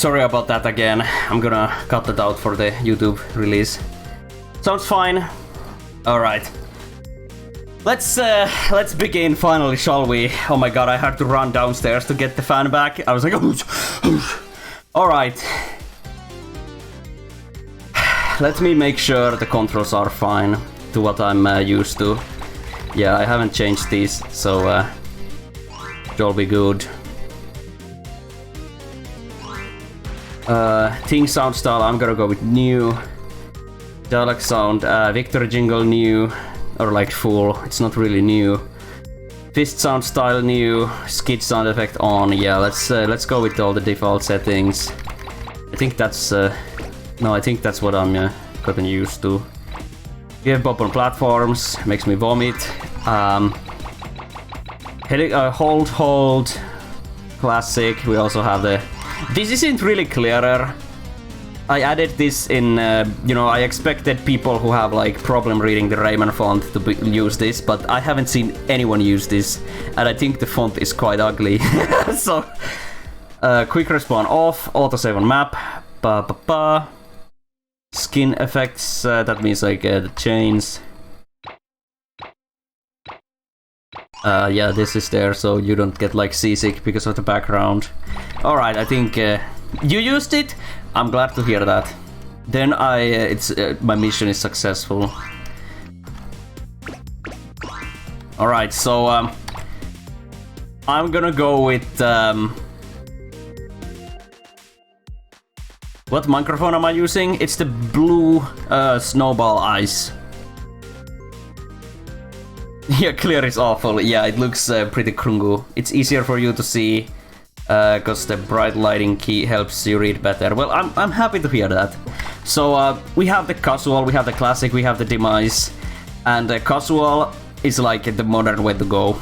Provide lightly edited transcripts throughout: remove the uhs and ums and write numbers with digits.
Sorry about that again. I'm gonna cut that out for the YouTube release. Sounds fine. Alright. Let's begin finally, shall we? Oh my god, I had to run downstairs to get the fan back. I was like, alright. Let me make sure the controls are fine to what I'm used to. Yeah, I haven't changed these, so it'll be good. Thing sound style, I'm gonna go with new. Dialogue sound, victory jingle new. Or like full, it's not really new. Fist sound style new, skid sound effect on. Yeah, let's go with all the default settings. I think that's no, I think that's what I'm gotten used to. Give bop on platforms, makes me vomit. Hold, classic. We also have the. This isn't really clearer. I added this in, you know, I expected people who have like problem reading the Rayman font to use this, but I haven't seen anyone use this, and I think the font is quite ugly. So, quick respawn off, autosave on map, skin effects, that means like the chains. Yeah, this is there, so you don't get like seasick because of the background. Alright, I think you used it. I'm glad to hear that. Then my mission is successful. Alright, so I'm gonna go with what microphone am I using? It's the blue snowball eyes. Yeah, clear is awful. Yeah, it looks pretty krungu. It's easier for you to see. Because the bright lighting key helps you read better. Well, I'm happy to hear that. So we have the casual, we have the classic, we have the demise, and the casual is like the modern way to go.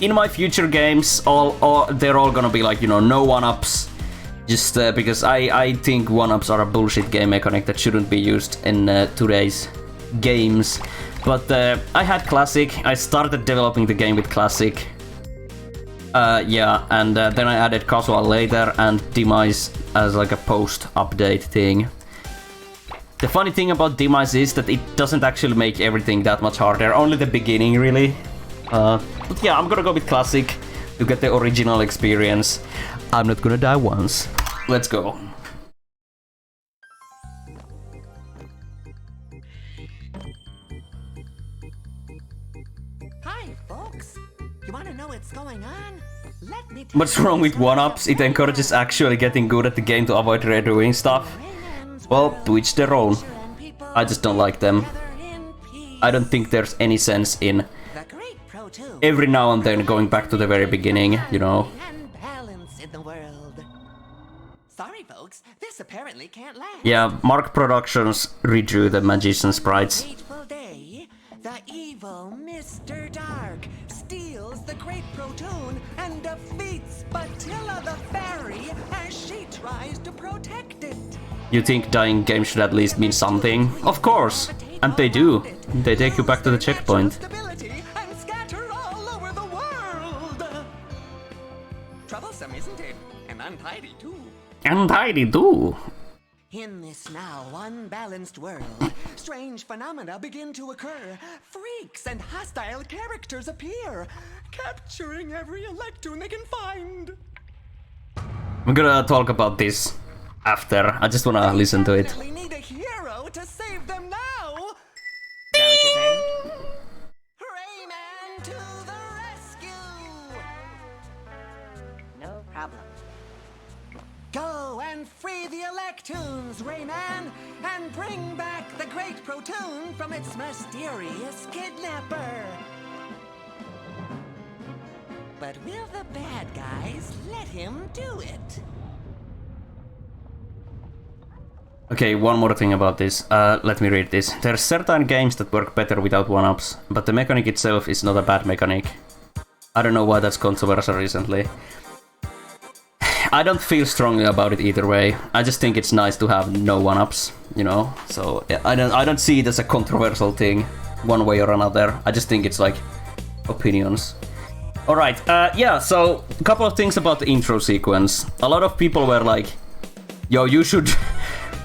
In my future games, they're all gonna be like, you know, no one-ups, just because I think one-ups are a bullshit game mechanic that shouldn't be used in today's games. But I had classic. I started developing the game with classic. Yeah, and then I added casual later and demise as like a post-update thing. The funny thing about demise is that it doesn't actually make everything that much harder, only the beginning really. But yeah, I'm gonna go with classic to get the original experience. I'm not gonna die once. Let's go. Hi, folks. You wanna know what's going on? Let me tell What's wrong with one-ups? It encourages actually getting good at the game to avoid redoing stuff. Well, to each their own. I just don't like them. I don't think there's any sense in every now and then going back to the very beginning, you know. Sorry, folks. This apparently can't last. Yeah, Mark Productions redrew the magician sprites. The evil Mr. Dark steals the great Toon and defeats Batilla the fairy as she tries to protect it. You think dying games should at least mean something? Of course! And they do. They take you back to the checkpoint. And scatter all over the world. Troublesome, isn't it? And untidy too. Untidy too. In this now unbalanced world, strange phenomena begin to occur. Freaks and hostile characters appear, capturing every Electoon they can find. I'm gonna talk about this after. I just wanna listen to it. We need a hero to save them now. Don't you think? Rayman to the rescue! No problem. Go and free the Electoons, Rayman, and bring back the great Toon from its mysterious kidnapper. But will the bad guys let him do it? Okay, one more thing about this. Let me read this. There's certain games that work better without one-ups, but the mechanic itself is not a bad mechanic. I don't know why that's controversial recently. I don't feel strongly about it either way. I just think it's nice to have no one-ups, you know? So yeah, I don't see it as a controversial thing, one way or another. I just think it's like opinions. Alright, yeah, so a couple of things about the intro sequence. A lot of people were like, Yo, you should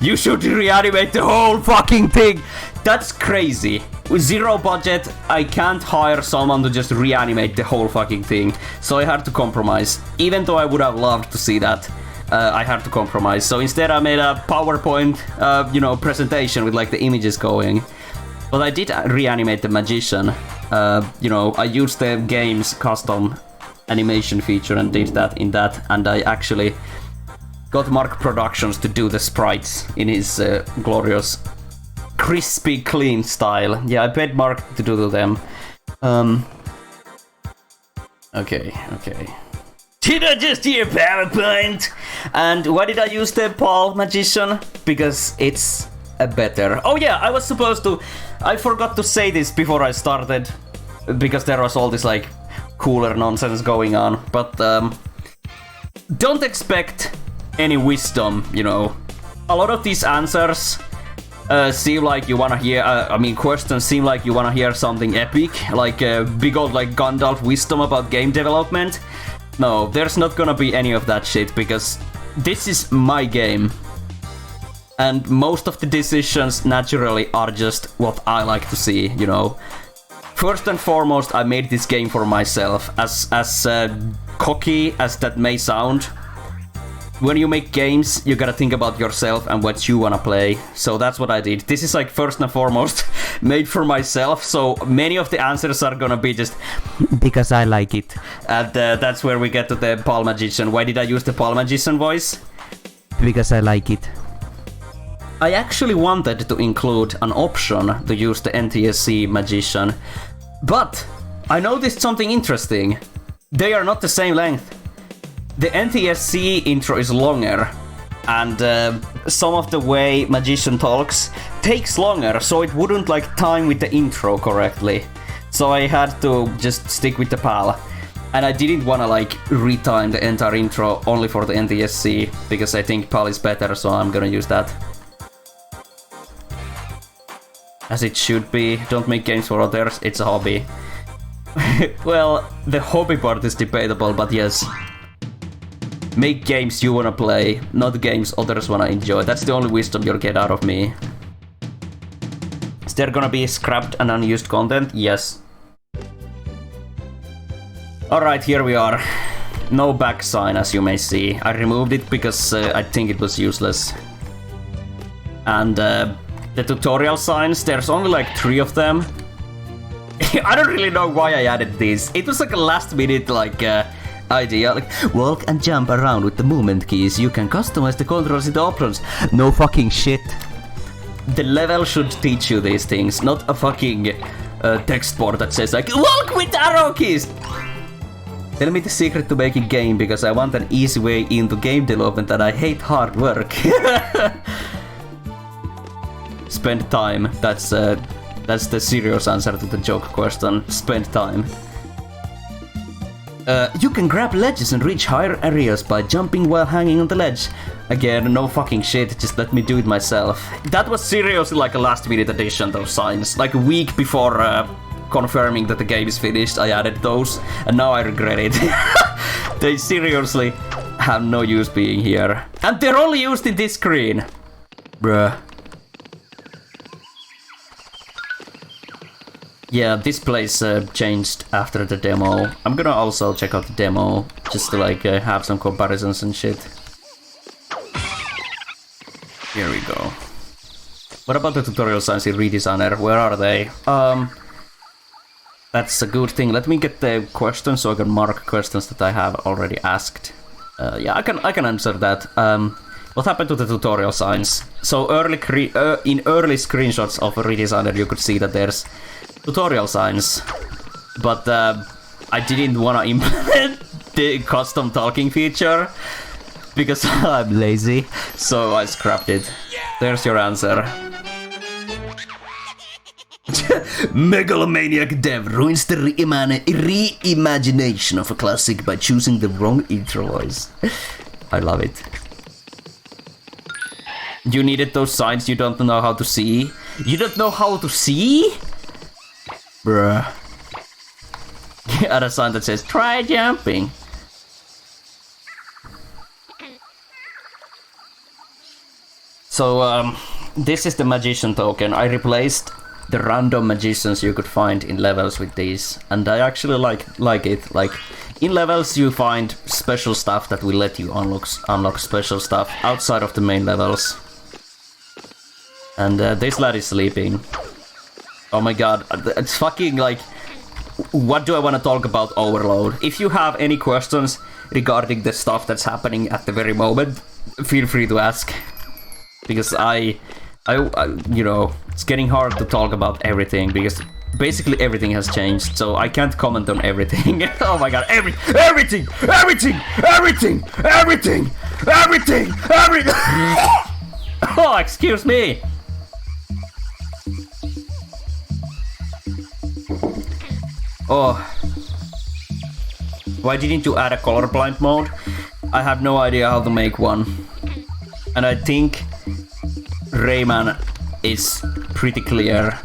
reanimate the whole fucking thing. That's crazy. With zero budget, I can't hire someone to just reanimate the whole fucking thing. So I had to compromise. Even though I would have loved to see that, I had to compromise. So instead I made a PowerPoint, presentation with like the images going. But I did reanimate the magician. I used the game's custom animation feature and did that in that. And I actually got Mark Productions to do the sprites in his glorious crispy clean style. Yeah, I paid Mark to do them. Okay. Did I just hear PowerPoint? And why did I use the Paul Magician? Because it's a better... Oh yeah, I was supposed to... I forgot to say this before I started, because there was all this like cooler nonsense going on. But don't expect any wisdom, A lot of these answers seem like you wanna hear, questions seem like you wanna hear something epic, like big old like Gandalf wisdom about game development. No, there's not gonna be any of that shit, because this is my game. And most of the decisions naturally are just what I like to see, First and foremost, I made this game for myself, as cocky as that may sound. When you make games, you gotta think about yourself and what you wanna play. So that's what I did. This is like first and foremost made for myself. So many of the answers are gonna be just because I like it. And that's where we get to the Paul Magician. Why did I use the Paul Magician voice? Because I like it. I actually wanted to include an option to use the NTSC Magician. But I noticed something interesting. They are not the same length. The NTSC intro is longer, and some of the way Magician talks takes longer, so it wouldn't like time with the intro correctly. So I had to just stick with the PAL. And I didn't want to like retime the entire intro only for the NTSC, because I think PAL is better, so I'm gonna use that. As it should be. Don't make games for others, it's a hobby. Well, the hobby part is debatable, but yes. Make games you wanna play, not games others wanna enjoy. That's the only wisdom you'll get out of me. Is there gonna be scrapped and unused content? Yes. Alright, here we are. No back sign, as you may see. I removed it because I think it was useless. And the tutorial signs, there's only like 3 of them. I don't really know why I added these. It was like a last minute idea, like walk and jump around with the movement keys. You can customize the controls in the options. No fucking shit. The level should teach you these things, not a fucking text board that says like walk with arrow keys. Tell me the secret to making game, because I want an easy way into game development and I hate hard work. Spend time. That's the serious answer to the joke question. Spend time. You can grab ledges and reach higher areas by jumping while hanging on the ledge. Again, no fucking shit, just let me do it myself. That was seriously like a last minute addition, those signs. Like a week before confirming that the game is finished, I added those, and now I regret it. They seriously have no use being here. And they're only used in this screen. Bruh. Yeah, this place changed after the demo. I'm gonna also check out the demo, just to like have some comparisons and shit. Here we go. What about the tutorial signs in Redesigner? Where are they? That's a good thing. Let me get the questions so I can mark questions that I have already asked. Yeah, I can answer that. What happened to the tutorial signs? So in early screenshots of Redesigner, you could see that there's tutorial signs, but I didn't want to implement the custom talking feature because I'm lazy, so I scrapped it. There's your answer. Megalomaniac dev ruins the reimagination of a classic by choosing the wrong intro voice. I love it. You needed those signs you don't know how to see? You don't know how to see? Bruh. Add a sign that says, try jumping. So this is the magician token. I replaced the random magicians you could find in levels with these, and I actually like it. Like in levels you find special stuff that will let you unlock special stuff outside of the main levels. And this lad is sleeping. Oh my god, it's fucking like, what do I want to talk about Overload? If you have any questions regarding the stuff that's happening at the very moment, feel free to ask. Because I you know, it's getting hard to talk about everything because basically everything has changed, so I can't comment on everything. Oh my god, everything! Oh, excuse me! Oh. Why didn't you add a colorblind mode? I have no idea how to make one. And I think Rayman is pretty clear.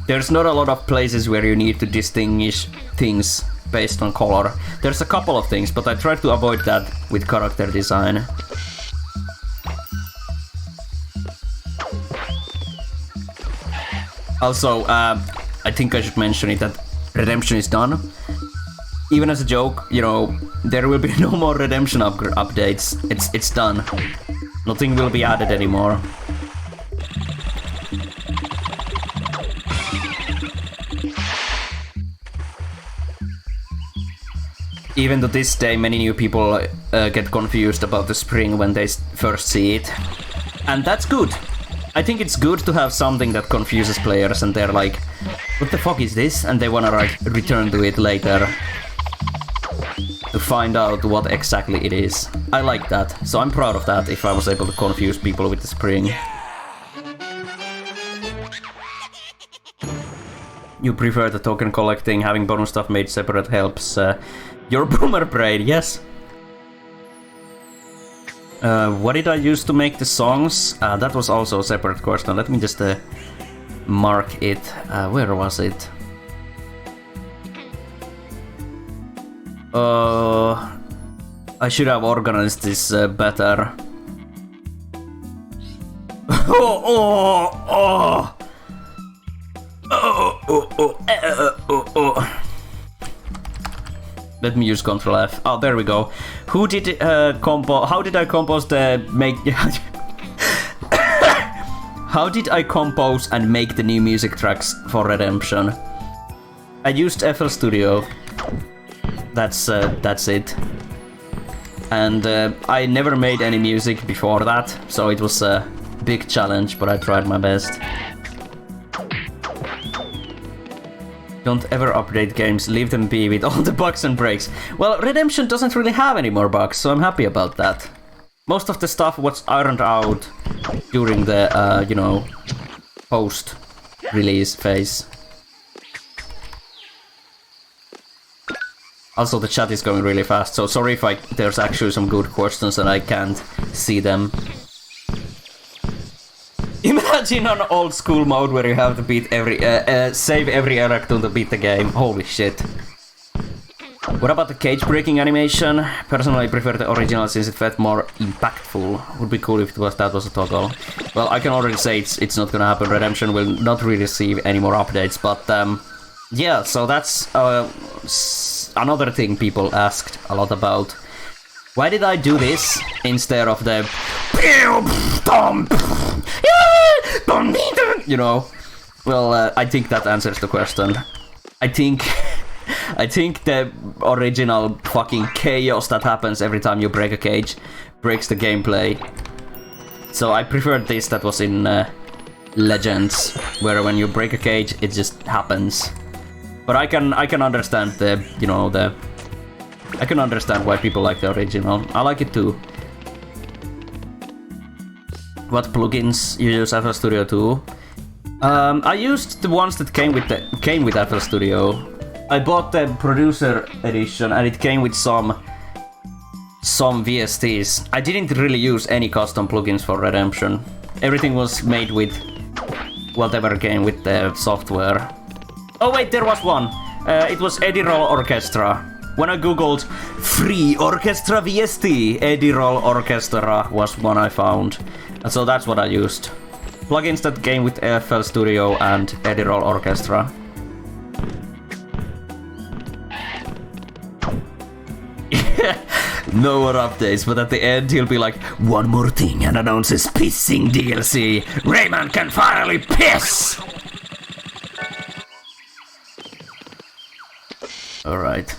There's not a lot of places where you need to distinguish things based on color. There's a couple of things, but I tried to avoid that with character design. Also, I think I should mention it that Redemption is done. Even as a joke, you know, there will be no more Redemption updates. It's done. Nothing will be added anymore. Even to this day, many new people get confused about the spring when they first see it. And that's good. I think it's good to have something that confuses players and they're like, what the fuck is this? And they wanna like return to it later to find out what exactly it is. I like that, so I'm proud of that if I was able to confuse people with the spring. You prefer the token collecting, having bonus stuff made separate helps your boomer brain, yes. What did I use to make the songs? That was also a separate question. Let me just mark it. Where was it? I should have organized this better. Let me use Ctrl F. Oh, there we go. Who did compose? How did I compose the make? How did I compose and make the new music tracks for Redemption? I used FL Studio. That's it. And I never made any music before that, so it was a big challenge, but I tried my best. Don't ever update games, leave them be with all the bugs and breaks. Well, Redemption doesn't really have any more bugs, so I'm happy about that. Most of the stuff was ironed out during the, you know, post-release phase. Also, the chat is going really fast, so sorry if there's actually some good questions and I can't see them. Imagine an old school mode where you have to beat save every electron to beat the game. Holy shit. What about the cage breaking animation? Personally, I prefer the original since it felt more impactful. Would be cool if that was a toggle. Well, I can already say it's not gonna happen. Redemption will not really receive any more updates, but yeah, so that's another thing people asked a lot about. Why did I do this instead of the you know? Well, I think that answers the question. I think the original fucking chaos that happens every time you break a cage breaks the gameplay. So I preferred this that was in Legends, where when you break a cage, it just happens. But I can understand the, you know, I can understand why people like the original. I like it too. What plugins you use FL Studio 2? I used the ones that came with FL Studio. I bought the producer edition and it came with some VSTs. I didn't really use any custom plugins for Redemption. Everything was made with whatever came with the software. Oh wait, there was one. It was Edirol Orchestra. When I googled free orchestra VST, Edirol Orchestra was one I found. And so that's what I used. Plugins that came with FL Studio and Edirol Orchestra. No more updates, but at the end he'll be like, one more thing, and announces pissing DLC. Rayman can finally piss! Alright.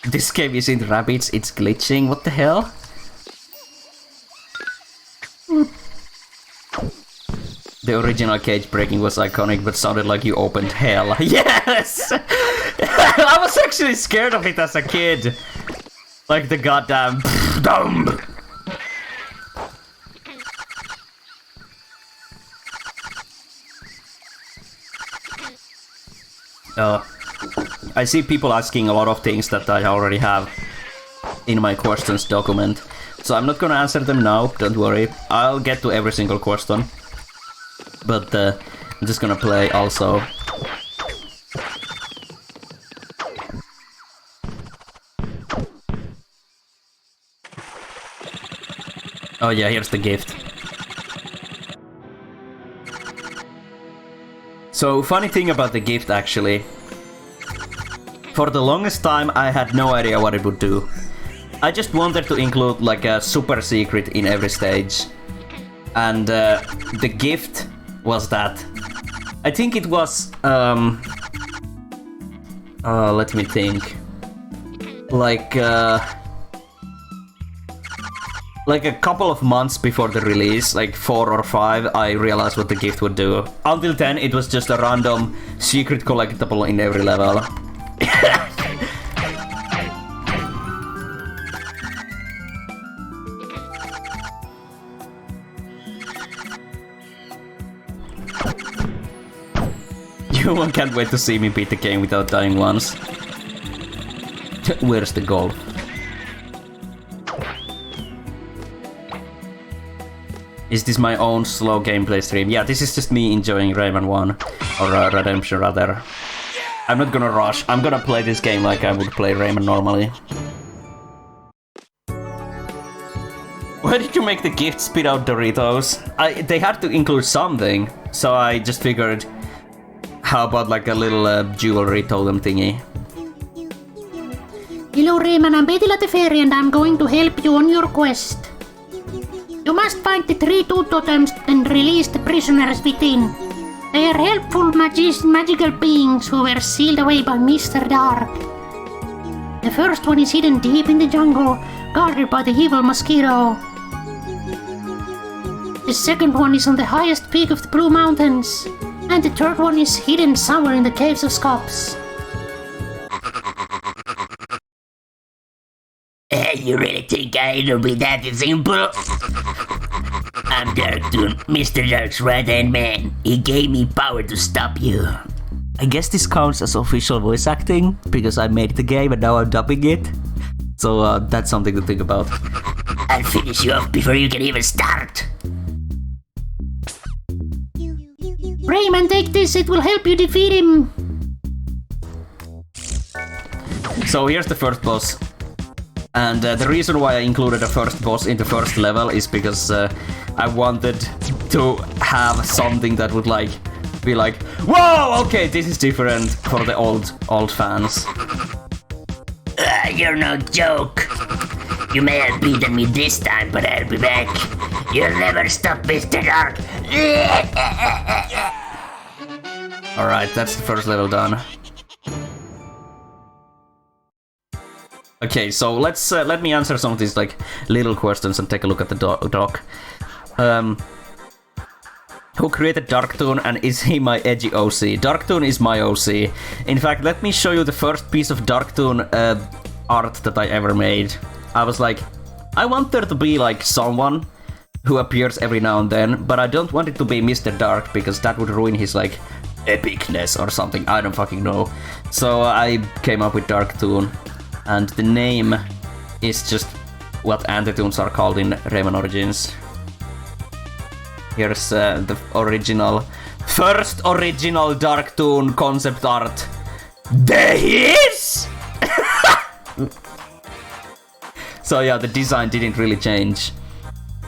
This game isn't rabbits, it's glitching. What the hell? The original cage breaking was iconic, but sounded like you opened hell. Yes! I was actually scared of it as a kid. Like the goddamn dumb. I see people asking a lot of things that I already have in my questions document. So I'm not gonna answer them now, don't worry. I'll get to every single question. But I'm just gonna play also. Oh yeah, here's the gift. So, funny thing about the gift actually. For the longest time I had no idea what it would do. I just wanted to include like a super secret in every stage. And the gift was that. I think it was let me think. Like a couple of months before the release, like 4 or 5, I realized what the gift would do. Until then, it was just a random secret collectible in every level. One can't wait to see me beat the game without dying once. Where's the goal? Is this my own slow gameplay stream? Yeah, this is just me enjoying Rayman 1. Or Redemption rather. I'm not gonna rush. I'm gonna play this game like I would play Rayman normally. Why did you make the gift spit out Doritos? They had to include something, so I just figured, how about like a little jewelry totem thingy? Hello Rayman, I'm Betty Latiferi and I'm going to help you on your quest. You must find the 3 Toon Totems and release the prisoners within. They are helpful magical beings who were sealed away by Mr. Dark. The first one is hidden deep in the jungle, guarded by the evil mosquito. The second one is on the highest peak of the Blue Mountains. And the third one is hidden somewhere in the caves of Scops. You really think it'll be that simple? I'm Dark Toon, Mr. Dark's right-hand man. He gave me power to stop you. I guess this counts as official voice acting, because I made the game and now I'm dubbing it. So that's something to think about. I'll finish you off before you can even start. Rayman, take this, it will help you defeat him. So here's the first boss. And the reason why I included the first boss in the first level is because I wanted to have something that would like be like, whoa, okay, this is different for the old fans. You're no joke. You may have beaten me this time, but I'll be back. You'll never stop, Mr. Dark. Alright, that's the first level done. Okay, so let me answer some of these like little questions and take a look at the doc. Who created Dark Toon and is he my edgy OC? Dark Toon is my OC. In fact, let me show you the first piece of Dark Toon art that I ever made. I was like, I want there to be like someone who appears every now and then, but I don't want it to be Mr. Dark because that would ruin his like epicness or something, I don't fucking know. So I came up with Dark Toon, and the name is just what anti-toons are called in Rayman Origins. Here's the first original Dark Toon concept art There he is! So yeah, the design didn't really change.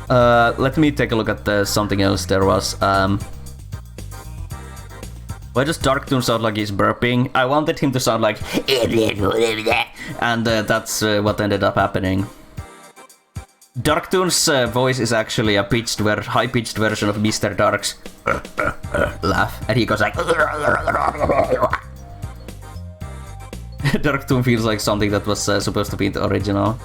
Let me take a look at something else there was. Why does Dark Toon sound like he's burping? I wanted him to sound like and that's what ended up happening. Dark Toon's voice is actually a high-pitched version of Mr. Dark's laugh, and he goes like Dark Toon feels like something that was supposed to be in the original.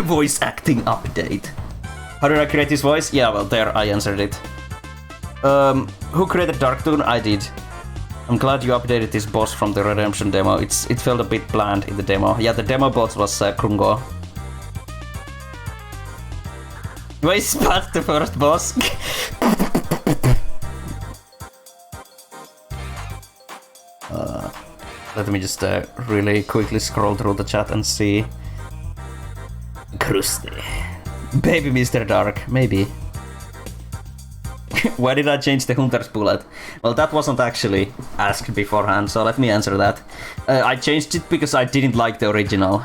Voice acting update. How did I create his voice? Yeah, well, there, I answered it. Who created Dark Toon? I did. I'm glad you updated this boss from the Redemption demo. It felt a bit bland in the demo. Yeah, the demo boss was Krungo. Why spat the first boss? Let me just really quickly scroll through the chat and see. Krusty. Baby Mr. Dark, maybe. Why did I change the Hunter's Bullet? Well, that wasn't actually asked beforehand, so let me answer that. I changed it because I didn't like the original.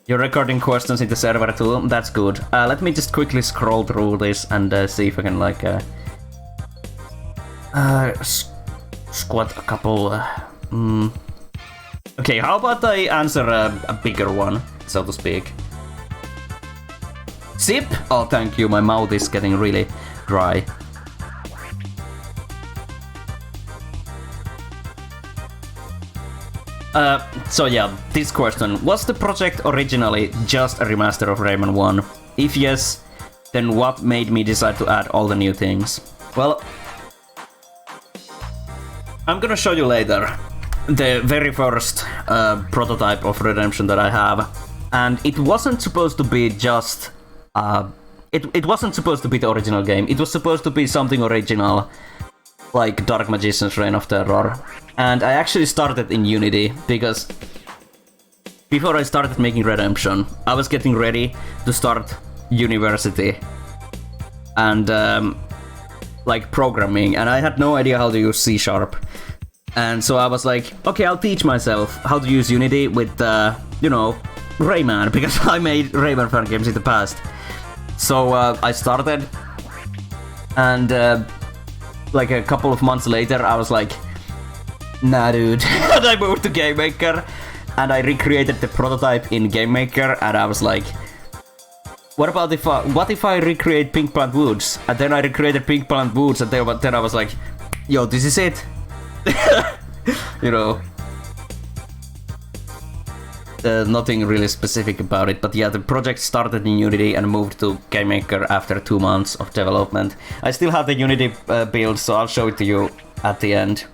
You're recording questions in the server too? That's good. Let me just quickly scroll through this and see if I can like squat a couple. Okay, how about I answer a bigger one, so to speak? Sip? Oh, thank you. My mouth is getting really dry. So yeah, this question. Was the project originally just a remaster of Rayman 1? If yes, then what made me decide to add all the new things? Well, I'm gonna show you later the very first prototype of Redemption that I have. And it wasn't supposed to be just... It wasn't supposed to be the original game. It was supposed to be something original, like Dark Magician's Reign of Terror. And I actually started in Unity, because before I started making Redemption, I was getting ready to start university and like programming, and I had no idea how to use C#. And so I was like, okay, I'll teach myself how to use Unity with, you know, Rayman, because I made Rayman fan games in the past. So I started, and like a couple of months later, I was like, nah, dude. And I moved to GameMaker, and I recreated the prototype in GameMaker, and I was like, what if I recreate Pink Plant Woods? And then I recreated Pink Plant Woods, and then I was like, yo, this is it. You know. Nothing really specific about it, but yeah, the project started in Unity and moved to GameMaker after 2 months of development. I still have the Unity build, so I'll show it to you at the end.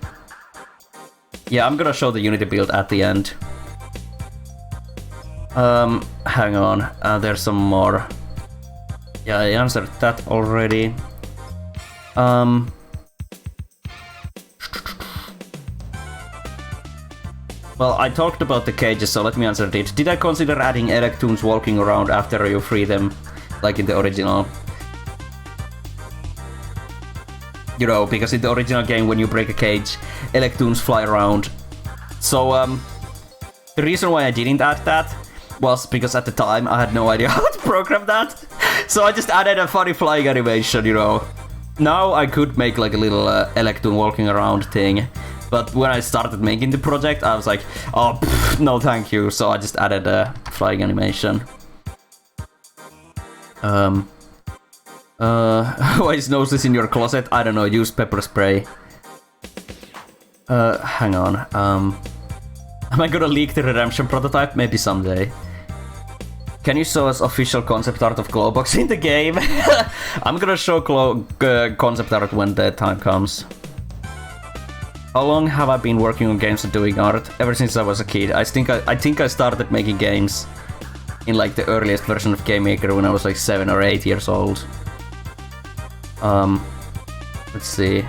Yeah, I'm gonna show the Unity build at the end. Hang on, there's some more. Yeah, I answered that already. Well, I talked about the cages, so let me answer it. Did I consider adding Electoons walking around after you free them, like in the original? You know, because in the original game, when you break a cage, Electoons fly around. So, the reason why I didn't add that was because at the time I had no idea how to program that. So I just added a funny flying animation, you know. Now I could make like a little Electoon walking around thing. But when I started making the project, I was like, oh, no thank you. So I just added a flying animation. Why is Noseless in your closet? I don't know, use pepper spray. Hang on. Am I gonna leak the Redemption prototype? Maybe someday. Can you show us official concept art of Glowbox in the game? I'm gonna show concept art when the time comes. How long have I been working on games and doing art? Ever since I was a kid. I think I started making games in like the earliest version of GameMaker when I was like 7 or 8 years old. Let's see.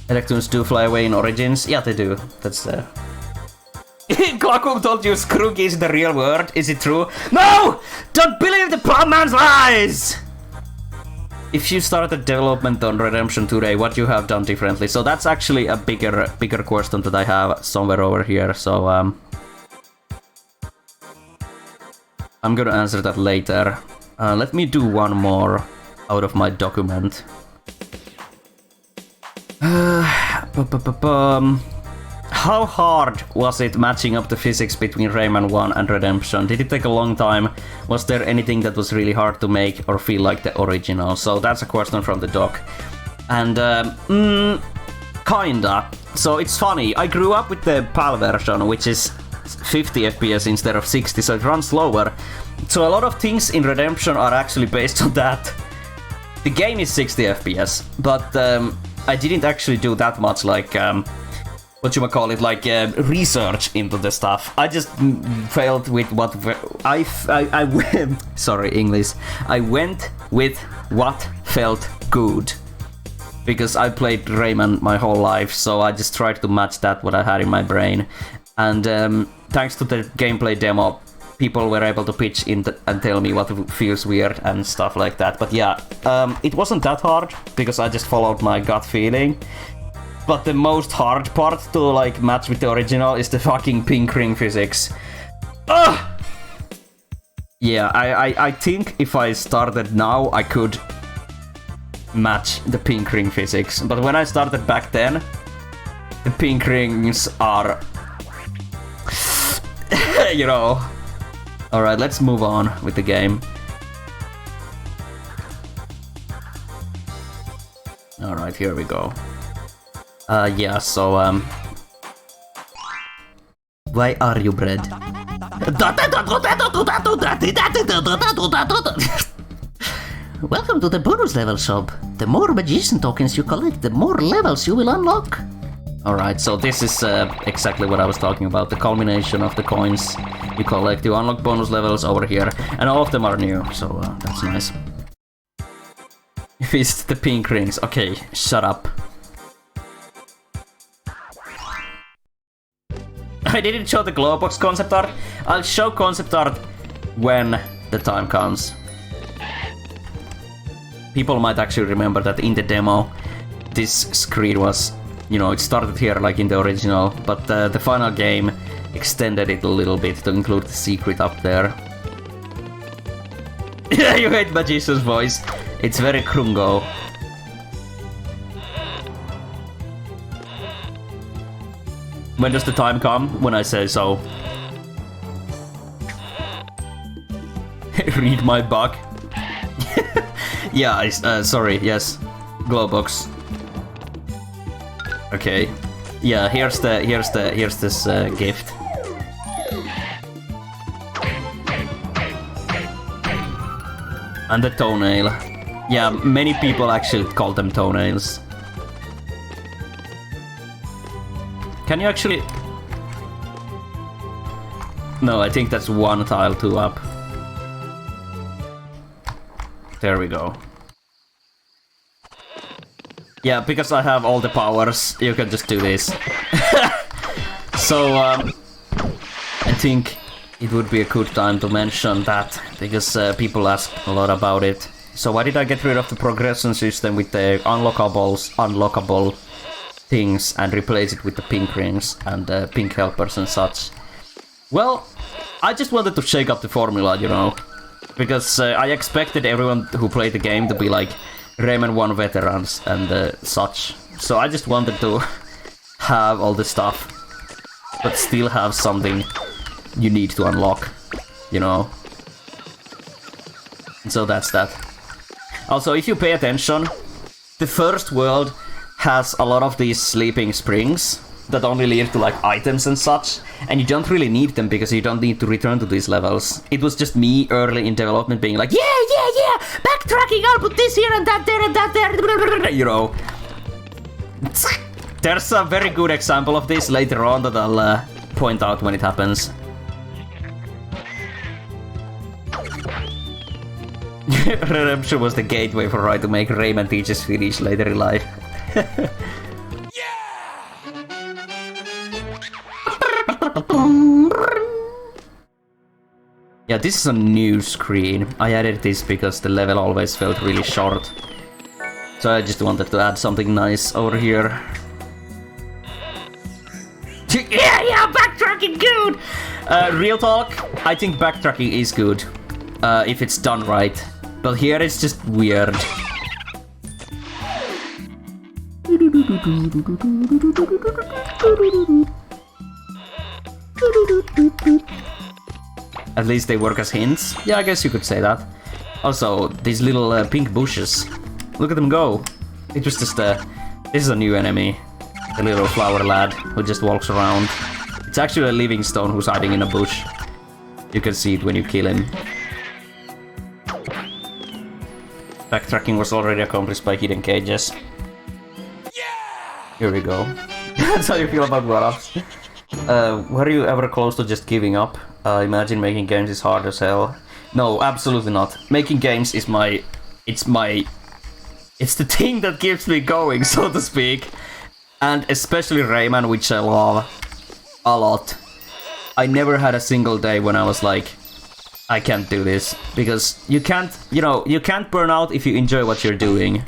Electoons do fly away in Origins? Yeah, they do. That's Clockwork told you Scrooge is the real world. Is it true? No! Don't believe the poor man's lies! if you started development on Redemption today, what you have done differently? So that's actually a bigger question that I have somewhere over here. So I'm gonna answer that later. Let me do one more out of my document. How hard was it matching up the physics between Rayman 1 and Redemption? Did it take a long time? Was there anything that was really hard to make or feel like the original? So that's a question from the doc. And kinda. So it's funny, I grew up with the PAL version, which is 50 FPS instead of 60, so it runs slower. So a lot of things in Redemption are actually based on that. The game is 60 FPS, but I didn't actually do that much like research into the stuff. I just failed with what I went. Sorry, English. I went with what felt good because I played Rayman my whole life, so I just tried to match that what I had in my brain. And thanks to the gameplay demo, people were able to pitch in and tell me what feels weird and stuff like that. But yeah, it wasn't that hard because I just followed my gut feeling. But the most hard part to like match with the original is the fucking pink ring physics. Ugh! Yeah, I think if I started now, I could match the pink ring physics. But when I started back then, the pink rings are... you know... Alright, let's move on with the game. Alright, here we go. Yeah, so, why are you bread? Welcome to the bonus level shop. The more magician tokens you collect, the more levels you will unlock. Alright, so this is exactly what I was talking about. The culmination of the coins you collect. You unlock bonus levels over here. And all of them are new, so that's nice. Fist the pink rings. Okay, shut up. I didn't show the Glowbox concept art. I'll show concept art when the time comes. People might actually remember that in the demo, this screen was, you know, it started here like in the original, but the final game extended it a little bit to include the secret up there. You hate Magician's voice. It's very Krungo. When does the time come? When I say so. Read my bug. Yeah, sorry, yes. Glowbox. Okay. Yeah, here's this gift. And the toenail. Yeah, many people actually call them toenails. Can you actually... No, I think that's one tile two up. There we go. Yeah, because I have all the powers, you can just do this. So, I think it would be a good time to mention that, because people ask a lot about it. So why did I get rid of the progression system with the unlockable things and replace it with the pink rings and pink helpers and such? Well, I just wanted to shake up the formula, you know, because I expected everyone who played the game to be like Rayman 1 veterans and such. So I just wanted to have all the stuff, but still have something you need to unlock, you know. So that's that. Also, if you pay attention, the first world has a lot of these sleeping springs that only lead to like items and such, and you don't really need them because you don't need to return to these levels. It was just me early in development being like, yeah, backtracking, I'll put this here and that there and that there, you know. There's a very good example of this later on that I'll point out when it happens. Redemption was the gateway for Rai to make Rayman teaches Finnish later in life. Yeah, this is a new screen. I added this because the level always felt really short So I just wanted to add something nice over here. Yeah, backtracking good! Real talk, I think backtracking is good. If it's done right. But here it's just weird. At least they work as hints. Yeah, I guess you could say that. Also, these little pink bushes. Look at them go. It was just this is a new enemy. The little flower lad who just walks around. It's actually a living stone who's hiding in a bush. You can see it when you kill him. Backtracking was already accomplished by hidden cages. Here we go. That's how you feel about one-ups. Were you ever close to just giving up? Imagine making games is hard as hell. No, absolutely not. Making games is it's the thing that keeps me going, so to speak. And especially Rayman, which I love a lot. I never had a single day when I was like, I can't do this. Because you can't burn out if you enjoy what you're doing.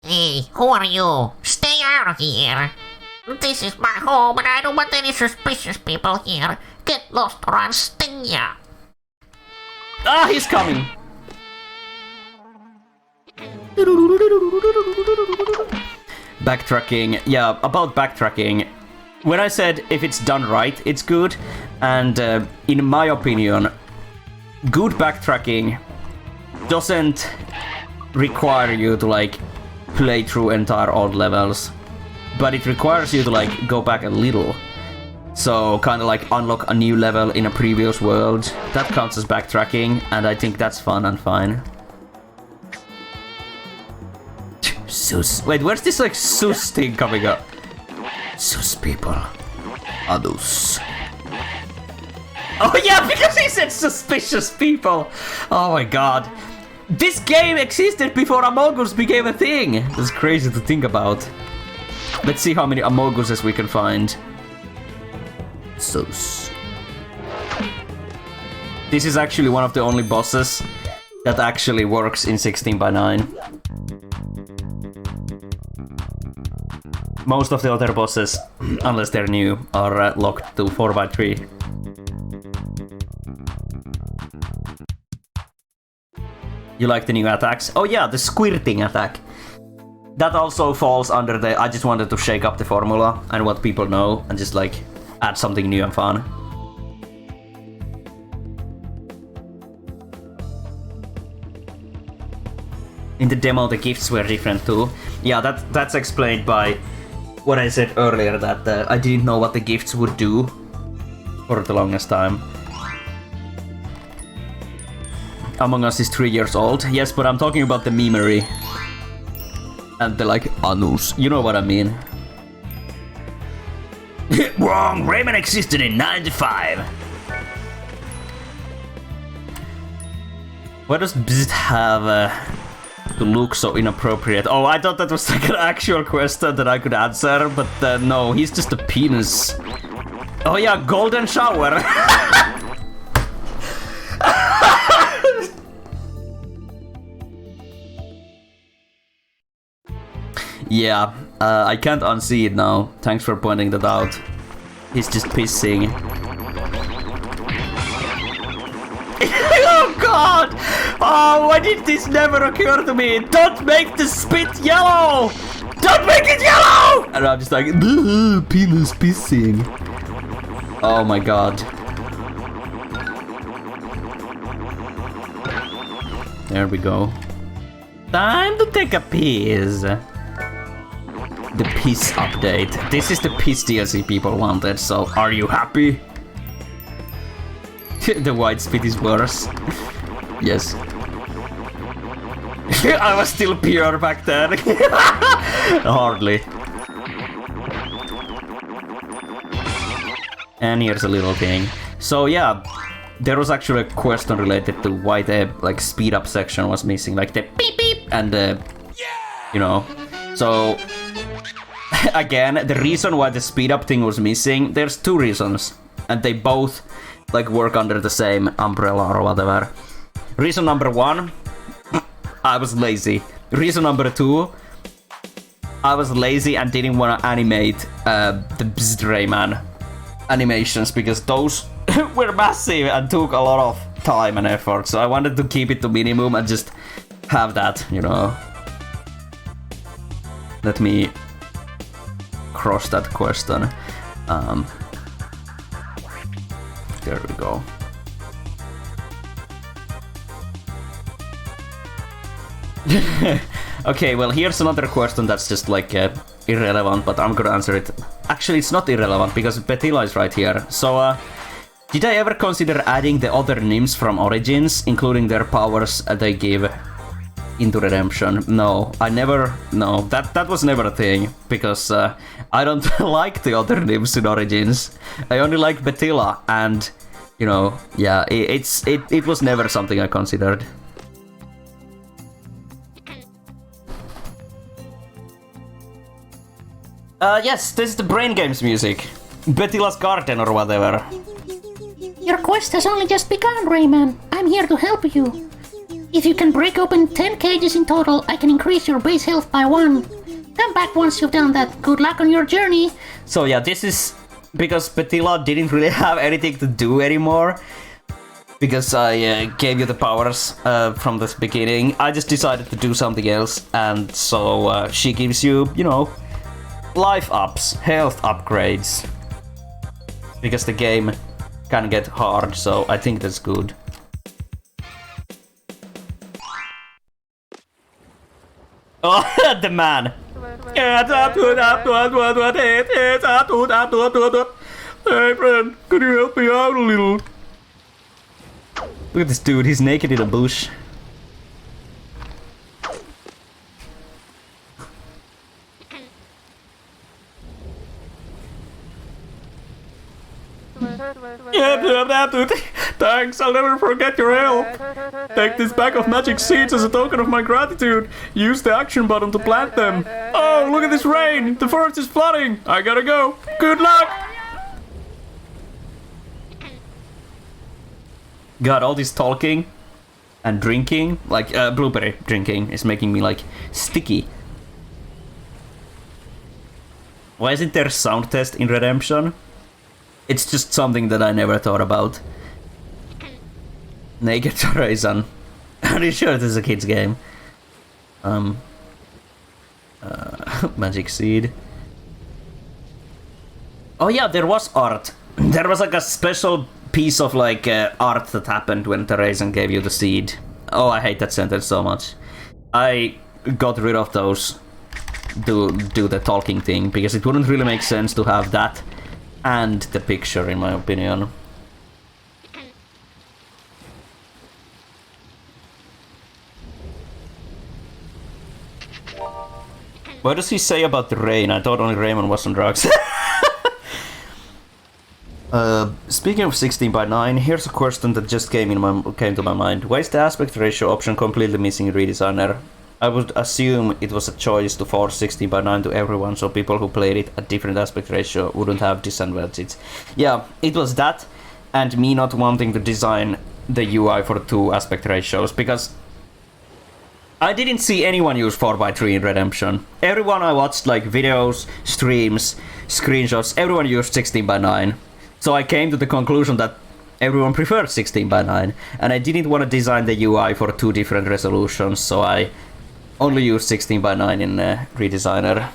Hey, who are you? Stay out of here! This is my home and I don't want any suspicious people here. Get lost or I'll sting ya! Ah, he's coming! Backtracking. Yeah, about backtracking. When I said if it's done right, it's good. And in my opinion, good backtracking doesn't require you to like play through entire old levels, but it requires you to like go back a little. So kind of like unlock a new level in a previous world. That counts as backtracking, and I think that's fun and fine. Sus. Wait, where's this like sus thing coming up? Sus people. Adus. Oh yeah, because he said suspicious people. Oh my god. This game existed before Among Us became a thing. That's crazy to think about. Let's see how many Among Uses we can find. Sus. This is actually one of the only bosses that actually works in 16:9. Most of the other bosses, unless they're new, are locked to 4x3. You like the new attacks? Oh yeah, the squirting attack. That also falls under the I just wanted to shake up the formula and what people know and just like add something new and fun. In the demo the gifts were different too. Yeah, that's explained by what I said earlier, that I didn't know what the gifts would do for the longest time. Among Us is 3 years old. Yes, but I'm talking about the memery. And the like anus. You know what I mean. Wrong! Rayman existed in 95! Why does Bzzt have to look so inappropriate? Oh, I thought that was like an actual question that I could answer, but no, he's just a penis. Oh yeah, golden shower! Yeah, I can't unsee it now. Thanks for pointing that out. He's just pissing. Oh god! Oh, why did this never occur to me? Don't make the spit yellow! Don't make it yellow! And I'm just like, penis pissing. Oh my god. There we go. Time to take a piss. The piss update. This is the piss DLC people wanted, so are you happy? The white spit is worse. Yes. I was still pure back then. Hardly. And here's a little thing. So yeah, there was actually a question related to why the like speed up section was missing, like the beep beep and the, you know. So again, the reason why the speed up thing was missing, there's two reasons, and they both like work under the same umbrella or whatever. Reason number one, I was lazy. Reason number 2, I was lazy and didn't want to animate the Bzzzt Rayman animations because those were massive and took a lot of time and effort. So I wanted to keep it to minimum and just have that, you know. Let me cross that question. There we go. Okay, well, here's another question that's just like irrelevant, but I'm gonna answer it. Actually, it's not irrelevant because Petila is right here. So, did I ever consider adding the other nymphs from Origins, including their powers they give into Redemption? No, I never. No, that was never a thing because I don't like the other nymphs in Origins. I only like Petila, and you know, yeah, it was never something I considered. Yes, this is the Brain Games music. Petila's Garden or whatever. Your quest has only just begun, Rayman. I'm here to help you. If you can break open 10 cages in total, I can increase your base health by 1. Come back once you've done that. Good luck on your journey. So yeah, this is because Petila didn't really have anything to do anymore. Because I gave you the powers from the beginning. I just decided to do something else. And so she gives you, you know, life ups, health upgrades. Because the game can get hard, so I think that's good. Oh, the man! Hey friend, could you help me out a little? Look at this dude, he's naked in a bush. Thanks, I'll never forget your help. Take this bag of magic seeds as a token of my gratitude. Use the action button to plant them. Oh, look at this rain! The forest is flooding! I gotta go. Good luck! God, all this talking and drinking, like blueberry drinking, is making me like sticky. Why isn't there sound test in Redemption? It's just something that I never thought about. Naked Horizon. Are you sure this is a kid's game? Magic Seed. Oh yeah, there was art. There was like a special piece of like art that happened when Horizon gave you the seed. Oh, I hate that sentence so much. I got rid of those to do the talking thing because it wouldn't really make sense to have that and the picture, in my opinion. What does he say about the rain? I thought only Rayman was on drugs. Speaking of 16:9, here's a question that just came to my mind. Why is the aspect ratio option completely missing in Redesigner? I would assume it was a choice to force 16:9 to everyone, so people who played it at different aspect ratio wouldn't have disadvantages. Yeah, it was that, and me not wanting to design the UI for 2 aspect ratios, because I didn't see anyone use 4:3 in Redemption. Everyone I watched, like videos, streams, screenshots, everyone used 16:9. So I came to the conclusion that everyone preferred 16:9, and I didn't want to design the UI for 2 different resolutions, so I only used 16:9 in Redesigner.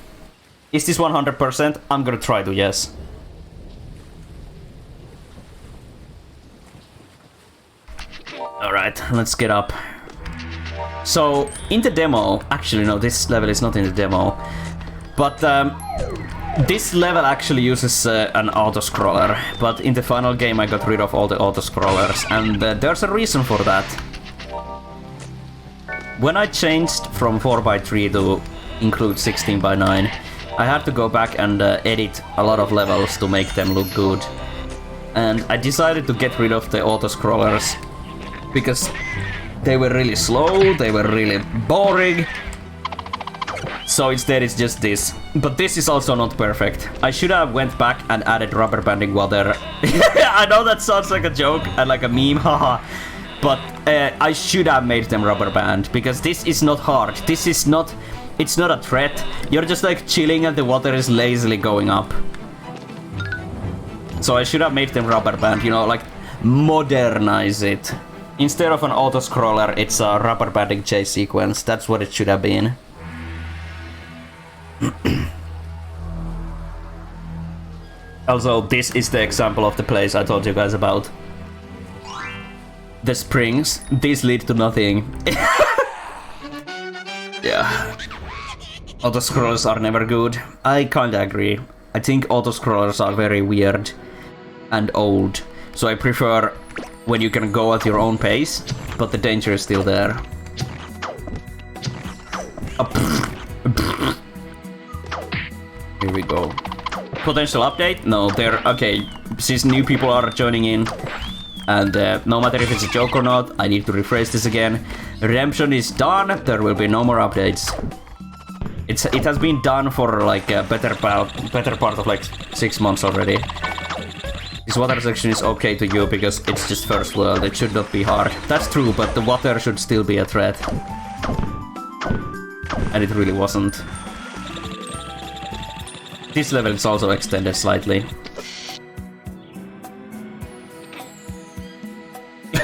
Is this 100%? I'm gonna try to, yes. Alright, let's get up. So, in the demo, actually no, this level is not in the demo, but this level actually uses an auto-scroller, but in the final game I got rid of all the auto-scrollers, and there's a reason for that. When I changed from 4:3 to include 16:9, I had to go back and edit a lot of levels to make them look good. And I decided to get rid of the auto-scrollers because they were really slow, they were really boring. So instead it's just this. But this is also not perfect. I should have went back and added rubber banding water. I know that sounds like a joke and like a meme, haha. but I should have made them rubber band, because this is not hard. This is not... It's not a threat. You're just like chilling and the water is lazily going up. So I should have made them rubber band, you know, like modernize it. Instead of an auto-scroller, it's a rubber banding chase sequence. That's what it should have been. Also, this is the example of the place I told you guys about. The springs, these lead to nothing. Yeah. Auto-scrollers are never good. I kinda agree. I think auto-scrollers are very weird and old. So I prefer when you can go at your own pace, but the danger is still there. Here we go. Potential update? No, they're... Okay, since new people are joining in, and no matter if it's a joke or not, I need to rephrase this again. Redemption is done, there will be no more updates. It has been done for like a better part of like 6 months already. This water section is okay to you because it's just first world, it should not be hard. That's true, but the water should still be a threat. And it really wasn't. This level is also extended slightly.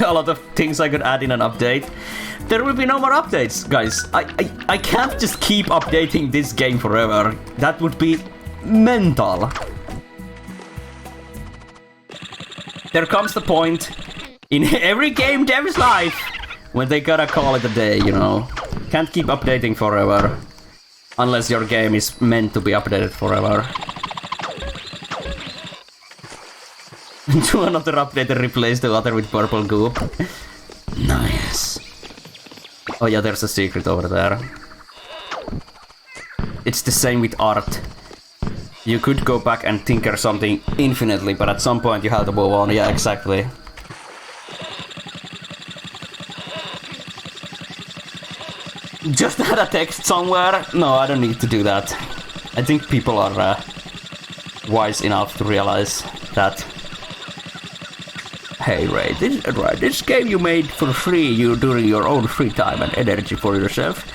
A lot of things I could add in an update. There will be no more updates, guys. I can't just keep updating this game forever. That would be mental. There comes the point in every game dev's life when they gotta call it a day, you know. Can't keep updating forever. Unless your game is meant to be updated forever. Do another update and replace the water with purple goop. Nice. Oh yeah, there's a secret over there. It's the same with art. You could go back and tinker something infinitely, but at some point you have to move on. Yeah, exactly. Just add a text somewhere? No, I don't need to do that. I think people are wise enough to realize that. Hey Ray, this game you made for free, you during your own free time and energy for yourself.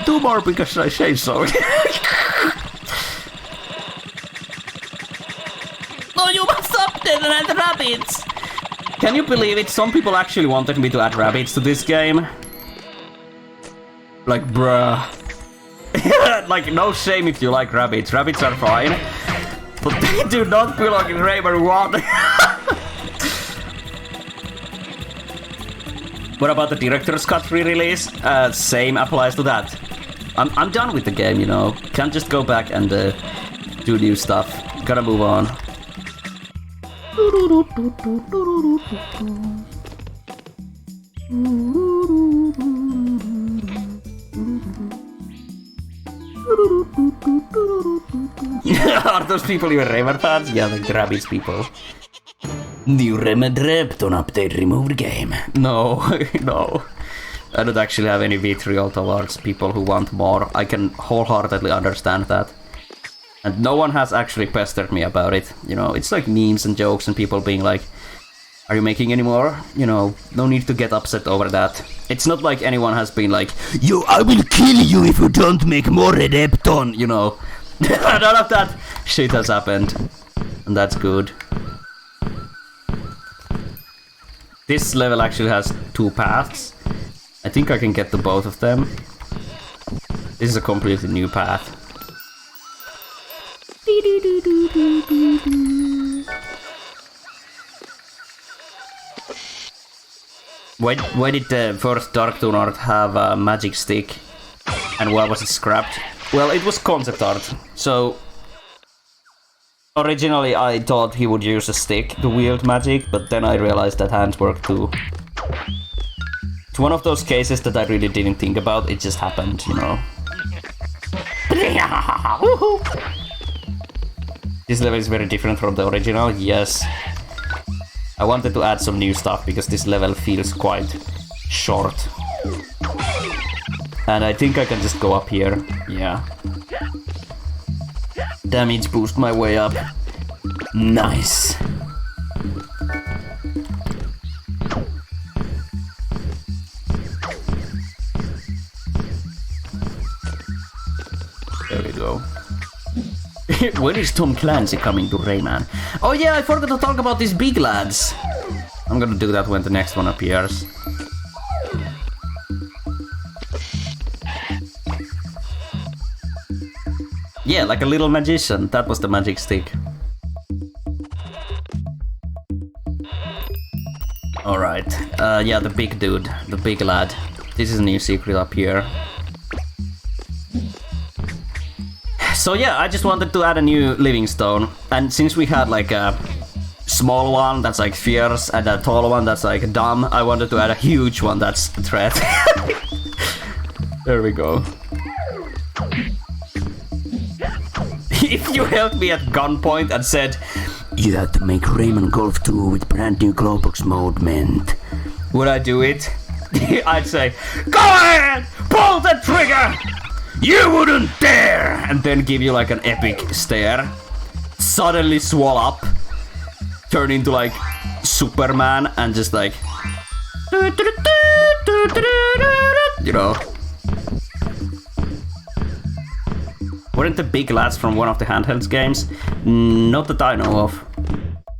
Do more because I say so. No, you must update and add rabbits! Can you believe it? Some people actually wanted me to add rabbits to this game. Like, bruh. Like, no shame if you like rabbits. Rabbits are fine. But they do not belong in Rayman 1. What about the director's cut re-release? Same applies to that. I'm done with the game, you know. Can't just go back and do new stuff. Gotta move on. Are those people even Rayman fans? Yeah, like the Rabbids people. New Rayman Repton update removed game. No, no. I don't actually have any vitriol towards people who want more. I can wholeheartedly understand that. And no one has actually pestered me about it. You know, it's like memes and jokes and people being like, are you making any more? You know, no need to get upset over that. It's not like anyone has been like, yo, I will kill you if you don't make more Redempton, you know. None of that shit has happened. And that's good. This level actually has 2 paths. I think I can get to both of them. This is a completely new path. Why did the first Dark Toon art have a magic stick? And why was it scrapped? Well, it was concept art, so... Originally I thought he would use a stick to wield magic, but then I realized that hands work too. It's one of those cases that I really didn't think about, it just happened, you know. This level is very different from the original, yes. I wanted to add some new stuff because this level feels quite short. And I think I can just go up here, yeah. Damage boost my way up. Nice. When is Tom Clancy coming to Rayman? Oh yeah, I forgot to talk about these big lads. I'm gonna do that when the next one appears. Yeah, like a little magician. That was the magic stick. Alright. Yeah, the big dude. The big lad. This is a new secret up here. So yeah, I just wanted to add a new living stone. And since we had like a small one that's like fierce and a tall one that's like dumb, I wanted to add a huge one that's a threat. There we go. If you held me at gunpoint and said, "You have to make Rayman Golf 2 with brand new Glowbox mode, meant," would I do it? I'd say, "Go ahead! Pull the trigger! You wouldn't dare!" And then give you like an epic stare. Suddenly swell up. Turn into like Superman and just like... You know. Weren't the big lads from one of the handheld games? Not that I know of.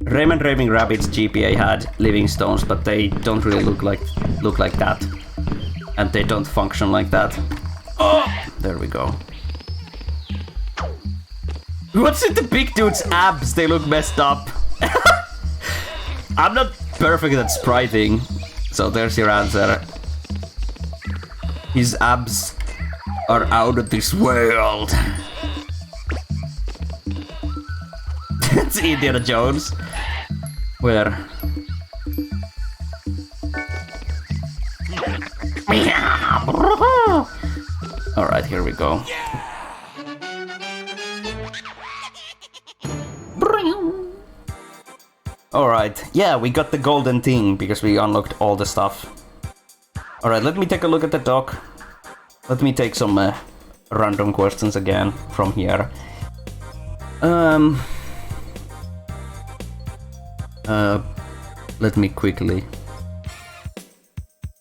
Rayman Raving Rabbit's GPA had living stones, but they don't really look like that. And they don't function like that. Oh! There we go. What's with the big dude's abs? They look messed up. I'm not perfect at spriting, so there's your answer. His abs are out of this world. It's Indiana Jones. Where? Alright, here we go. Alright, yeah, we got the golden thing because we unlocked all the stuff. Alright, let me take a look at the dock. Let me take some random questions again from here. Let me quickly.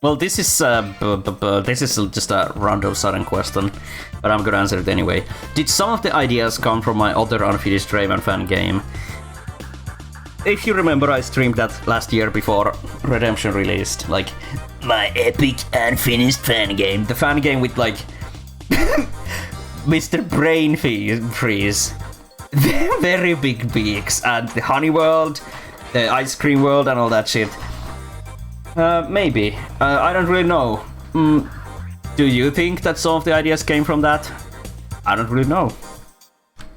Well, this is just a random sudden question, but I'm gonna answer it anyway. Did some of the ideas come from my other unfinished Rayman fan game? If you remember, I streamed that last year before Redemption released, like my epic unfinished fan game. The fan game with like Mr. Brain Freeze, very big beaks, and the Honey World, the Ice Cream World, and all that shit. Maybe. I don't really know. Do you think that some of the ideas came from that? I don't really know.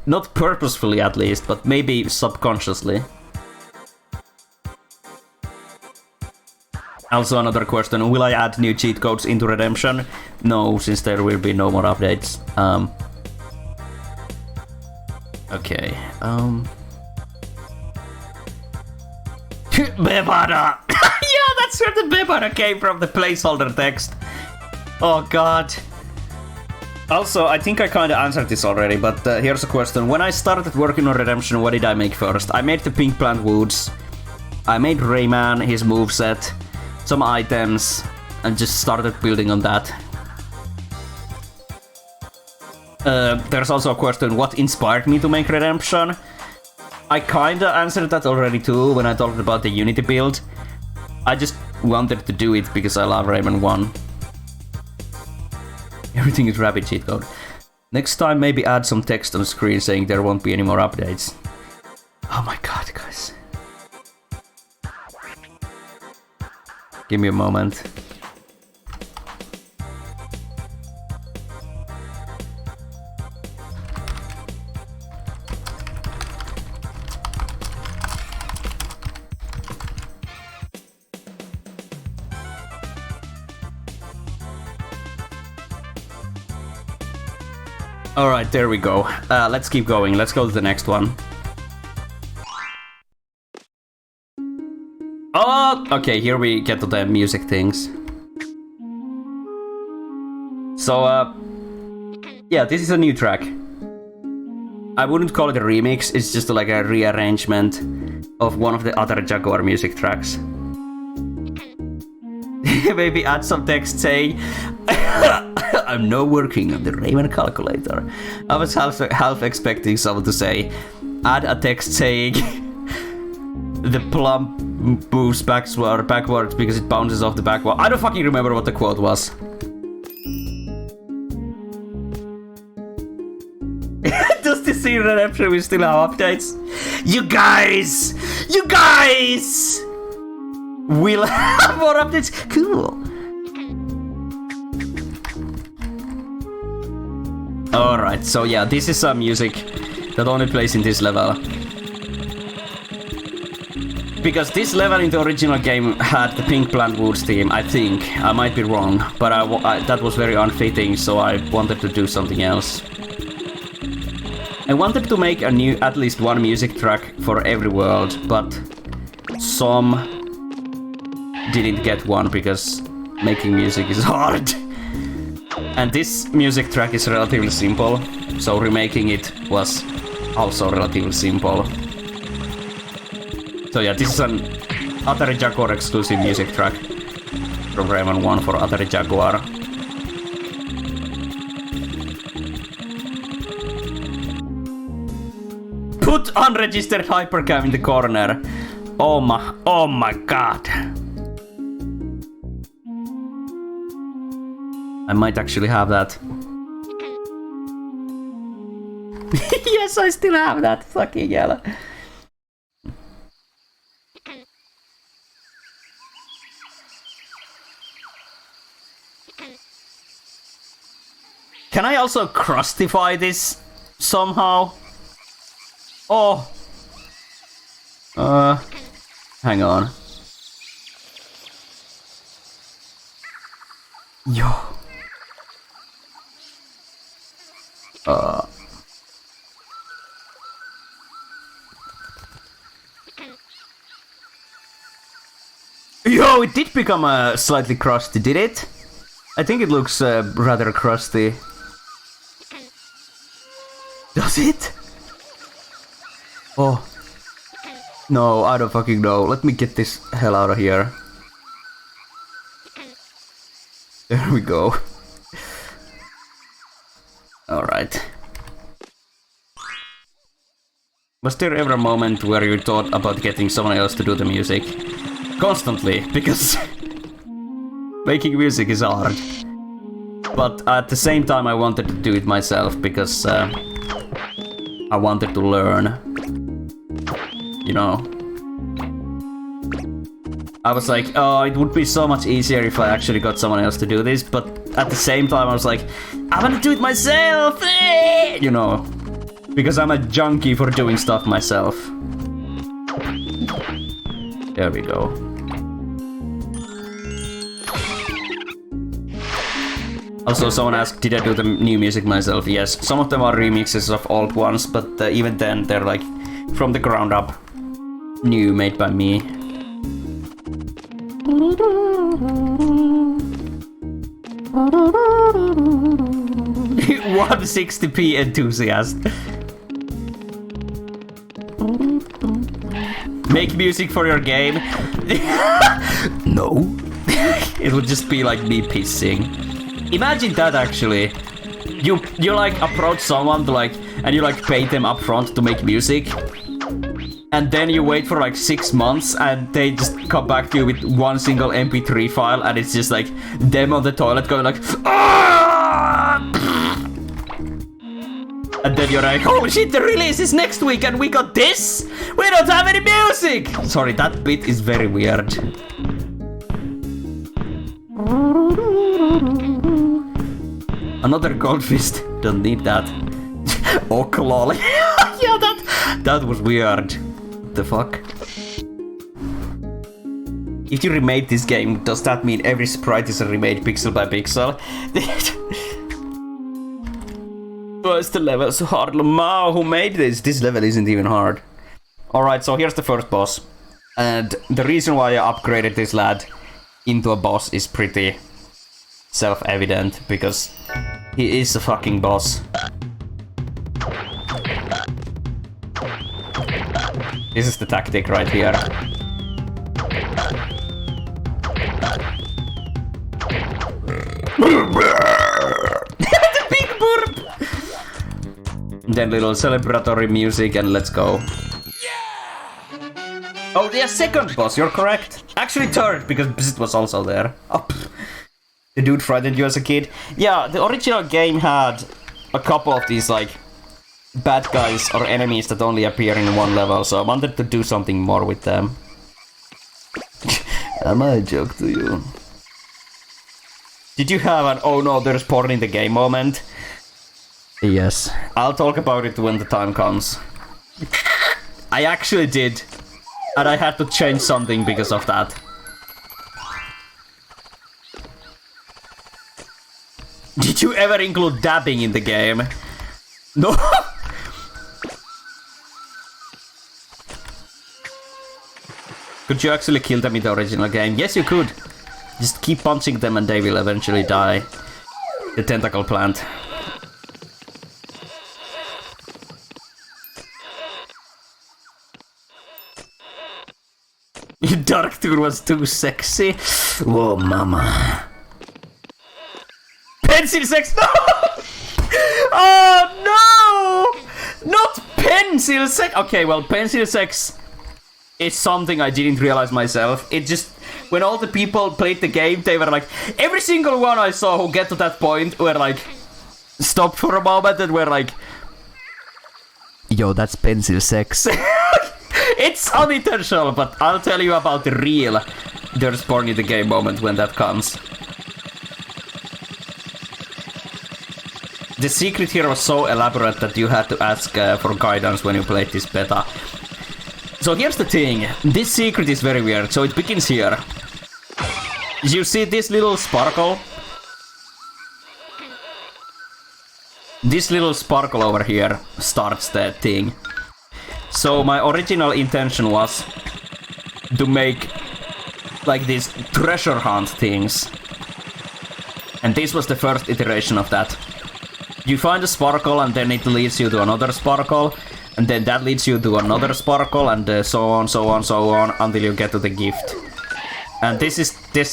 Not purposefully, at least, but maybe subconsciously. Also another question, will I add new cheat codes into Redemption? No, since there will be no more updates. Okay, Bebada! Yeah, that's where the Bebada came from, the placeholder text. Oh god. Also, I think I kinda answered this already, but here's a question. When I started working on Redemption, what did I make first? I made the Pink Plant Woods. I made Rayman, his moveset, some items, and just started building on that. There's also a question, what inspired me to make Redemption? I kinda answered that already too when I talked about the Unity build. I just wanted to do it because I love Rayman 1. Everything is rabbit cheat code. Next time maybe add some text on screen saying there won't be any more updates. Oh my god, guys. Give me a moment. Alright, there we go. Let's keep going. Let's go to the next one. Oh, okay, here we get to the music things. So, yeah, this is a new track. I wouldn't call it a remix, it's just like a rearrangement of one of the other Jaguar music tracks. Maybe add some text saying, I'm now working on the Rayman calculator. I was half expecting someone to say, add a text saying the plump moves backwards because it bounces off the back wall. I don't fucking remember what the quote was. Does this see Redemption we still have updates? You guys will have more updates. Cool. Alright, so yeah, this is some music that only plays in this level. Because this level in the original game had the Pink Plant Woods theme, I think. I might be wrong, but that was very unfitting, so I wanted to do something else. I wanted to make at least one music track for every world, but some didn't get one because making music is hard. And this music track is relatively simple, so remaking it was also relatively simple. So yeah, this is an Atari Jaguar exclusive music track from Rayman 1 for Atari Jaguar. Put unregistered hypercam in the corner. Oh my god. I might actually have that. Yes, I still have that. Fucking hell. Can I also crustify this somehow? Oh. Hang on. Yo. Yo, it did become slightly crusty, did it? I think it looks rather crusty. Does it? Oh. No, I don't fucking know. Let me get this hell out of here. There we go. Alright. Was there ever a moment where you thought about getting someone else to do the music? Constantly, because making music is hard. But at the same time I wanted to do it myself because I wanted to learn. You know. I was like, oh, it would be so much easier if I actually got someone else to do this, but at the same time I was like, I want to do it myself! You know. Because I'm a junkie for doing stuff myself. There we go. Also, someone asked, did I do the new music myself? Yes, some of them are remixes of old ones, but even then, they're like from the ground up, new, made by me. 160p enthusiast. Make music for your game? No. It would just be like me pissing. Imagine that actually. You like approach someone to like, and you like pay them upfront to make music, and then you wait for like 6 months and they just come back to you with one single MP3 file and it's just like them on the toilet going like, ah! And then you're like, holy shit, the release is next week and we got this? We don't have any music! Sorry, that bit is very weird. Another goldfish. Don't need that. Oh, lol. Yeah, that was weird. What the fuck? If you remade this game, does that mean every sprite is a remade pixel by pixel? Why is the level so hard? Lamau, who made this? This level isn't even hard. Alright, so here's the first boss. And the reason why I upgraded this lad into a boss is pretty self-evident, because he is a fucking boss. This is the tactic right here. Then little celebratory music and let's go. Oh, yeah, second boss, you're correct. Actually third, because Bzzzt was also there. Oh, the dude frightened you as a kid. Yeah, the original game had a couple of these, like, bad guys or enemies that only appear in one level, so I wanted to do something more with them. Am I a joke to you? Did you have an oh no, there's porn in the game moment? Yes. I'll talk about it when the time comes. I actually did. And I had to change something because of that. Did you ever include dabbing in the game? No. Could you actually kill them in the original game? Yes, you could. Just keep punching them and they will eventually die. The tentacle plant. Dark Toon was too sexy. Whoa, mama. Pencil sex. No! Oh no! Not pencil sex. Okay, well, pencil sex is something I didn't realize myself. It just when all the people played the game, they were like, every single one I saw who get to that point were like, stopped for a moment and were like, yo, that's pencil sex. It's unintentional, but I'll tell you about the real there's porn in the game moment when that comes. The secret here was so elaborate that you had to ask for guidance when you played this beta. So here's the thing, this secret is very weird, so it begins here. You see this little sparkle? This little sparkle over here starts the thing. So my original intention was to make like these treasure hunt things. And this was the first iteration of that. You find a sparkle and then it leads you to another sparkle. And then that leads you to another sparkle and so on, so on, so on until you get to the gift. And this is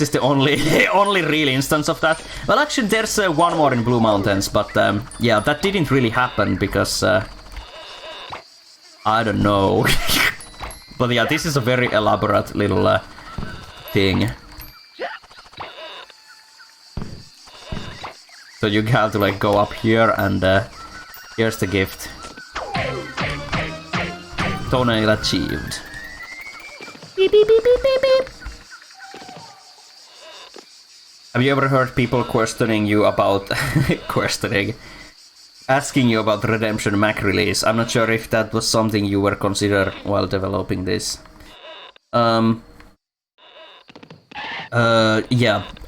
the only real instance of that. Well, actually there's one more in Blue Mountains, but yeah, that didn't really happen because I don't know. But yeah, this is a very elaborate little thing. So you have to like go up here and here's the gift. Thumbnail achieved. Beep, beep, beep, beep, beep, beep. Have you ever heard people questioning you about asking you about Redemption Mac release? I'm not sure if that was something you were considered while developing this. Yeah,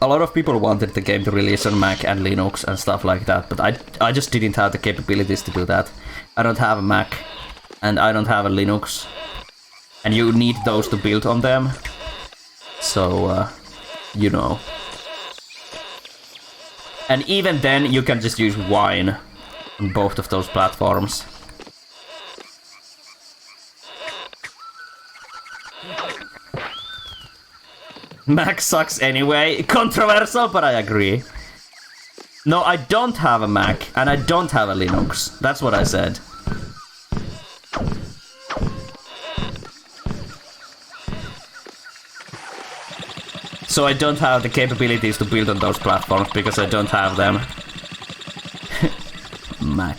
a lot of people wanted the game to release on Mac and Linux and stuff like that, but I just didn't have the capabilities to do that. I don't have a Mac, and I don't have a Linux, and you need those to build on them. So, you know. And even then, you can just use Wine on both of those platforms. Mac sucks anyway. Controversial, but I agree. No, I don't have a Mac, and I don't have a Linux. That's what I said. So I don't have the capabilities to build on those platforms because I don't have them. Mac.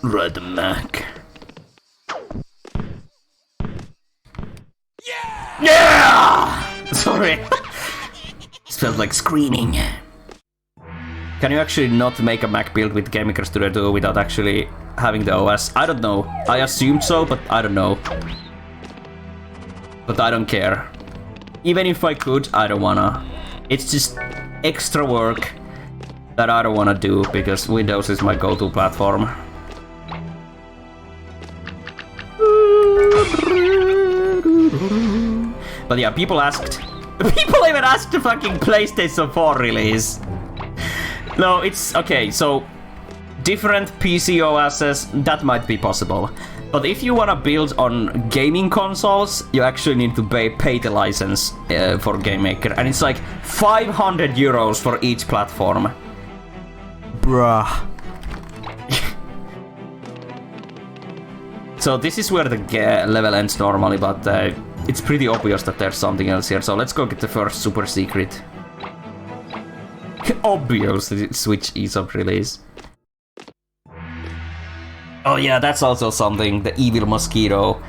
Right, Mac. Yeah! Sorry. This felt like screaming. Can you actually not make a Mac build with Game Maker Studio 2 without actually having the OS? I don't know. I assumed so, but I don't know. But I don't care. Even if I could, I don't wanna. It's just extra work that I don't wanna do because Windows is my go-to platform. But yeah, people even asked the fucking PlayStation 4 release. No, it's okay, so different PC OSs, that might be possible. But if you wanna build on gaming consoles, you actually need to pay the license for Game Maker. And it's like 500 euros for each platform. Bruh. So this is where the level ends normally, but it's pretty obvious that there's something else here. So let's go get the first super secret. Obviously, Switch eShop release. Oh yeah, that's also something. The evil mosquito.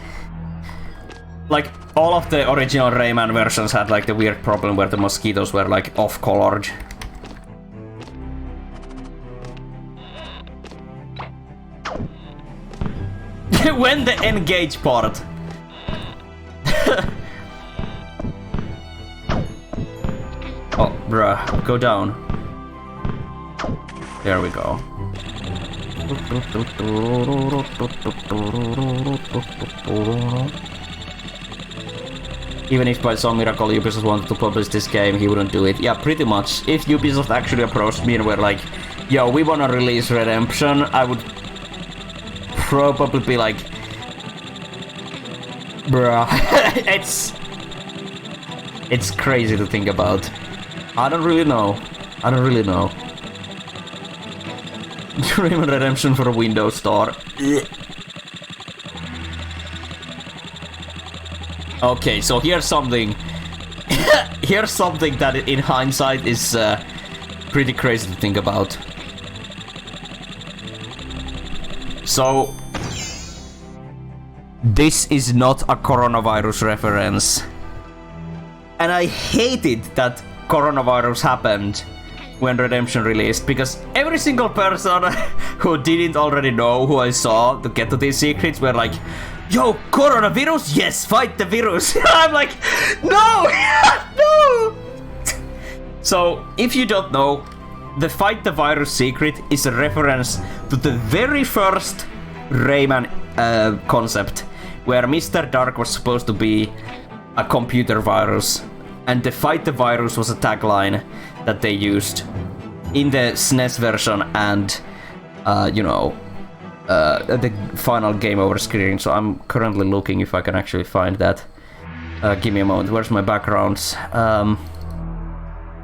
Like all of the original Rayman versions had like the weird problem where the mosquitoes were like off-colored. When the engage part. Oh, bruh, go down. There we go. Even if by some miracle Ubisoft wanted to publish this game, he wouldn't do it. Yeah, pretty much. If Ubisoft actually approached me and were like, yo, we wanna release Redemption, I would probably be like, bruh, it's crazy to think about. I don't really know. Rayman Redemption for a Windows Store. Okay, so here's something. Here's something that in hindsight is pretty crazy to think about. So, this is not a coronavirus reference. And I hated that coronavirus happened when Redemption released, because every single person who didn't already know who I saw to get to these secrets were like, yo, coronavirus? Yes, fight the virus. I'm like, no! No! So, if you don't know, the fight the virus secret is a reference to the very first Rayman concept, where Mr. Dark was supposed to be a computer virus, and the fight the virus was a tagline that they used in the SNES version and, the final game over screen. So I'm currently looking if I can actually find that. Give me a moment. Where's my backgrounds?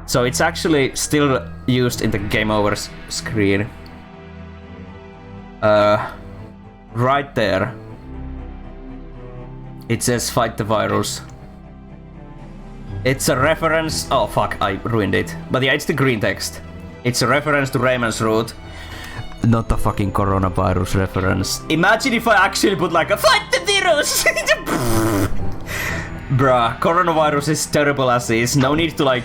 So it's actually still used in the game over screen. Right there. It says fight the virus. It's a reference. Oh fuck, I ruined it. But yeah, it's the green text. It's a reference to Rayman's route. Not a fucking coronavirus reference. Imagine if I actually put like a fight the virus! Bruh, coronavirus is terrible as is. No need to like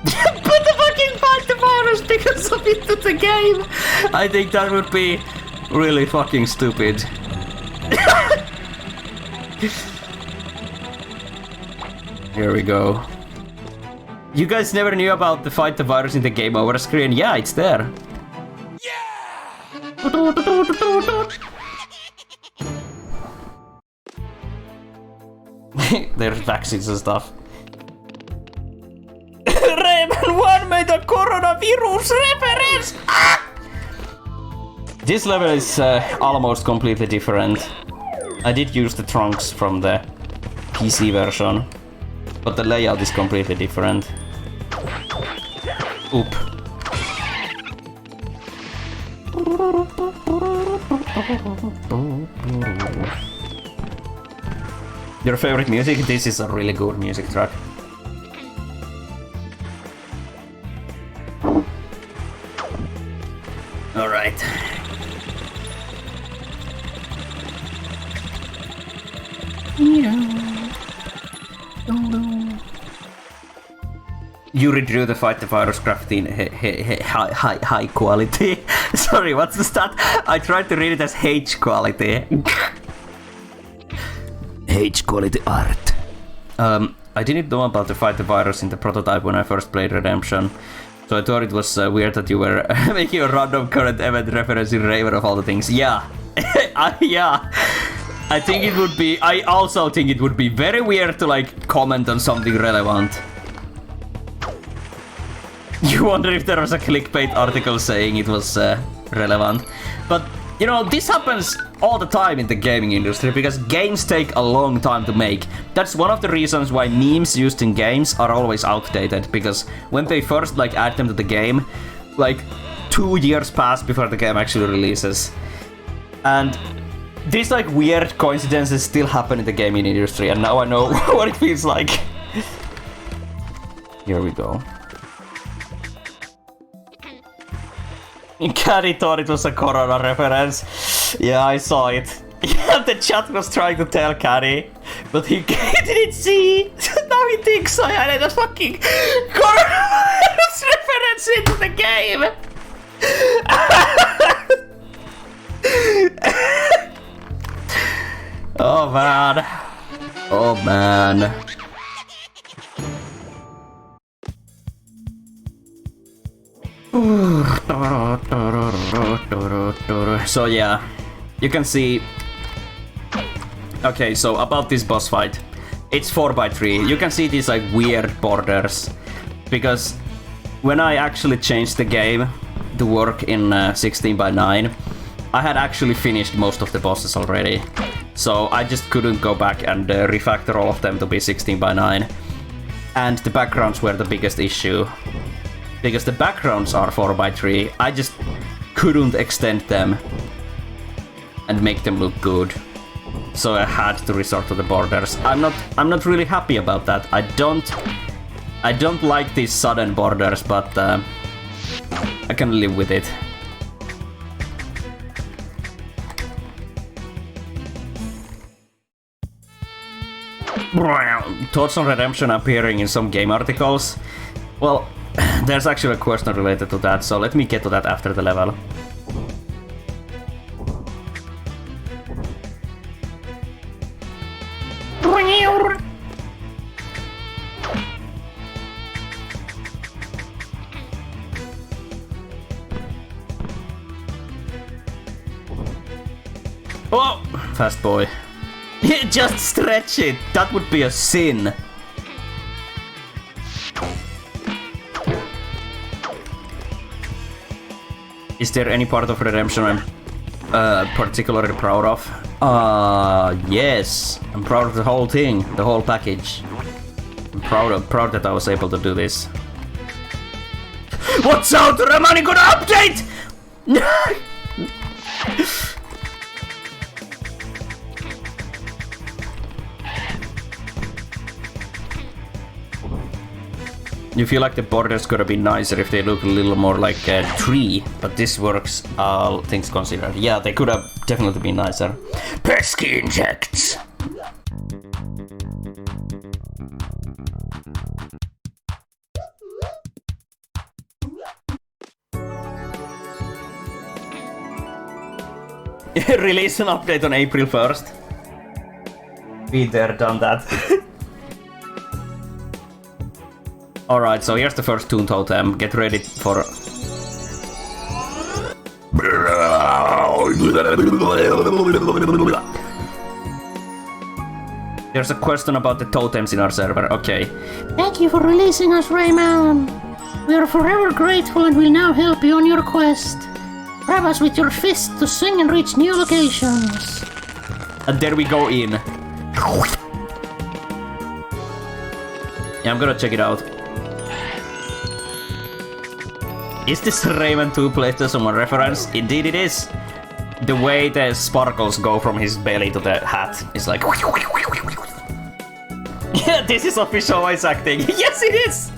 put the fucking fight the virus because of it to the game. I think that would be really fucking stupid. Here we go. You guys never knew about the fight the virus in the game over screen? Yeah, it's there. There's vaccines and stuff. Rayman 1 made a coronavirus reference! This level is almost completely different. I did use the trunks from the PC version, but the layout is completely different. Oop. Your favorite music? This is a really good music track. Alright. You redrew the fight the virus graffiti in high quality. Sorry, what's the stat? I tried to read it as H quality. H quality art. I didn't know about the fight the virus in the prototype when I first played Redemption. So I thought it was weird that you were making a random current event reference in Rayman of all the things. Yeah. Yeah. I think it would be... I also think it would be very weird to like comment on something relevant. You wonder if there was a clickbait article saying it was relevant. But, you know, this happens all the time in the gaming industry because games take a long time to make. That's one of the reasons why memes used in games are always outdated, because when they first like add them to the game, like 2 years pass before the game actually releases. And These like weird coincidences still happen in the gaming industry, and now I know what it feels like. Here we go. Caddy thought it was a Corona reference. Yeah, I saw it. The chat was trying to tell Caddy, but he didn't see. Now he thinks I added a fucking coronavirus reference into the game. Oh man. Oh man. So yeah, you can see. Okay, so about this boss fight, it's 4x3. You can see these like weird borders because when I actually changed the game to work in 16:9, I had actually finished most of the bosses already. So I just couldn't go back and refactor all of them to be 16:9. And the backgrounds were the biggest issue. Because the backgrounds are 4x3, I just couldn't extend them and make them look good. So I had to resort to the borders. I'm not really happy about that. I don't like these sudden borders, but I can live with it. Thoughts on Redemption appearing in some game articles? Well, there's actually a question related to that, so let me get to that after the level. Oh! Fast boy. Just stretch it! That would be a sin! Is there any part of Redemption I'm particularly proud of? Yes. I'm proud of the whole thing, the whole package. I'm proud that I was able to do this. What's out? Ryemanni got an update! You feel like the borders could have been nicer if they look a little more like a tree, but this works, all things considered. Yeah, they could have definitely been nicer. Pesky insects! Release an update on April 1st. Been there, done that. Alright, so here's the first Toon Totem. Get ready for... There's a question about the totems in our server, okay. Thank you for releasing us, Rayman. We are forever grateful and will now help you on your quest. Grab us with your fist to sing and reach new locations. And there we go in. Yeah, I'm gonna check it out. Is this Rayman 2 played to someone reference? Indeed it is. The way the sparkles go from his belly to the hat is like... Yeah, this is official voice acting. Yes, it is!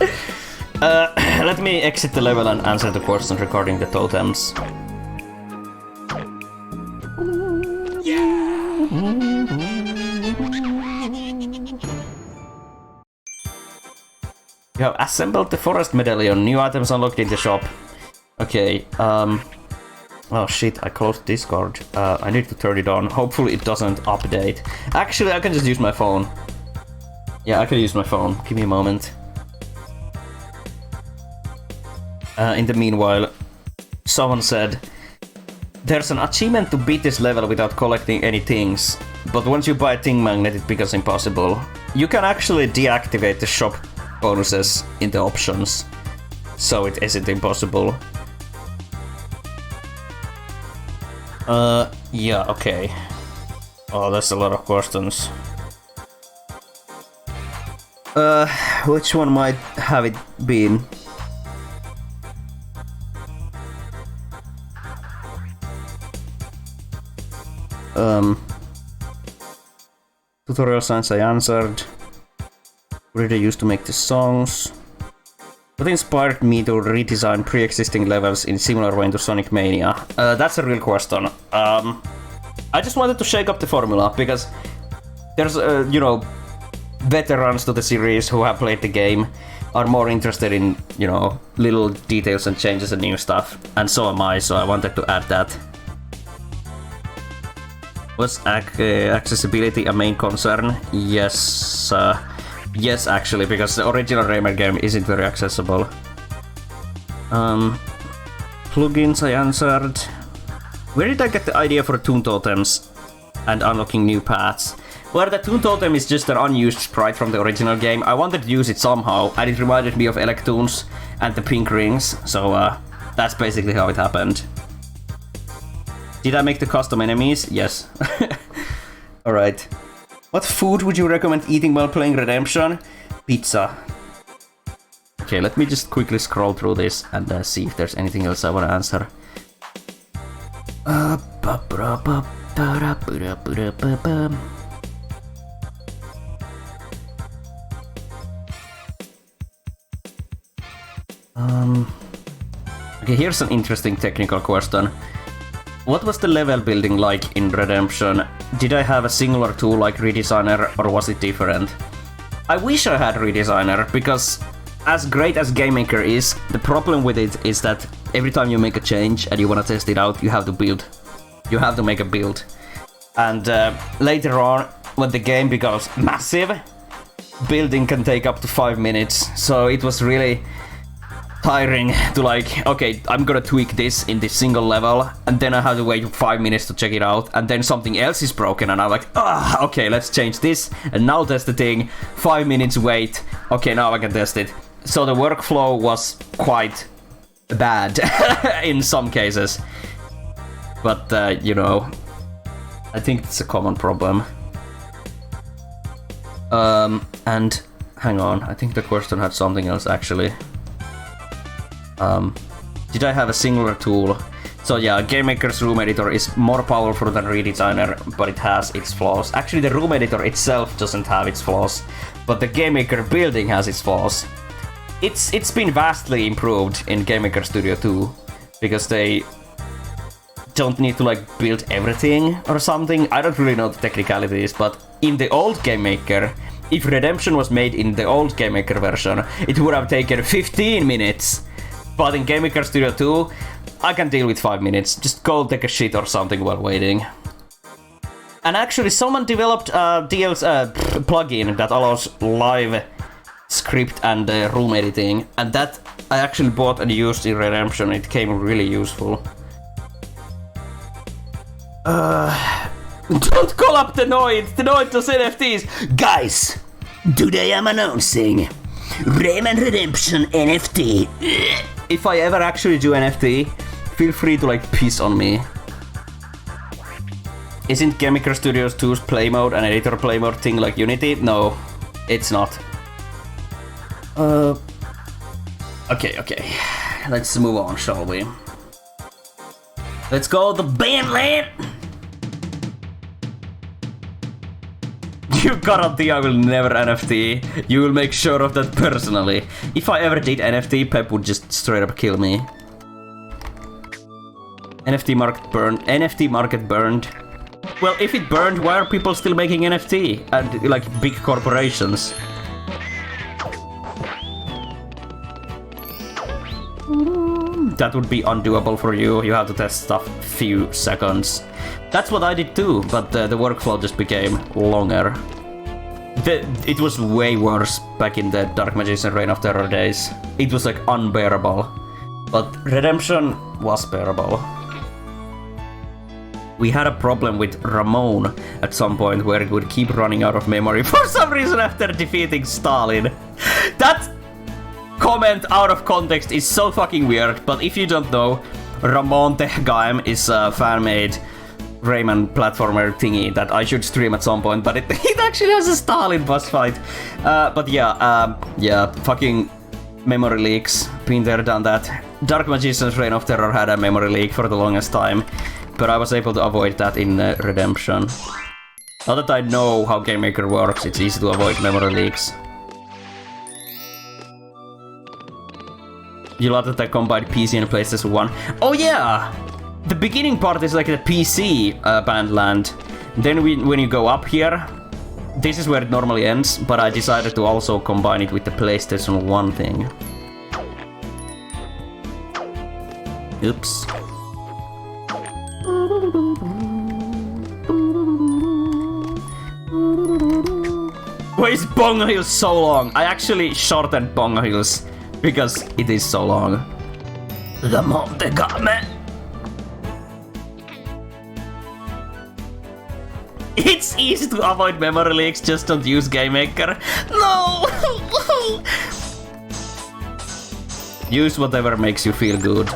Let me exit the level and answer the question regarding the totems. You have assembled the forest medallion. New items unlocked in the shop. Okay, oh shit, I closed Discord. I need to turn it on. Hopefully it doesn't update. Actually, I can just use my phone. Yeah, I can use my phone. Give me a moment. In the meanwhile, someone said, there's an achievement to beat this level without collecting any things, but once you buy a thing magnet it becomes impossible. You can actually deactivate the shop bonuses in the options, so it isn't impossible. Yeah, okay. Oh, that's a lot of questions. Which one might have it been? Tutorial signs I answered. What did I use to make the songs? What inspired me to redesign pre-existing levels in similar way to Sonic Mania? That's a real question. I just wanted to shake up the formula, because there's, veterans to the series who have played the game are more interested in, little details and changes and new stuff. And so am I, so I wanted to add that. Was accessibility a main concern? Yes. Yes, actually, because the original Rayman game isn't very accessible. Plugins I answered. Where did I get the idea for Toon Totems and unlocking new paths? Well, the Toon Totem is just an unused sprite from the original game. I wanted to use it somehow, and it reminded me of Electoons and the pink rings, so that's basically how it happened. Did I make the custom enemies? Yes. Alright. What food would you recommend eating while playing Redemption? Pizza. Okay, let me just quickly scroll through this and see if there's anything else I want to answer. Okay, here's an interesting technical question. What was the level building like in Redemption? Did I have a singular tool like Redesigner, or was it different? I wish I had Redesigner, because as great as Game Maker is, the problem with it is that every time you make a change and you want to test it out, you have to build. You have to make a build. And later on, when the game becomes massive, building can take up to 5 minutes. So it was really tiring to okay, I'm gonna tweak this in this single level, and then I have to wait 5 minutes to check it out, and then something else is broken, and I'm like, okay, let's change this, and now test the thing, 5 minutes wait, okay, now I can test it. So the workflow was quite bad in some cases, but I think it's a common problem. And hang on, I think the question had something else actually. Did I have a singular tool? So yeah, Game Maker's room editor is more powerful than Redesigner, but it has its flaws. Actually, the room editor itself doesn't have its flaws, but the Game Maker building has its flaws. It's been vastly improved in Game Maker Studio 2, because they don't need to build everything or something. I don't really know the technicalities, but in the old Game Maker, if Redemption was made in the old Game Maker version, it would have taken 15 minutes. But in Game Maker Studio 2, I can deal with 5 minutes. Just go take a shit or something while waiting. And actually, someone developed a plugin that allows live script and room editing. And that I actually bought and used in Redemption. It came really useful. Don't call up the Noid! The Noid does NFTs! Guys, today I'm announcing Rayman Redemption NFT. If I ever actually do NFT, feel free to piss on me. Isn't Game Maker Studios 2's play mode and editor play mode thing like Unity? No, it's not. Okay. Let's move on, shall we? Let's go the bandland! You guarantee I will never NFT. You will make sure of that personally. If I ever did NFT, Pep would just straight up kill me. NFT market burned. Well, if it burned, why are people still making NFT? And big corporations? That would be undoable for you. You have to test stuff few seconds. That's what I did too, but the workflow just became longer. It was way worse back in the Dark Magician Reign of Terror days. It was unbearable. But Redemption was bearable. We had a problem with Ramon at some point where it would keep running out of memory for some reason after defeating Stalin. That comment out of context is so fucking weird, but if you don't know, Ramon Tehgaim is a fan-made Rayman platformer thingy that I should stream at some point, but it actually has a Stalin boss fight. But yeah, fucking memory leaks. Been there, done that. Dark Magician's Reign of Terror had a memory leak for the longest time. but I was able to avoid that in Redemption. Now that I know how Game Maker works, it's easy to avoid memory leaks. You love that I combined PC and PlayStation 1. Oh yeah! The beginning part is like the PC bandland. Then when you go up here, this is where it normally ends, but I decided to also combine it with the PlayStation 1 thing. Oops. Why is Bongo Hills so long? I actually shortened Bongo Hills because it is so long. The Monte Game. It's easy to avoid memory leaks, just don't use Game Maker. No! Use whatever makes you feel good.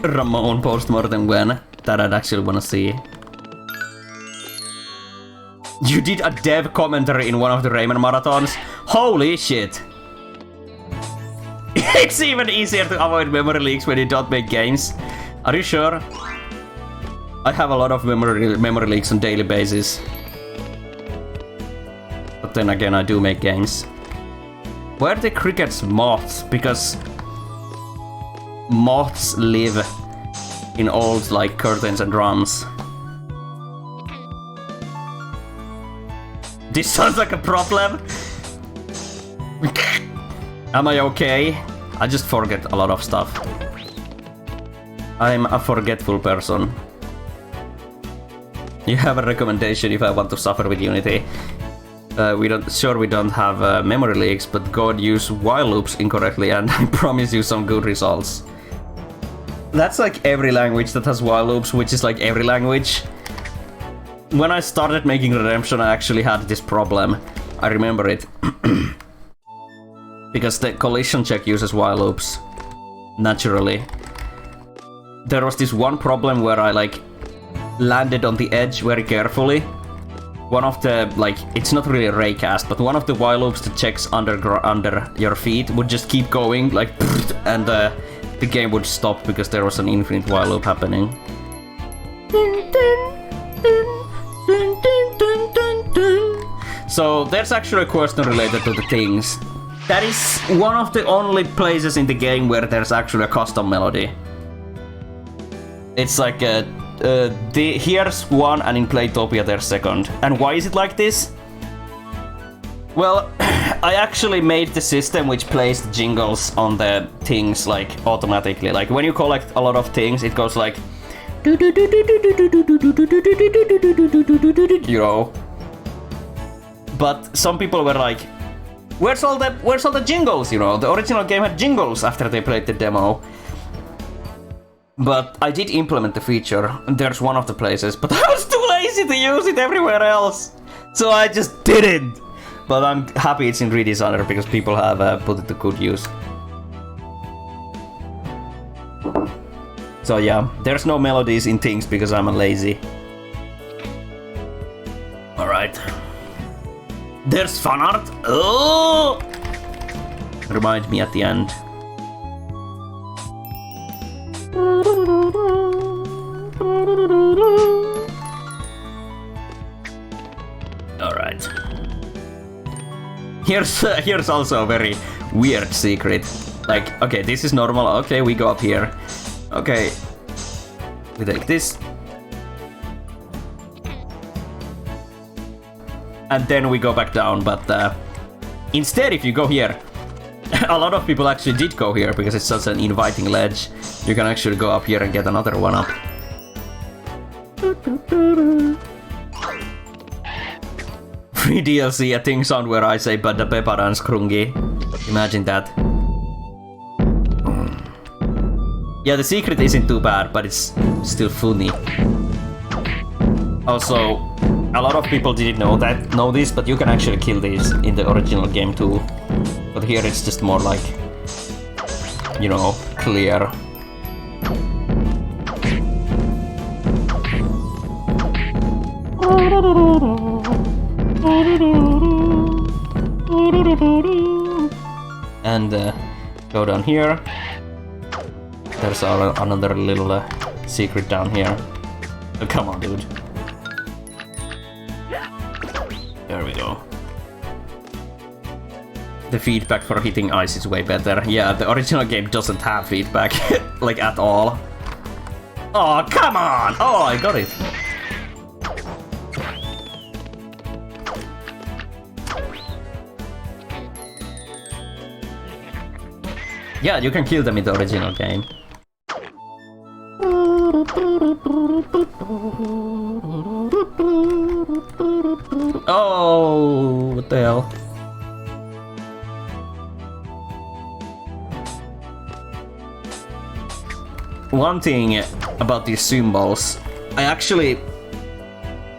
Ramon Postmortem when? That I'd actually wanna see. You did a dev commentary in one of the Rayman marathons? Holy shit! It's even easier to avoid memory leaks when you don't make games. Are you sure? I have a lot of memory leaks on daily basis. But then again, I do make games. Why are the crickets moths? Because moths live in old like curtains and drums. This sounds like a problem. Am I okay? I just forget a lot of stuff. I'm a forgetful person. You have a recommendation if I want to suffer with Unity. We don't have memory leaks, but God used while loops incorrectly, and I promise you some good results. That's like every language that has while loops, which is like every language. When I started making Redemption, I actually had this problem. I remember it. Because the collision check uses while loops. Naturally. There was this one problem where I like landed on the edge very carefully. One of the, like, it's not really a raycast, but one of the while loops that checks under your feet would just keep going, like, and the game would stop because there was an infinite while loop happening. So there's actually a question related to the things. That is one of the only places in the game where there's actually a custom melody. It's like here's one, and in Playtopia there's second. And why is it like this? Well, I actually made the system which plays the jingles on the things like automatically. Like when you collect a lot of things, it goes like, you know. But some people were like, where's all the jingles, you know? The original game had jingles after they played the demo. But I did implement the feature, and there's one of the places, but I was too lazy to use it everywhere else. So I just didn't. But I'm happy it's in Redesigner because people have put it to good use. So yeah, there's no melodies in things because I'm a lazy. Alright. There's fan art. Oh! Remind me at the end. Alright. Here's also a very weird secret. Like, okay, this is normal. Okay, we go up here. Okay. We take this. And then we go back down, but instead if you go here, a lot of people actually did go here because it's such an inviting ledge. You can actually go up here and get another one up. Free DLC, a thing sound where I say Badda Peppa and Scrungy. Imagine that. Yeah, the secret isn't too bad, but it's still funny. Also, a lot of people didn't know this, but you can actually kill these in the original game too. But here it's just more like, you know, clear. And go down here. There's another little secret down here. Oh, come on, dude. There we go. The feedback for hitting ice is way better. Yeah, the original game doesn't have feedback, like at all. Oh, come on! Oh, I got it. Yeah, you can kill them in the original game. Oh, what the hell? One thing about these symbols, I actually,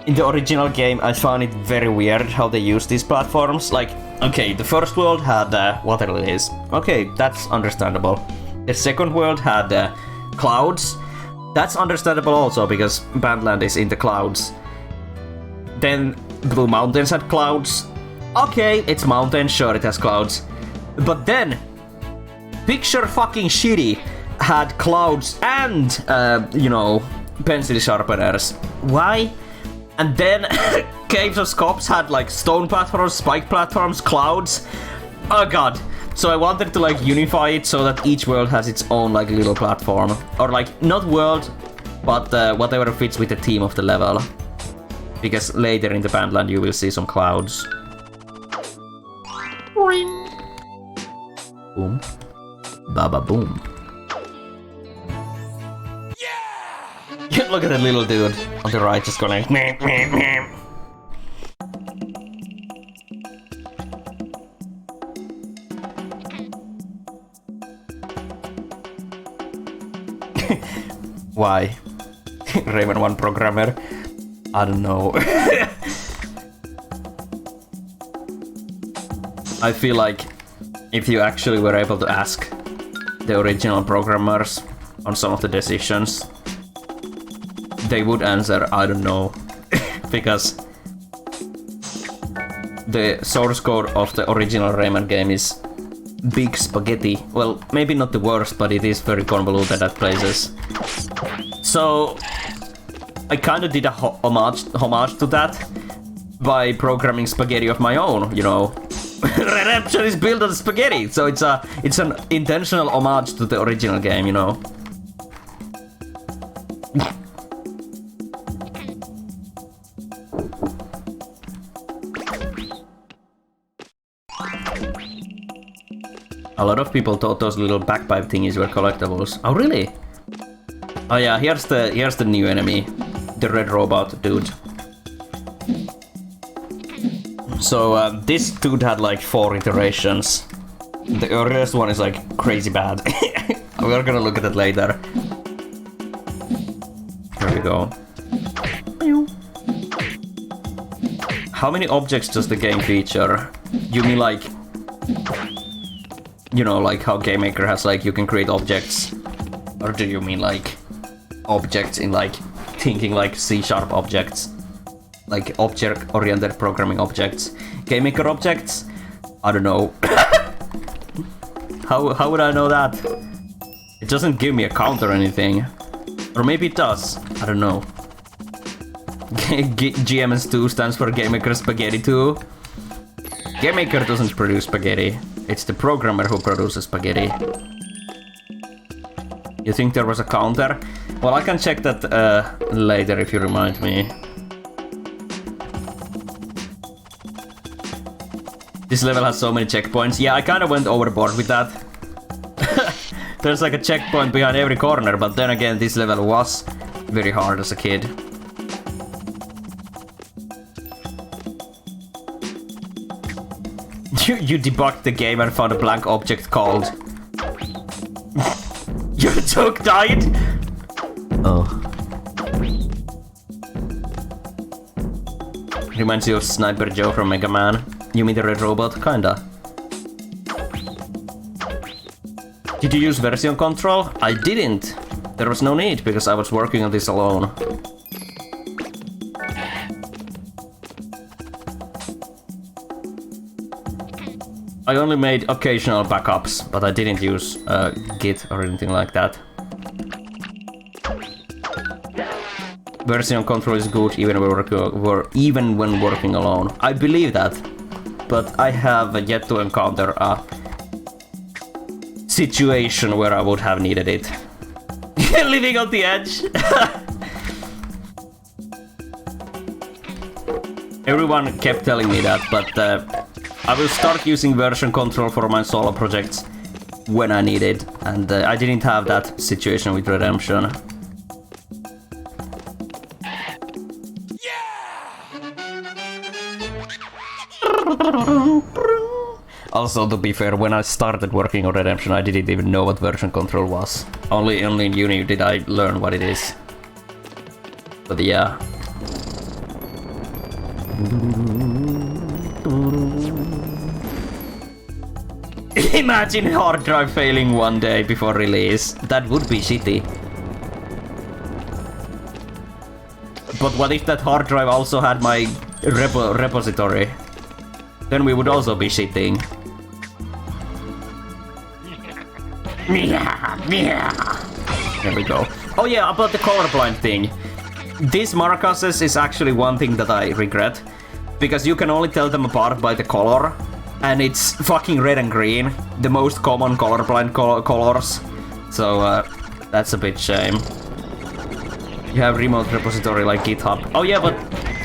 in the original game, I found it very weird how they use these platforms. Like, okay, the first world had water lilies. Okay, that's understandable. The second world had clouds. That's understandable also, because Bandland is in the clouds. Then Blue Mountains had clouds. Okay, it's mountains, sure it has clouds. But then, Picture Fucking Shitty had clouds and, you know, pencil sharpeners. Why? And then Caves of Scops had like stone platforms, spike platforms, clouds. Oh god. So I wanted to like unify it so that each world has its own like little platform. Or like, not world, but whatever fits with the theme of the level. Because later in the Bandland you will see some clouds. Boom. Baba boom. Yeah! Look at that little dude on the right just going meh, meh, meh. Why? Rayman 1 programmer? I don't know. I feel like if you actually were able to ask the original programmers on some of the decisions, they would answer, I don't know. Because the source code of the original Rayman game is big spaghetti. Well, maybe not the worst, but it is very convoluted at places. So I kinda did a homage to that by programming spaghetti of my own, you know. Redemption is built on spaghetti, so it's an intentional homage to the original game, you know. A lot of people thought those little bagpipe thingies were collectibles. Oh really? Oh yeah, here's the new enemy, the red robot dude. So this dude had like 4 iterations. The earliest one is like crazy bad. We're gonna look at it later. Here we go. How many objects does the game feature? You mean like, you know, like how Game Maker has like you can create objects? Or do you mean like objects in like thinking like C# objects? Like object-oriented programming objects. Game Maker objects? I don't know. How would I know that? It doesn't give me a count or anything. Or maybe it does. I don't know. GMS2 stands for Game Maker Spaghetti 2. Game Maker doesn't produce spaghetti. It's the programmer who produces spaghetti. You think there was a counter? Well, I can check that later if you remind me. This level has so many checkpoints. Yeah, I kind of went overboard with that. There's like a checkpoint behind every corner, but then again, this level was very hard as a kid. You debugged the game and found a blank object called... Your joke died? Oh. Reminds you of Sniper Joe from Mega Man. You mean the red robot? Kinda. Did you use version control? I didn't. There was no need because I was working on this alone. I only made occasional backups, but I didn't use Git or anything like that. Version control is good even when working alone. I believe that, but I have yet to encounter a situation where I would have needed it. Living on the edge. Everyone kept telling me that, but I will start using version control for my solo projects when I need it, and I didn't have that situation with Redemption. Also, to be fair, when I started working on Redemption, I didn't even know what version control was. Only in uni did I learn what it is. But yeah. Imagine hard drive failing one day before release. That would be shitty. But what if that hard drive also had my repository? Then we would also be shitting. There we go. Oh yeah, about the colorblind thing. These Marcoses is actually one thing that I regret. Because you can only tell them apart by the color. And it's fucking red and green. The most common colorblind colors. So that's a bit shame. You have remote repository like GitHub. Oh yeah, but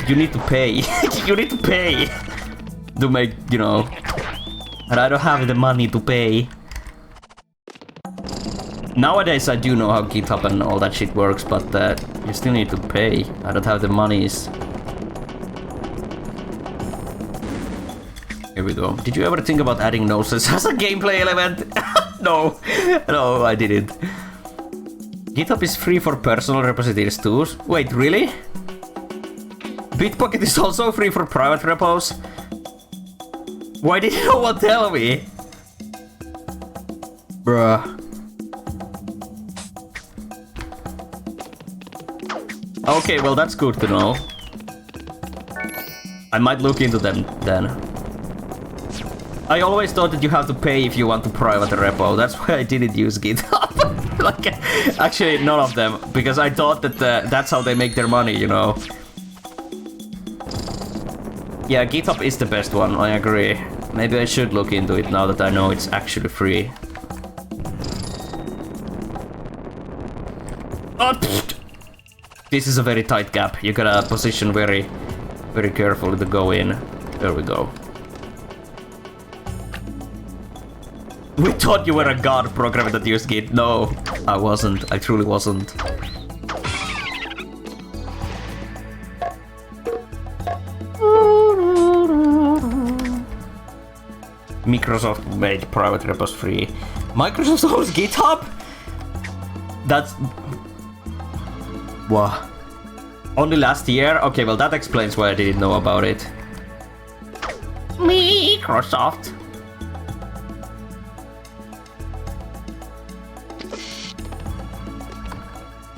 you need to pay. You need to pay. To make, you know. And I don't have the money to pay. Nowadays I do know how GitHub and all that shit works, but you still need to pay. I don't have the monies. Here we go. Did you ever think about adding noses as a gameplay element? No. No, I didn't. GitHub is free for personal repositories too. Wait, really? Bitbucket is also free for private repos? Why did no one tell me? Bruh. Okay, well that's good to know. I might look into them then. I always thought that you have to pay if you want to private a repo. That's why I didn't use GitHub. Like, actually, none of them, because I thought that that's how they make their money, you know. Yeah, GitHub is the best one, I agree. Maybe I should look into it now that I know it's actually free. Oh, this is a very tight gap. You gotta position very, very carefully to go in. There we go. We thought you were a god programmer that used Git. No, I wasn't. I truly wasn't. Microsoft made private repos free. Microsoft owns GitHub? That's... What? Only last year? Okay, well that explains why I didn't know about it. Microsoft.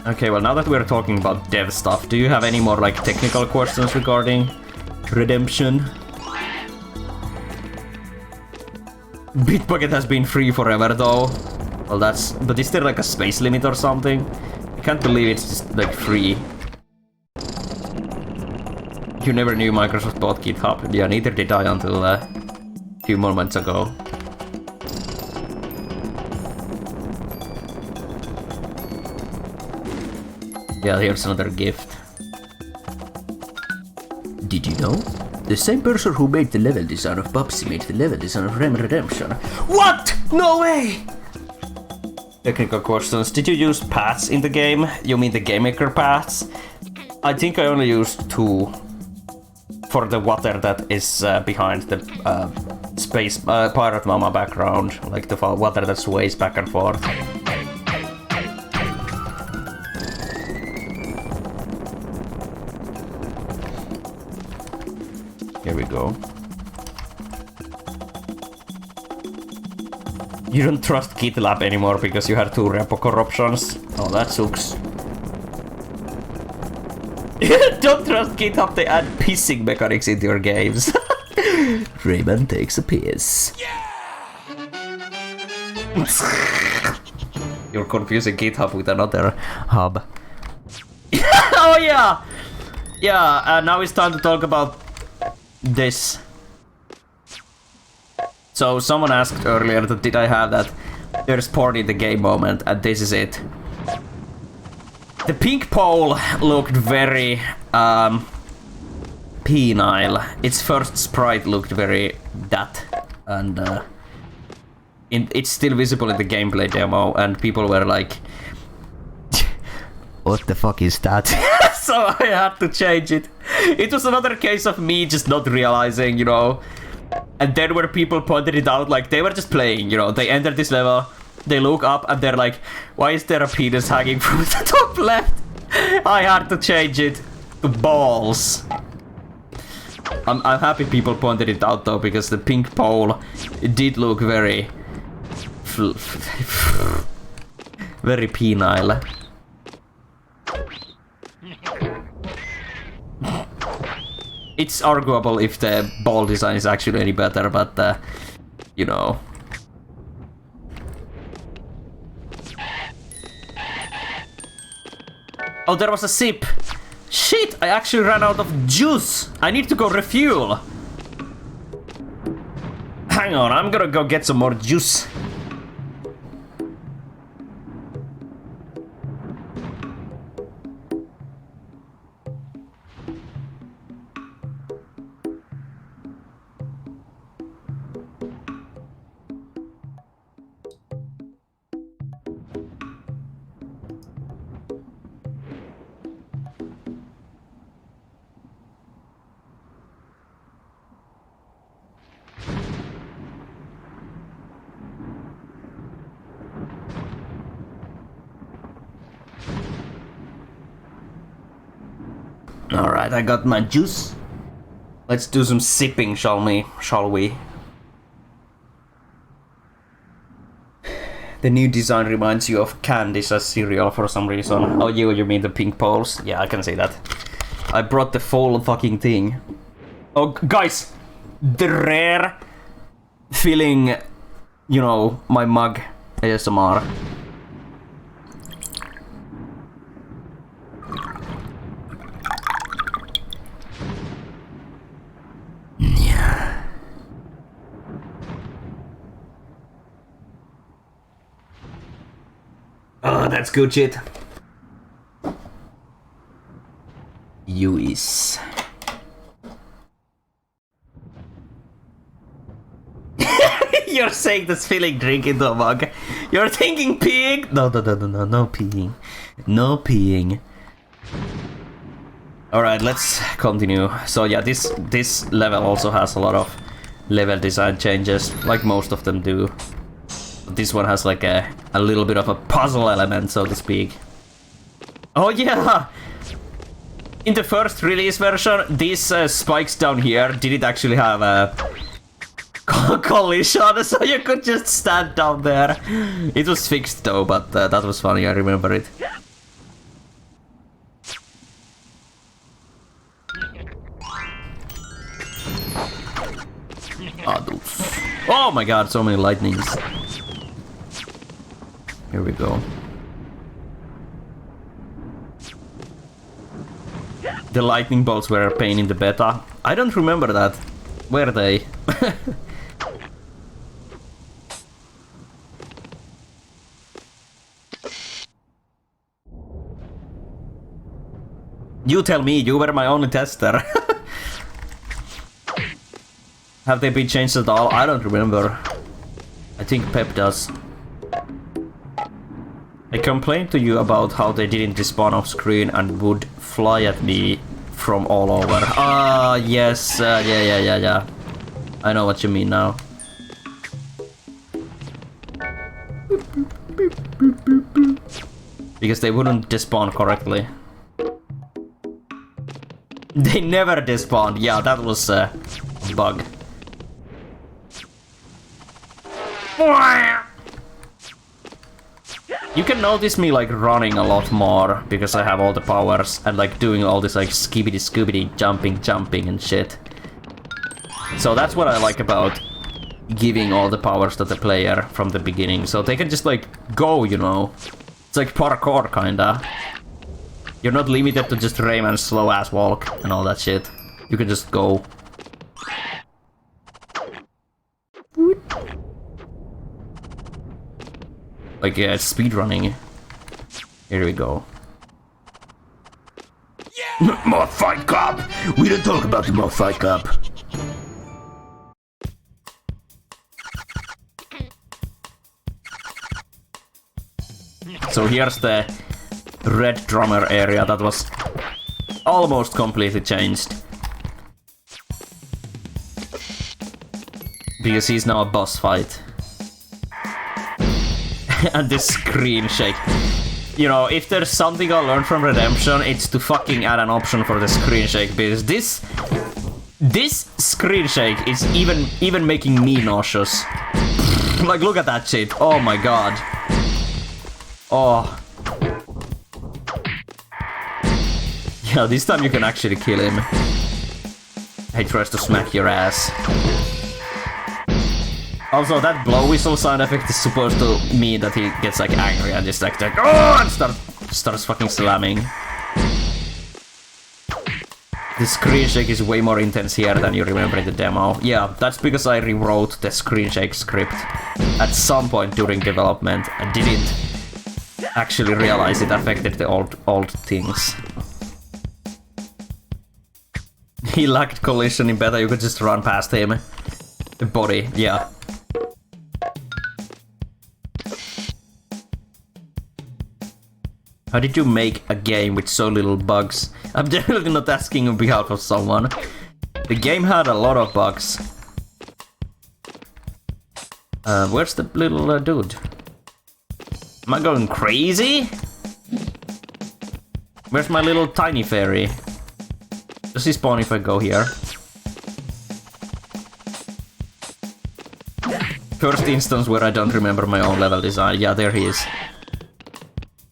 Okay, well now that we're talking about dev stuff, do you have any more like technical questions regarding Redemption? Bitbucket has been free forever though. Well that's... but is there like a space limit or something? I can't believe it's just like free. You never knew Microsoft bought GitHub. Yeah, neither did I until a few moments ago. Yeah, here's another gift. Did you know? The same person who made the level design of Bubsy made the level design of Rayman Redemption. What? No way! Technical questions. Did you use paths in the game? You mean the GameMaker paths? I think I only used 2. For the water that is behind the space Pirate Mama background. Like the water that sways back and forth. Here we go. You don't trust GitLab anymore because you had 2 repo corruptions. Oh, that sucks. Don't trust GitHub, they add pissing mechanics into your games. Rayman takes a piss. Yeah! You're confusing GitHub with another hub. Oh yeah! Yeah, now it's time to talk about this. So someone asked earlier that did I have that there's porn in the game moment, and this is it. The pink pole looked very penile. Its first sprite looked very that, and it's still visible in the gameplay demo, and people were like, what the fuck is that? So I had to change it. It was another case of me just not realizing, you know. And then when people pointed it out, like, they were just playing, you know. They entered this level, they look up, and they're like, why is there a penis hanging from the top left? I had to change it to balls. I'm happy people pointed it out, though, because the pink pole, it did look very... very penile. It's arguable if the ball design is actually any better, but you know. Oh, there was a sip. Shit, I actually ran out of juice. I need to go refuel. Hang on, I'm gonna go get some more juice. Alright, I got my juice. Let's do some sipping, shall we? The new design reminds you of candies as cereal for some reason. Oh, you mean the pink poles? Yeah, I can see that. I brought the full fucking thing. Oh, guys! The rare filling, you know, my mug ASMR. Oh, that's good shit. US. You're saying this feeling drink into a mug. You're thinking peeing? No, no peeing. No peeing. Alright, let's continue. So yeah, this level also has a lot of level design changes, like most of them do. This one has like a little bit of a puzzle element, so to speak. Oh yeah! In the first release version, these spikes down here didn't actually have a collision, so you could just stand down there. It was fixed though, but that was funny, I remember it. Adults. Oh my god, so many lightnings. Here we go. The lightning bolts were a pain in the beta. I don't remember that. Were they? You tell me, you were my only tester. Have they been changed at all? I don't remember. I think Pep does. I complained to you about how they didn't despawn off screen and would fly at me from all over. Ah, yes, yeah. I know what you mean now. Because they wouldn't despawn correctly. They never despawned. Yeah, that was a bug. You can notice me like running a lot more because I have all the powers and like doing all this like skibbity jumping and shit. So that's what I like about giving all the powers to the player from the beginning, so they can just like go, you know. It's like parkour kinda. You're not limited to just Rayman's slow ass walk and all that shit. You can just go. Like speedrunning. Here we go. More Fight Club! We don't talk about the more Fight Club. So here's the red drummer area that was almost completely changed. Because he's now a boss fight. And this Screenshake. You know, if there's something I learned from Redemption, it's to fucking add an option for the Screenshake, because this Screenshake is even making me nauseous. Like, look at that shit. Oh my god. Oh. Yeah, this time you can actually kill him. He tries to smack your ass. Also, that blow whistle sound effect is supposed to mean that he gets like angry and just like oh, and starts fucking slamming. The Screenshake is way more intense here than you remember in the demo. Yeah, that's because I rewrote the Screenshake script at some point during development and didn't actually realize it affected the old things. He lacked collision in beta, you could just run past him. The body, yeah. How did you make a game with so little bugs? I'm definitely not asking on behalf of someone. The game had a lot of bugs. Where's the little dude? Am I going crazy? Where's my little tiny fairy? Does he spawn if I go here? First instance where I don't remember my own level design. Yeah, there he is.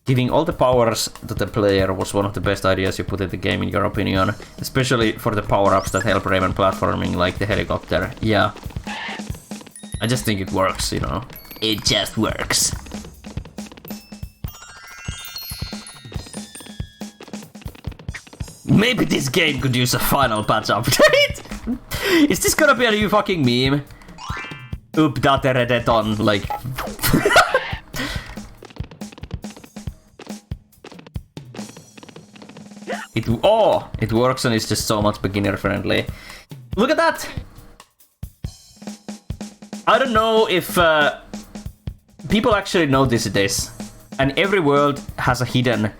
Giving all the powers to the player was one of the best ideas you put in the game, in your opinion. Especially for the power-ups that help Rayman platforming, like the helicopter. Yeah. I just think it works, you know. It just works. Maybe this game could use a final patch update. Is this gonna be a new fucking meme? Updateredeton, like... It works and it's just so much beginner friendly. Look at that! I don't know if people actually notice this. And every world has a hidden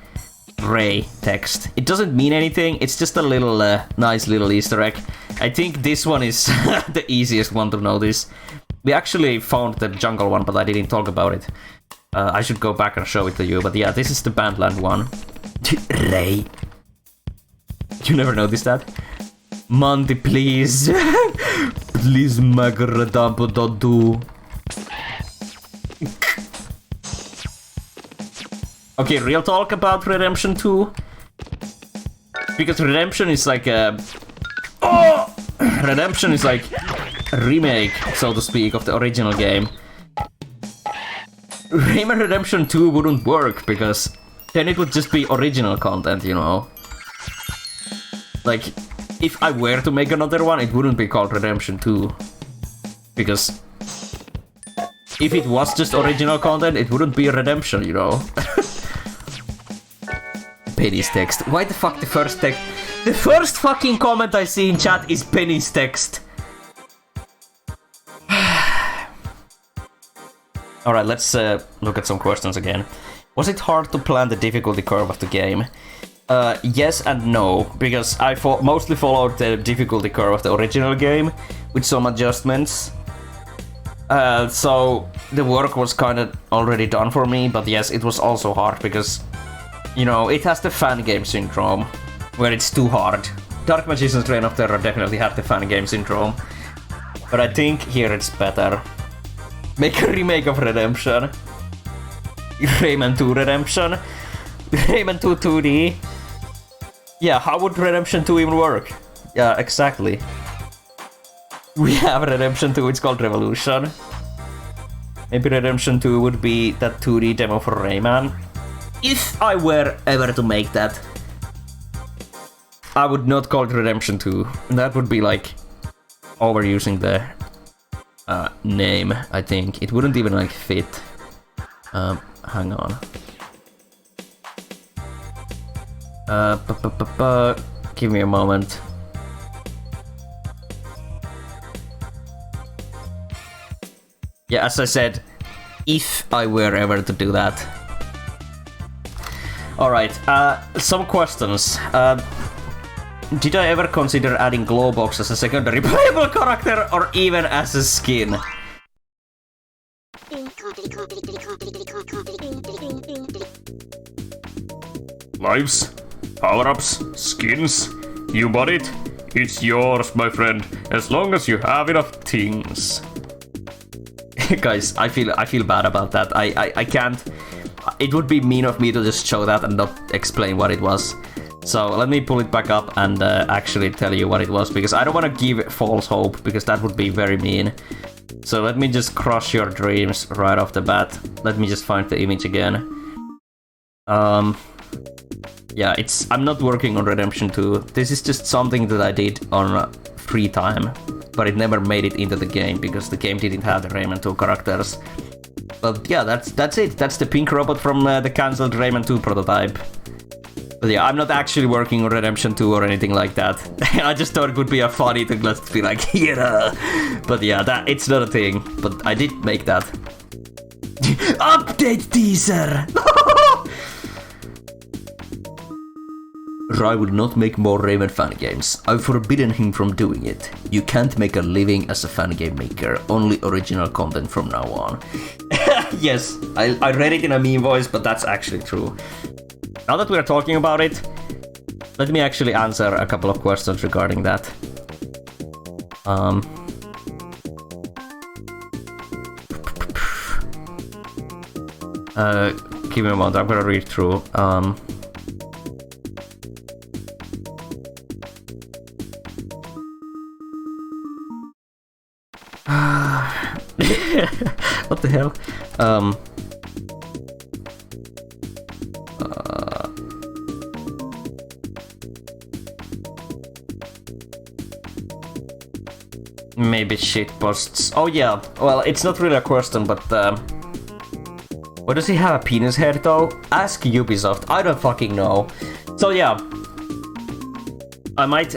Ray text. It doesn't mean anything, it's just a little nice little Easter egg. I think this one is the easiest one to notice. We actually found the jungle one, but I didn't talk about it. I should go back and show it to you, but yeah, this is the Bandland one. Ray. You never noticed that? Monty, please. Please, Magradampo, don't do. Okay, real talk about Redemption 2. Because Redemption is like a... Oh! Redemption is like a remake, so to speak, of the original game. Rayman Redemption 2 wouldn't work, because then it would just be original content, you know? Like, if I were to make another one, it wouldn't be called Redemption 2. Because if it was just original content, it wouldn't be a Redemption, you know? Penny's text. Why the fuck the first text? The first fucking comment I see in chat is Penny's text. Alright, let's look at some questions again. Was it hard to plan the difficulty curve of the game? Yes and no, because I mostly followed the difficulty curve of the original game with some adjustments. So the work was kind of already done for me, but yes, it was also hard because, you know, it has the fan game syndrome, where it's too hard. Dark Magician's Reign of Terror definitely had the fan game syndrome, but I think here it's better. Make a remake of Redemption. Rayman 2 Redemption. Rayman 2 2D. Yeah, how would Redemption 2 even work? Yeah, exactly. We have Redemption 2, it's called Revolution. Maybe Redemption 2 would be that 2D demo for Rayman. If I were ever to make that, I would not call it Redemption 2. That would be like overusing the name, I think. It wouldn't even like fit. Hang on. Give me a moment. Yeah, as I said, if I were ever to do that. Alright, some questions. Did I ever consider adding Glowbox as a secondary playable character or even as a skin? Lives, power-ups, skins, you bought it? It's yours, my friend, as long as you have enough things. Guys, I feel bad about that. I can't. It would be mean of me to just show that and not explain what it was. So let me pull it back up and actually tell you what it was, because I don't want to give false hope, because that would be very mean. So let me just crush your dreams right off the bat. Let me just find the image again. Yeah, I'm not working on Redemption 2. This is just something that I did on free time, but it never made it into the game because the game didn't have the Rayman 2 characters. But yeah, that's it. That's the pink robot from the cancelled Rayman 2 prototype. But yeah, I'm not actually working on Redemption 2 or anything like that. I just thought it would be a funny to just be like, yeah. But yeah, it's not a thing. But I did make that. Update teaser! Ry would not make more Rayman fan games. I've forbidden him from doing it. You can't make a living as a fan game maker. Only original content from now on. Yes, I read it in a meme voice, but that's actually true. Now that we're talking about it, let me actually answer a couple of questions regarding that. Give me a moment, I'm gonna read through. What the hell? Maybe shitposts. Oh yeah, well, it's not really a question, but why does he have a penis hair though? Ask Ubisoft, I don't fucking know. So yeah, I might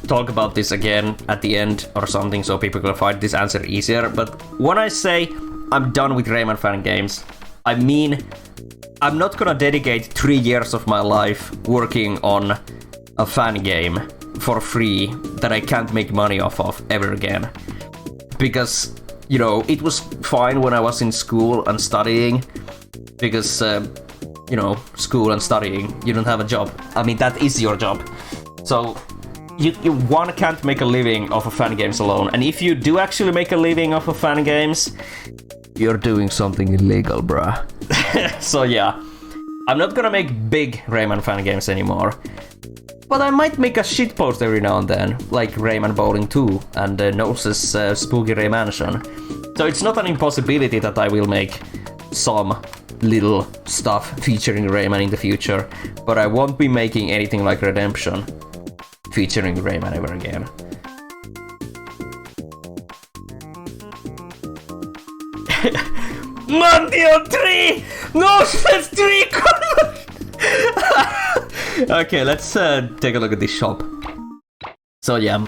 talk about this again at the end or something so people can find this answer easier, but when I say I'm done with Rayman fan games, I mean I'm not gonna dedicate 3 years of my life working on a fan game for free that I can't make money off of ever again. Because, you know, it was fine when I was in school and studying, because, you know, school and studying, you don't have a job. I mean, that is your job. So, one can't make a living off of fan games alone. And if you do actually make a living off of fan games, you're doing something illegal, bruh. So yeah, I'm not gonna make big Rayman fan games anymore. But I might make a shitpost every now and then, like Rayman Bowling 2 and Nose's Spooky Raymansion. So it's not an impossibility that I will make some little stuff featuring Rayman in the future, but I won't be making anything like Redemption featuring Rayman ever again. Mandio 3! No, that's 3! Okay, let's take a look at this shop. So yeah,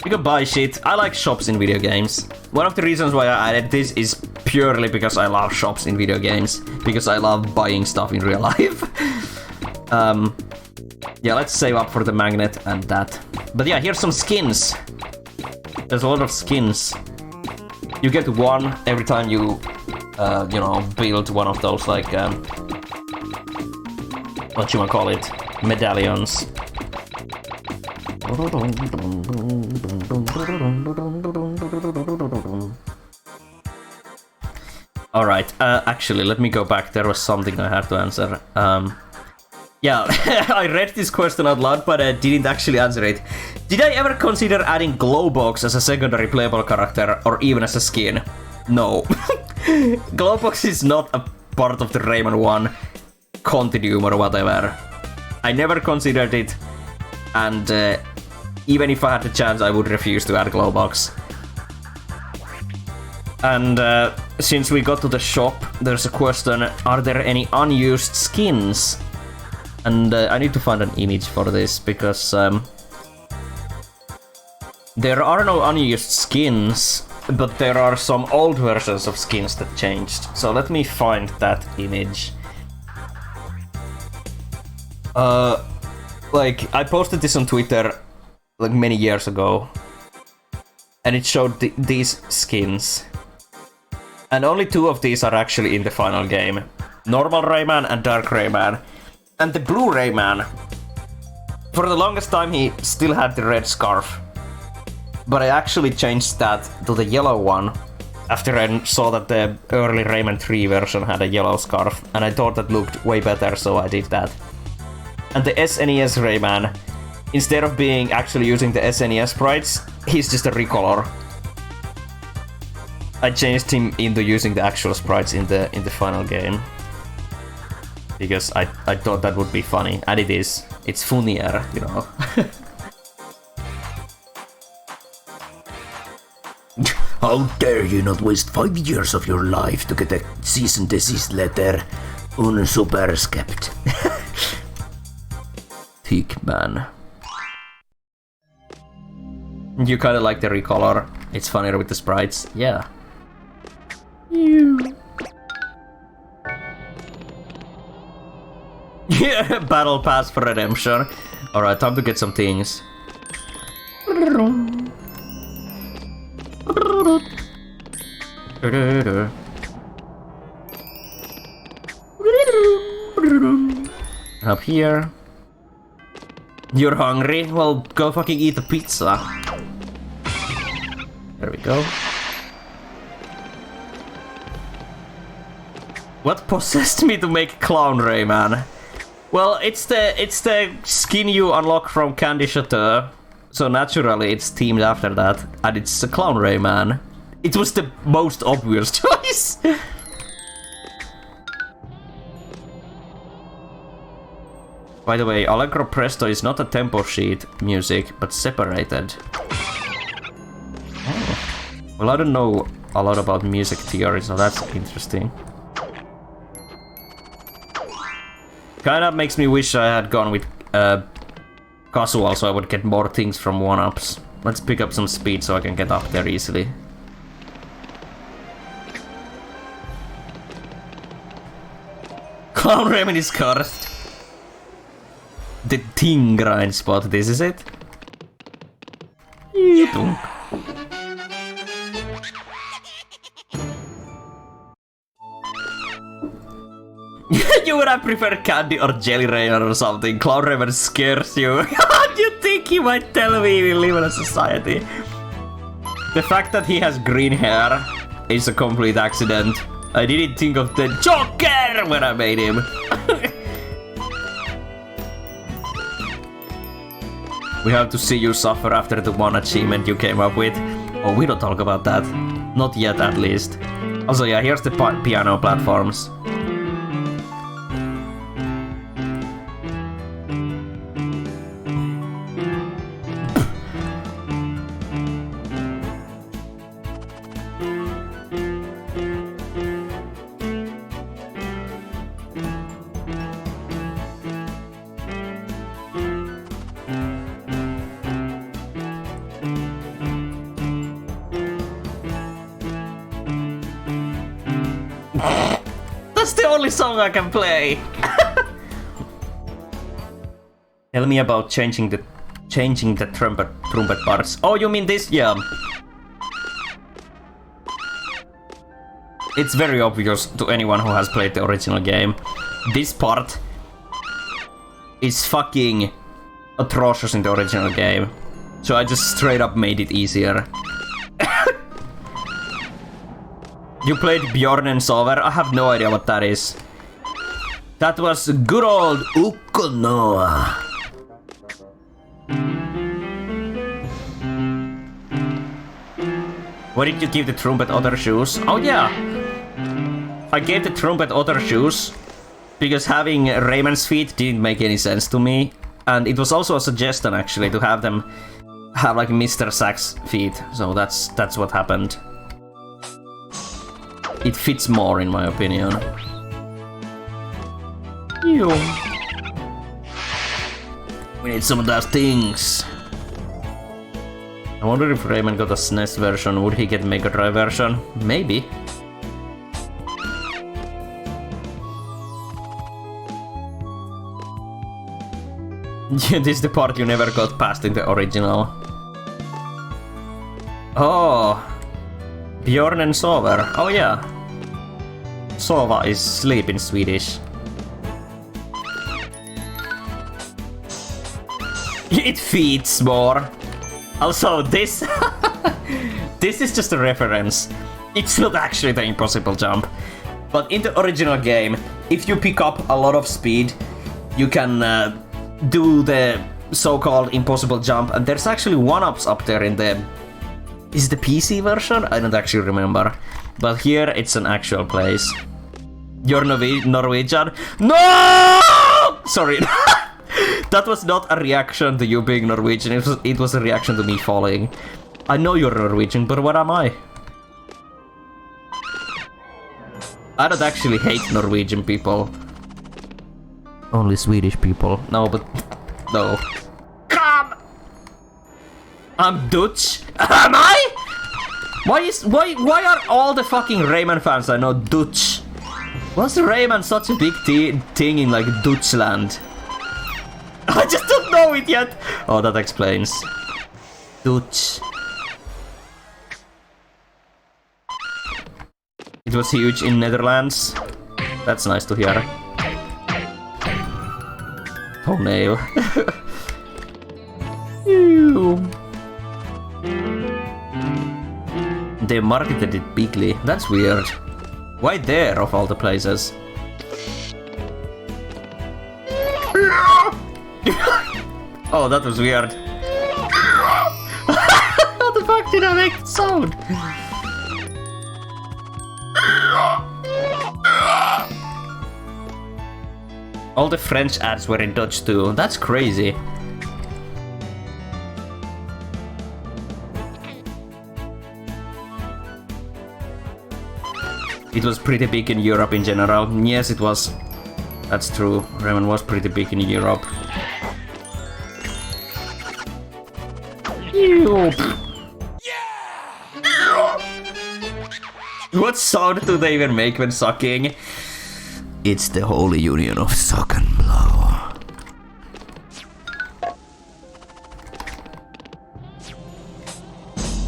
you can buy shit. I like shops in video games. One of the reasons why I added this is purely because I love shops in video games, because I love buying stuff in real life. Yeah, let's save up for the magnet and that. But yeah, here's some skins. There's a lot of skins. You get one every time you, you know, build one of those, like, what you wanna call it, medallions. Alright, actually, let me go back. There was something I had to answer. Yeah, I read this question out loud, but I didn't actually answer it. Did I ever consider adding Glowbox as a secondary playable character, or even as a skin? No. Glowbox is not a part of the Rayman 1 continuum or whatever. I never considered it, and even if I had the chance, I would refuse to add Glowbox. And since we got to the shop, there's a question, are there any unused skins? And I need to find an image for this, because there are no unused skins, but there are some old versions of skins that changed. So let me find that image. Like, I posted this on Twitter like many years ago, and it showed these skins. And only 2 of these are actually in the final game. Normal Rayman and Dark Rayman. And the blue Rayman, for the longest time he still had the red scarf. But I actually changed that to the yellow one after I saw that the early Rayman 3 version had a yellow scarf, and I thought that looked way better, so I did that. And the SNES Rayman, instead of being actually using the SNES sprites, he's just a recolor. I changed him into using the actual sprites in the final game. Because I thought that would be funny, and it is. It's funnier, you know. How dare you not waste 5 years of your life to get a cease and desist letter? Unsuperskept. Thick man. You kinda like the recolor. It's funnier with the sprites. Yeah. Yeah, battle pass for redemption. Alright, time to get some things. Up here. You're hungry? Well, go fucking eat a pizza. There we go. What possessed me to make Clown Rayman? Well, it's the skin you unlock from Candy Chateau, so naturally it's themed after that, and it's a Clown Rayman. It was the most obvious choice. By the way, Allegro Presto is not a tempo sheet music, but separated. Oh. Well, I don't know a lot about music theory, so that's interesting. Kinda makes me wish I had gone with casual, so I would get more things from 1-ups. Let's pick up some speed so I can get up there easily. Clown Rayman is cursed. The Ting grind spot, this is it? Yeah. You would have preferred Candy or Jelly Rayman or something. Clown Rayman scares you. You think he might tell me we live in a society? The fact that he has green hair is a complete accident. I didn't think of the Joker when I made him. We have to see you suffer after the one achievement you came up with. Oh, we don't talk about that. Not yet, at least. Also, yeah, here's the piano platforms. That's the only song I can play. Tell me about changing the trumpet parts. Oh, you mean this? Yeah. It's very obvious to anyone who has played the original game. This part is fucking atrocious in the original game. So I just straight up made it easier. You played Bjorn and Sover? I have no idea what that is. That was good old Ukkonoa. Why did you give the trumpet other shoes? Oh yeah! I gave the trumpet other shoes because having Rayman's feet didn't make any sense to me. And it was also a suggestion actually to have them have like Mr. Sack's feet. So that's what happened. It fits more in my opinion. Ew. We need some of those things. I wonder if Rayman got a SNES version, would he get Mega Drive version? Maybe. This is the part you never got past in the original. Oh! Bjorn and Sover. Oh yeah. Sova is sleep in Swedish. It feeds more. Also, this this is just a reference. It's not actually the impossible jump. But in the original game, if you pick up a lot of speed, you can do the so-called impossible jump. And there's actually one-ups up there in the... Is it the PC version? I don't actually remember. But here, it's an actual place. You're Norwegian? No! Sorry. That was not a reaction to you being Norwegian, it was a reaction to me falling. I know you're Norwegian, but what am I? I don't actually hate Norwegian people. Only Swedish people. No, but... No. Come! I'm Dutch. Am I? Why are all the fucking Rayman fans I know Dutch? Was Rayman such a big thing in like Dutchland? I just don't know it yet! Oh, that explains. Dutch. It was huge in Netherlands. That's nice to hear. Toenail. They marketed it bigly. That's weird. Why there, of all the places? Oh, that was weird. How the fuck did I make the sound? All the French ads were in Dutch too. That's crazy. It was pretty big in Europe in general. Yes, it was. That's true. Rayman was pretty big in Europe. What sound do they even make when sucking? It's the holy union of suck and blow.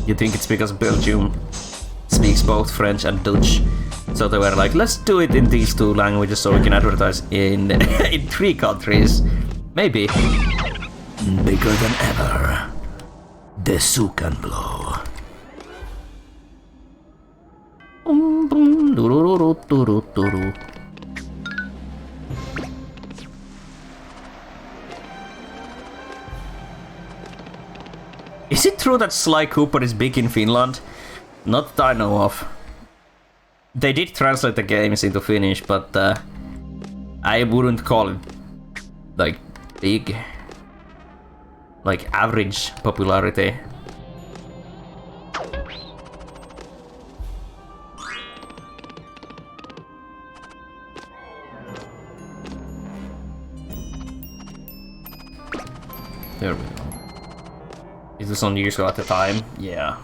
You think it's because Belgium speaks both French and Dutch? So they were like, let's do it in these two languages so we can advertise in in 3 countries. Maybe. Bigger than ever. The suck and blow. Is it true that Sly Cooper is big in Finland? Not that I know of. They did translate the games into Finnish, but I wouldn't call it like big. Like average popularity. There we go. Is this unusual at the time? Yeah.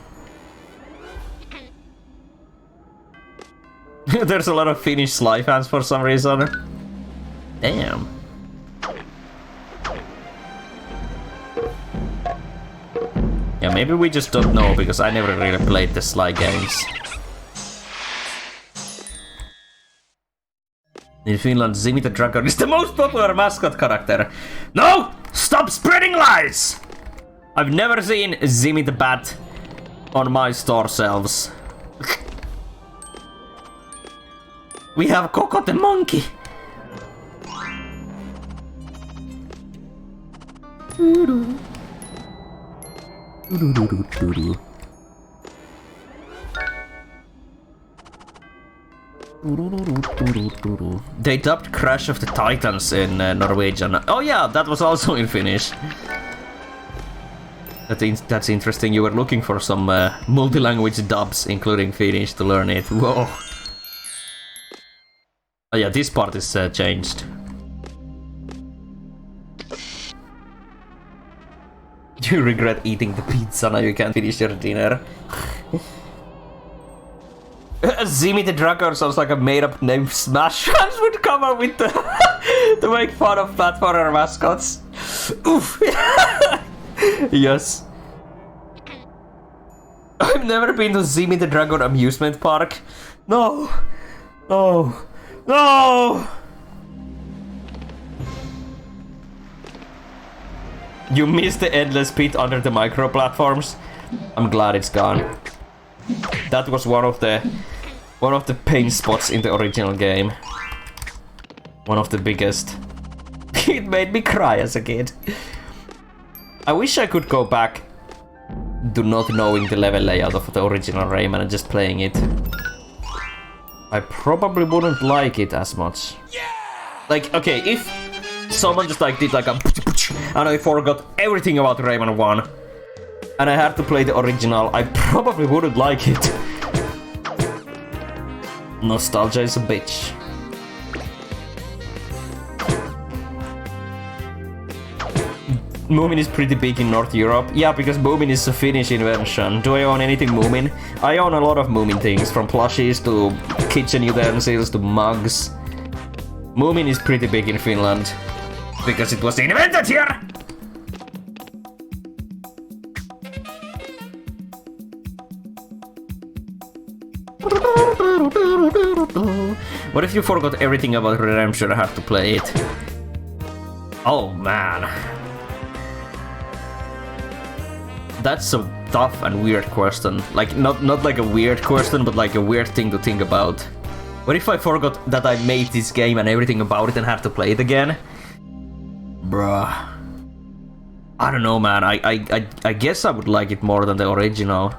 There's a lot of Finnish Sly fans for some reason. Damn. Yeah, maybe we just don't know because I never really played the Sly games. In Finland, Zimmy the Dragon is the most popular mascot character. No! Stop spreading lies! I've never seen Zimmy the Bat on my store shelves. We have Coco the Monkey. They dubbed Crash of the Titans in Norwegian. Oh yeah, that was also in Finnish. That's interesting. You were looking for some multi-language dubs, including Finnish, to learn it. Whoa. Oh yeah, this part is changed. You regret eating the pizza, now you can't finish your dinner. Zimmy the Dragon sounds like a made-up name Smash fans would come up with to make fun of platformer mascots. Oof. Yes. I've never been to Zimmy the Dragon amusement park. No. No. No! You missed the endless pit under the micro platforms. I'm glad it's gone. That was one of the pain spots in the original game. One of the biggest. It made me cry as a kid. I wish I could go back to not knowing the level layout of the original Rayman and just playing it. I probably wouldn't like it as much. Like, okay, if someone just like did like a and I forgot everything about Rayman 1 and I had to play the original, I probably wouldn't like it. Nostalgia is a bitch. Moomin is pretty big in North Europe. Yeah, because Moomin is a Finnish invention. Do I own anything Moomin? I own a lot of Moomin things, from plushies to kitchen utensils to mugs. Moomin is pretty big in Finland. Because it was invented here! What if you forgot everything about Redemption and had to play it? Oh man. That's a tough and weird question. Like, not like a weird question, but like a weird thing to think about. What if I forgot that I made this game and everything about it and had to play it again? Bruh. I don't know, man. I guess I would like it more than the original.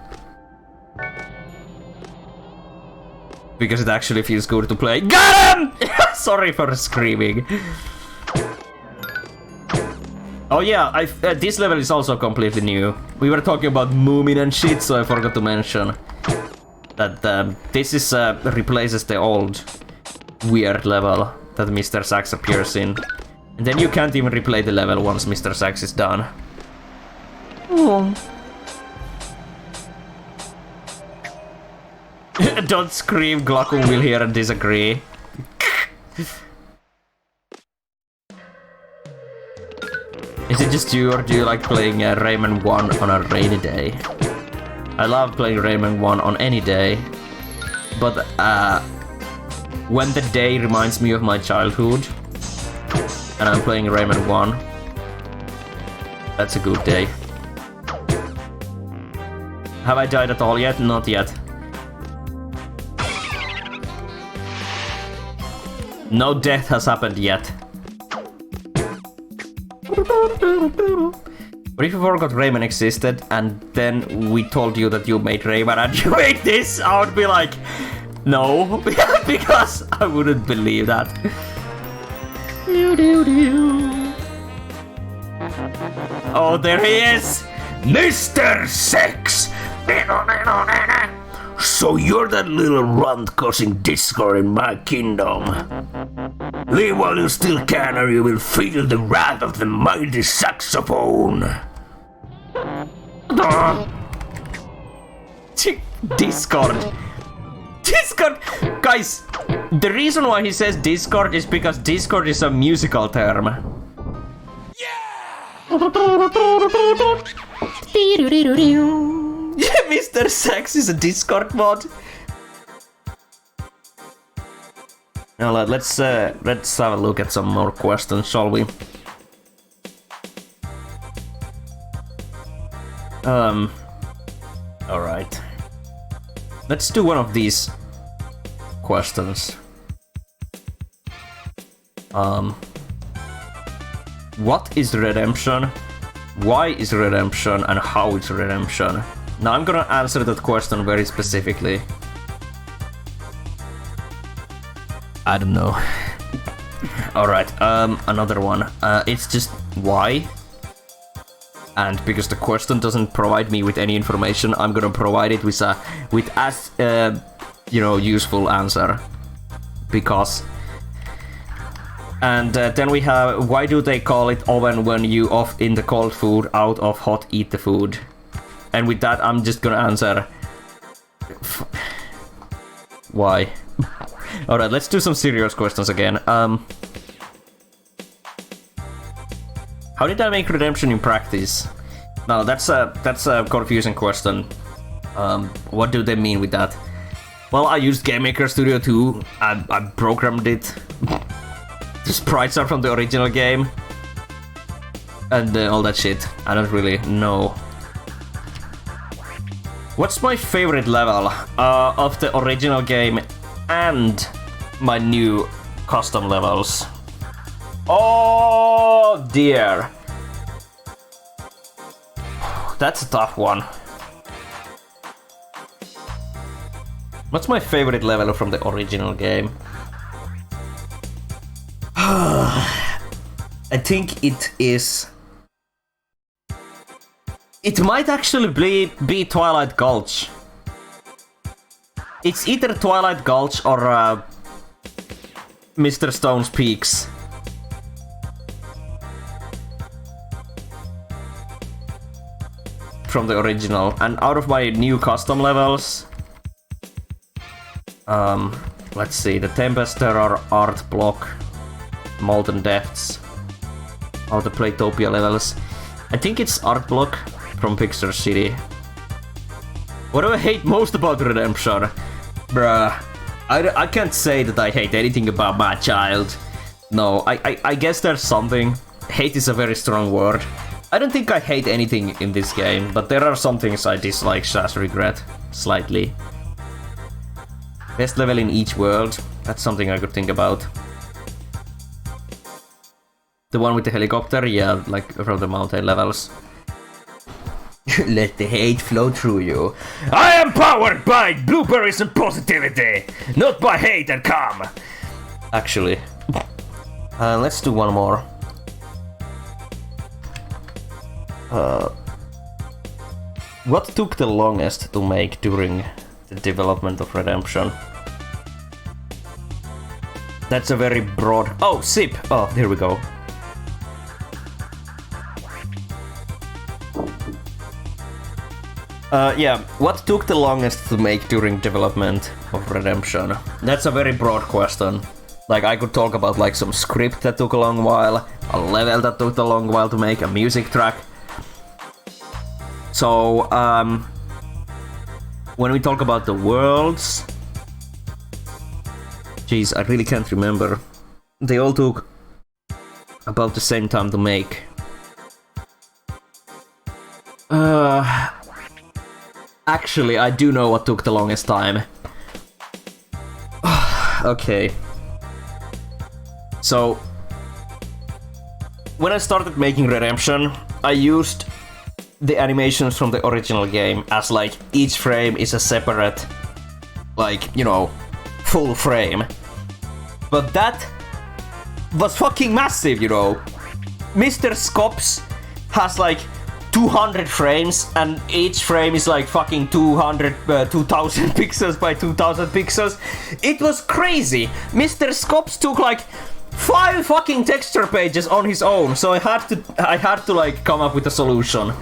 Because it actually feels good to play. Got him! Sorry for screaming. Oh yeah, this level is also completely new. We were talking about Moomin and shit, so I forgot to mention that this is replaces the old weird level that Mr. Sax appears in. And then you can't even replay the level once Mr. Sax is done. Oh. Don't scream, Glockum will hear and disagree. Is it just you, or do you like playing Rayman 1 on a rainy day? I love playing Rayman 1 on any day, but when the day reminds me of my childhood, and I'm playing Rayman 1, that's a good day. Have I died at all yet? Not yet. No death has happened yet. What if you forgot Rayman existed and then we told you that you made Rayman and you made this? I would be like, no, because I wouldn't believe that. Oh, there he is! Mr. Sex! So you're that little runt causing discord in my kingdom. Leave while you still can, or you will feel the wrath of the mighty saxophone. Discord. Discord! Guys, the reason why he says Discord is because Discord is a musical term. Mr. Sax is a Discord mod. Now let's have a look at some more questions, shall we? Alright. Let's do one of these questions. What is redemption? why is redemption and how is redemption? Now I'm gonna answer that question very specifically. I don't know. Alright, another one. It's just why? And because the question doesn't provide me with any information, I'm gonna provide it with as useful answer. Because. And then we have, why do they call it oven when you off in the cold food, out of hot eat the food? And with that, I'm just gonna answer. Why? Alright, let's do some serious questions again. How did I make redemption in practice? No, that's a confusing question. What do they mean with that? Well, I used Game Maker Studio 2. I programmed it. The sprites are from the original game. And all that shit. I don't really know. What's my favorite level of the original game and my new custom levels? Oh dear. That's a tough one. What's my favorite level from the original game? I think it is... It might actually be Twilight Gulch. It's either Twilight Gulch or Mr. Stone's Peaks. From the original. And out of my new custom levels... let's see, the Tempest Terror, Art Block, Molten Depths, all the Playtopia levels. I think it's Art Block from Pixar City. What do I hate most about Redemption? Bruh, I can't say that I hate anything about my child. No, I guess there's something. Hate is a very strong word. I don't think I hate anything in this game, but there are some things I dislike / regret slightly. Best level in each world, that's something I could think about. The one with the helicopter, yeah, like from the mountain levels. Let the hate flow through you. I am powered by blueberries and positivity, not by hate and calm. Actually. Let's do one more. What took the longest to make during the development of Redemption? That's a very broad... Oh, Zip! Oh, there we go. Yeah, what took the longest to make during development of Redemption? That's a very broad question. Like, I could talk about like some script that took a long while, a level that took a long while to make, a music track. So, when we talk about the worlds... Jeez, I really can't remember. They all took about the same time to make. Actually, I do know what took the longest time. Okay. So, when I started making Redemption, I used the animations from the original game as like each frame is a separate, like, you know, full frame. But that was fucking massive, you know. Mr. Scops has like 200 frames and each frame is like fucking 2000 pixels by 2000 pixels. It was crazy. Mr. Scops took like 5 fucking texture pages on his own, so I had to like come up with a solution.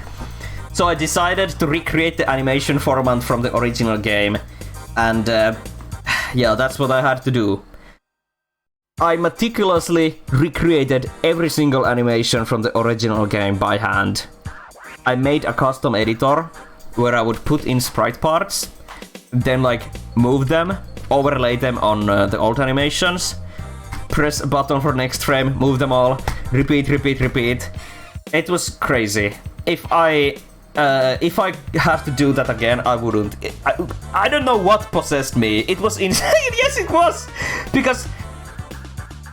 So I decided to recreate the animation format from the original game, and yeah, that's what I had to do. I meticulously recreated every single animation from the original game by hand. I made a custom editor where I would put in sprite parts, then like move them, overlay them on the old animations, press a button for next frame, move them all, repeat. It was crazy. If I have to do that again, I wouldn't. I don't know what possessed me. It was insane. Yes, it was, because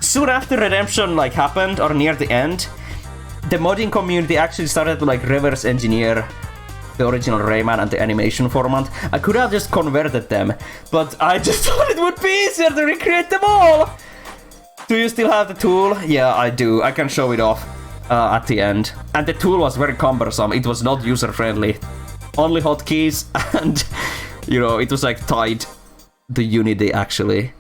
soon after Redemption like happened, or near the end, the modding community actually started to like reverse engineer the original Rayman and the animation format. I could have just converted them, but I just thought it would be easier to recreate them all. Do you still have the tool? Yeah, I do. I can show it off at the end. And the tool was very cumbersome. It was not user-friendly. Only hotkeys, and you know, it was like tied to Unity actually.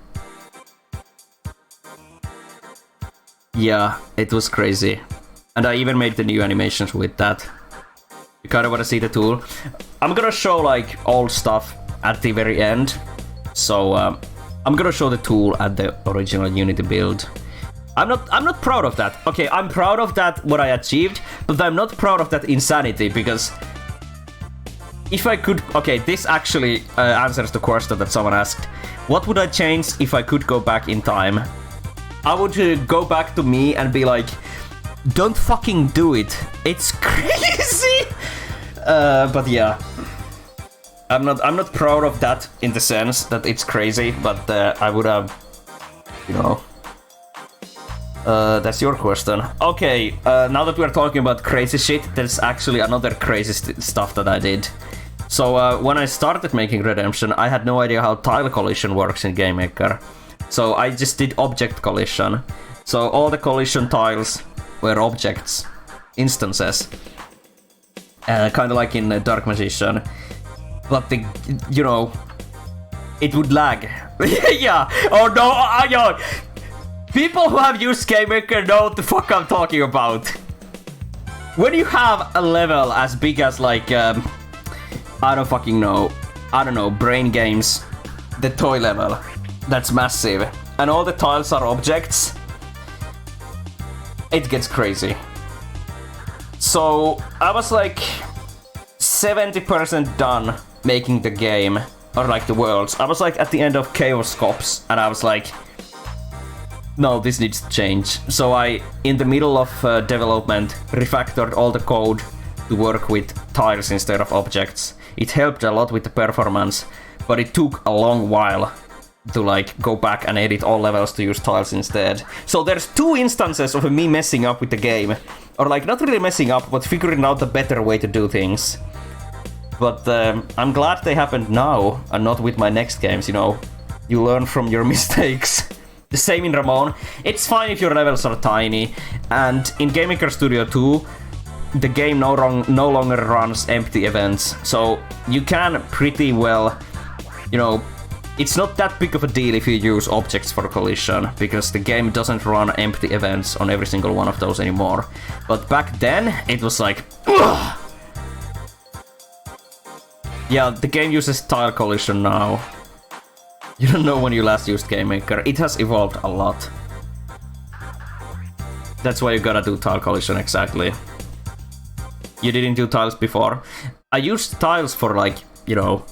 Yeah, it was crazy. And I even made the new animations with that. You kinda wanna see the tool? I'm gonna show like old stuff at the very end. So I'm gonna show the tool at the original Unity build. I'm not proud of that. Okay, I'm proud of that what I achieved, but I'm not proud of that insanity, because if I could... Okay, this actually answers the question that someone asked. What would I change if I could go back in time? I would go back to me and be like, don't fucking do it. It's crazy. But yeah, I'm not proud of that in the sense that it's crazy, but I would have, you know. That's your question. Okay, now that we're talking about crazy shit, there's actually another crazy stuff that I did. So when I started making Redemption, I had no idea how tile collision works in GameMaker. So I just did object collision. So all the collision tiles were objects, instances. Kind of like in Dark Magician. But the, you know, it would lag. Yeah, oh no, yo. People who have used GameMaker know what the fuck I'm talking about. When you have a level as big as like, I don't fucking know. I don't know, Brain Games, the toy level. That's massive. And all the tiles are objects. It gets crazy. So I was like 70% done making the game, or like the worlds. I was like at the end of Chaos Cops, and I was like, no, this needs to change. So I, in the middle of development, refactored all the code to work with tiles instead of objects. It helped a lot with the performance, but it took a long while to like go back and edit all levels to use tiles instead. So there's 2 instances of me messing up with the game. Or like not really messing up, but figuring out a better way to do things. But I'm glad they happened now and not with my next games, you know. You learn from your mistakes. The same in Ramon. It's fine if your levels are tiny. And in GameMaker Studio 2, the game no longer runs empty events. So you can pretty well, you know, it's not that big of a deal if you use objects for collision, because the game doesn't run empty events on every single one of those anymore. But back then, it was like, ugh! Yeah, the game uses tile collision now. You don't know when you last used GameMaker. It has evolved a lot. That's why you gotta do tile collision, exactly. You didn't do tiles before. I used tiles for like, you know,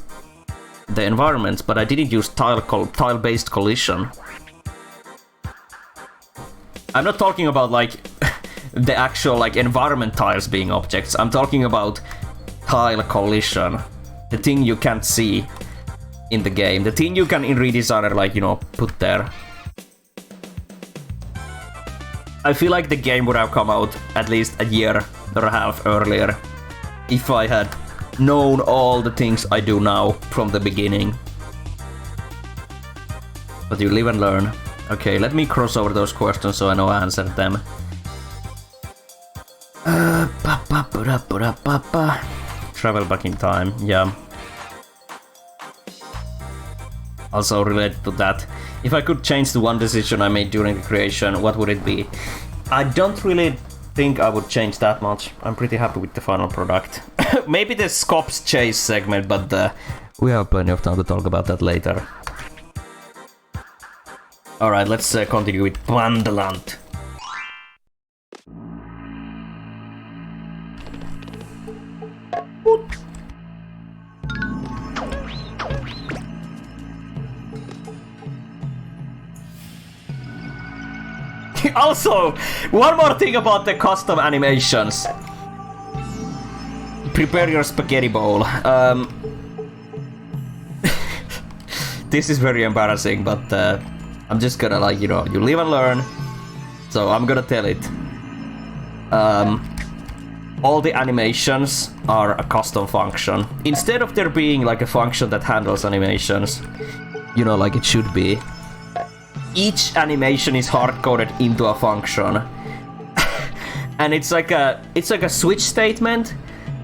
the environments, but I didn't use tile-based collision. I'm not talking about like the actual like environment tiles being objects. I'm talking about tile collision, the thing you can't see in the game, the thing you can in Redesigner like, you know, put there. I feel like the game would have come out at least a year or a half earlier if I had known all the things I do now from the beginning. But you live and learn. Okay, let me cross over those questions so I know I answered them. Travel back in time, yeah. Also related to that, if I could change the one decision I made during the creation, what would it be? I don't really think I would change that much. I'm pretty happy with the final product. Maybe the Scops chase segment, but we have plenty of time to talk about that later. Alright, let's continue with Wonderland. Also, one more thing about the custom animations. Prepare your spaghetti bowl. This is very embarrassing, but I'm just gonna, like, you know, you live and learn. So I'm gonna tell it. all the animations are a custom function. Instead of there being like a function that handles animations, you know, like it should be, each animation is hard-coded into a function. And it's like a switch statement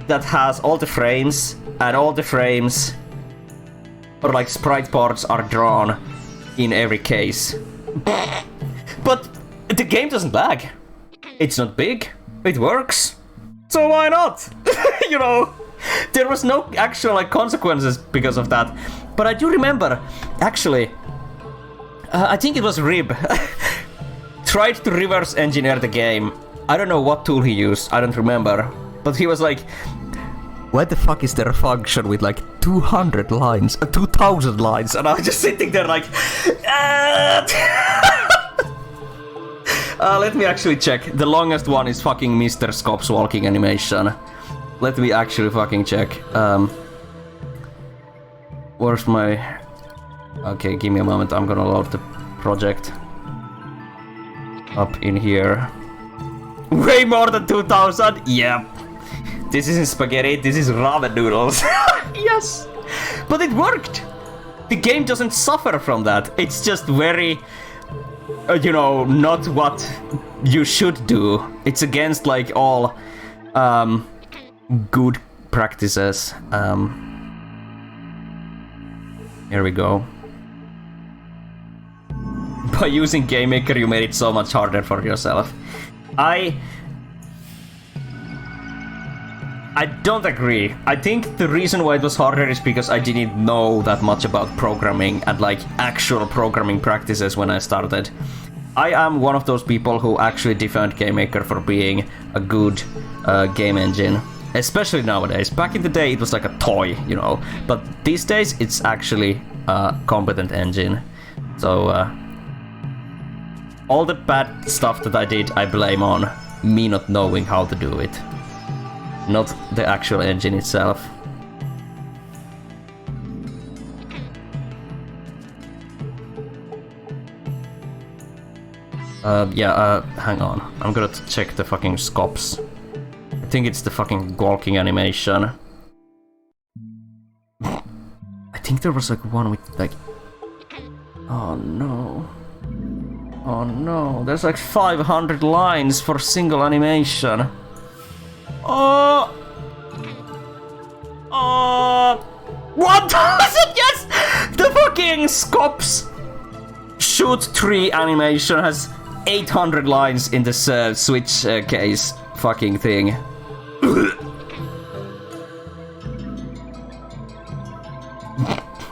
that has all the frames, and all the frames or like sprite parts are drawn in every case. But the game doesn't lag. It's not big. It works. So why not? You know, there was no actual like consequences because of that. But I do remember, actually, I think it was Rib tried to reverse engineer the game. I don't know what tool he used. I don't remember. But he was like, why the fuck is there a function with like 200 lines, 2000 lines? And I was just sitting there like, let me actually check. The longest one is fucking Mr. Scops walking animation. Let me actually fucking check. Where's my... Okay, give me a moment. I'm gonna load the project up in here. Way more than 2000? Yep. This isn't spaghetti, this is ramen noodles. Yes! But it worked! The game doesn't suffer from that. It's just very... you know, not what you should do. It's against like all good practices. Here we go. By using GameMaker, you made it so much harder for yourself. I don't agree. I think the reason why it was harder is because I didn't know that much about programming and like actual programming practices when I started. I am one of those people who actually defend GameMaker for being a good game engine. Especially nowadays. Back in the day it was like a toy, you know. But these days it's actually a competent engine. So all the bad stuff that I did I blame on me not knowing how to do it. Not the actual engine itself. Hang on. I'm gonna check the fucking scops. I think it's the fucking walking animation. I think there was like one with like... Oh no. Oh no. There's like 500 lines for single animation. Oh! Oh! What? Yes! The fucking Scops shoot tree animation has 800 lines in this Switch case fucking thing.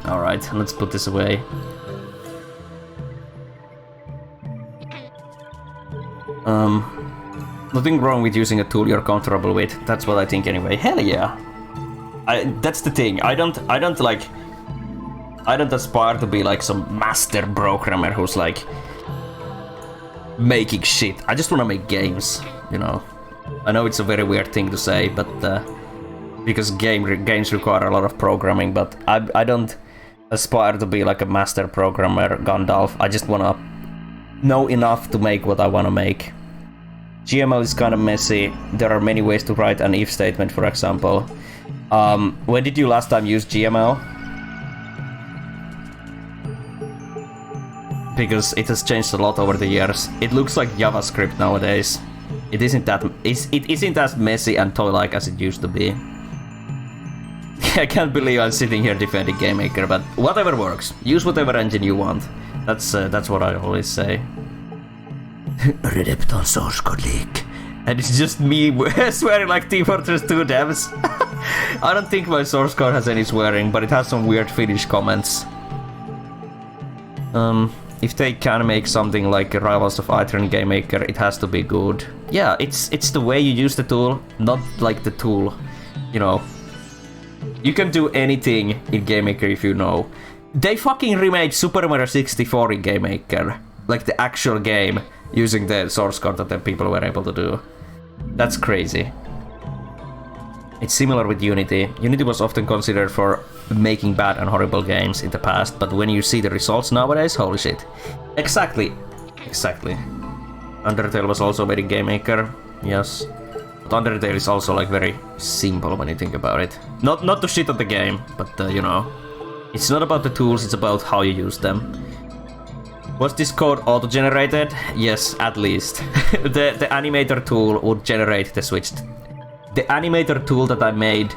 Alright, let's put this away. Nothing wrong with using a tool you're comfortable with. That's what I think anyway. Hell yeah. That's the thing. I don't aspire to be like some master programmer who's like making shit. I just wanna make games, you know. I know it's a very weird thing to say, but because games require a lot of programming, but I don't aspire to be like a master programmer Gandalf. I just wanna know enough to make what I wanna make. GML is kind of messy. There are many ways to write an if statement, for example. When did you last time use GML? Because it has changed a lot over the years. It looks like JavaScript nowadays. It isn't as messy and toy-like as it used to be. I can't believe I'm sitting here defending GameMaker, but whatever works. Use whatever engine you want. That's what I always say. Redepton source code leak. And it's just me swearing like Team Fortress 2 devs. I don't think my source code has any swearing, but it has some weird Finnish comments. If they can make something like Rivals of Aether GameMaker, it has to be good. Yeah, it's the way you use the tool, not like the tool, you know. You can do anything in GameMaker if you know. They fucking remade Super Mario 64 in GameMaker, like the actual game, using the source code that the people were able to do. That's crazy. It's similar with Unity. Unity was often considered for making bad and horrible games in the past, but when you see the results nowadays, holy shit. Exactly. Undertale was also made in GameMaker. yes. But Undertale is also like very simple when you think about it. Not to shit on the game, but you know. It's not about the tools, it's about how you use them. Was this code auto-generated? Yes, at least. the animator tool would generate the switch. The animator tool that I made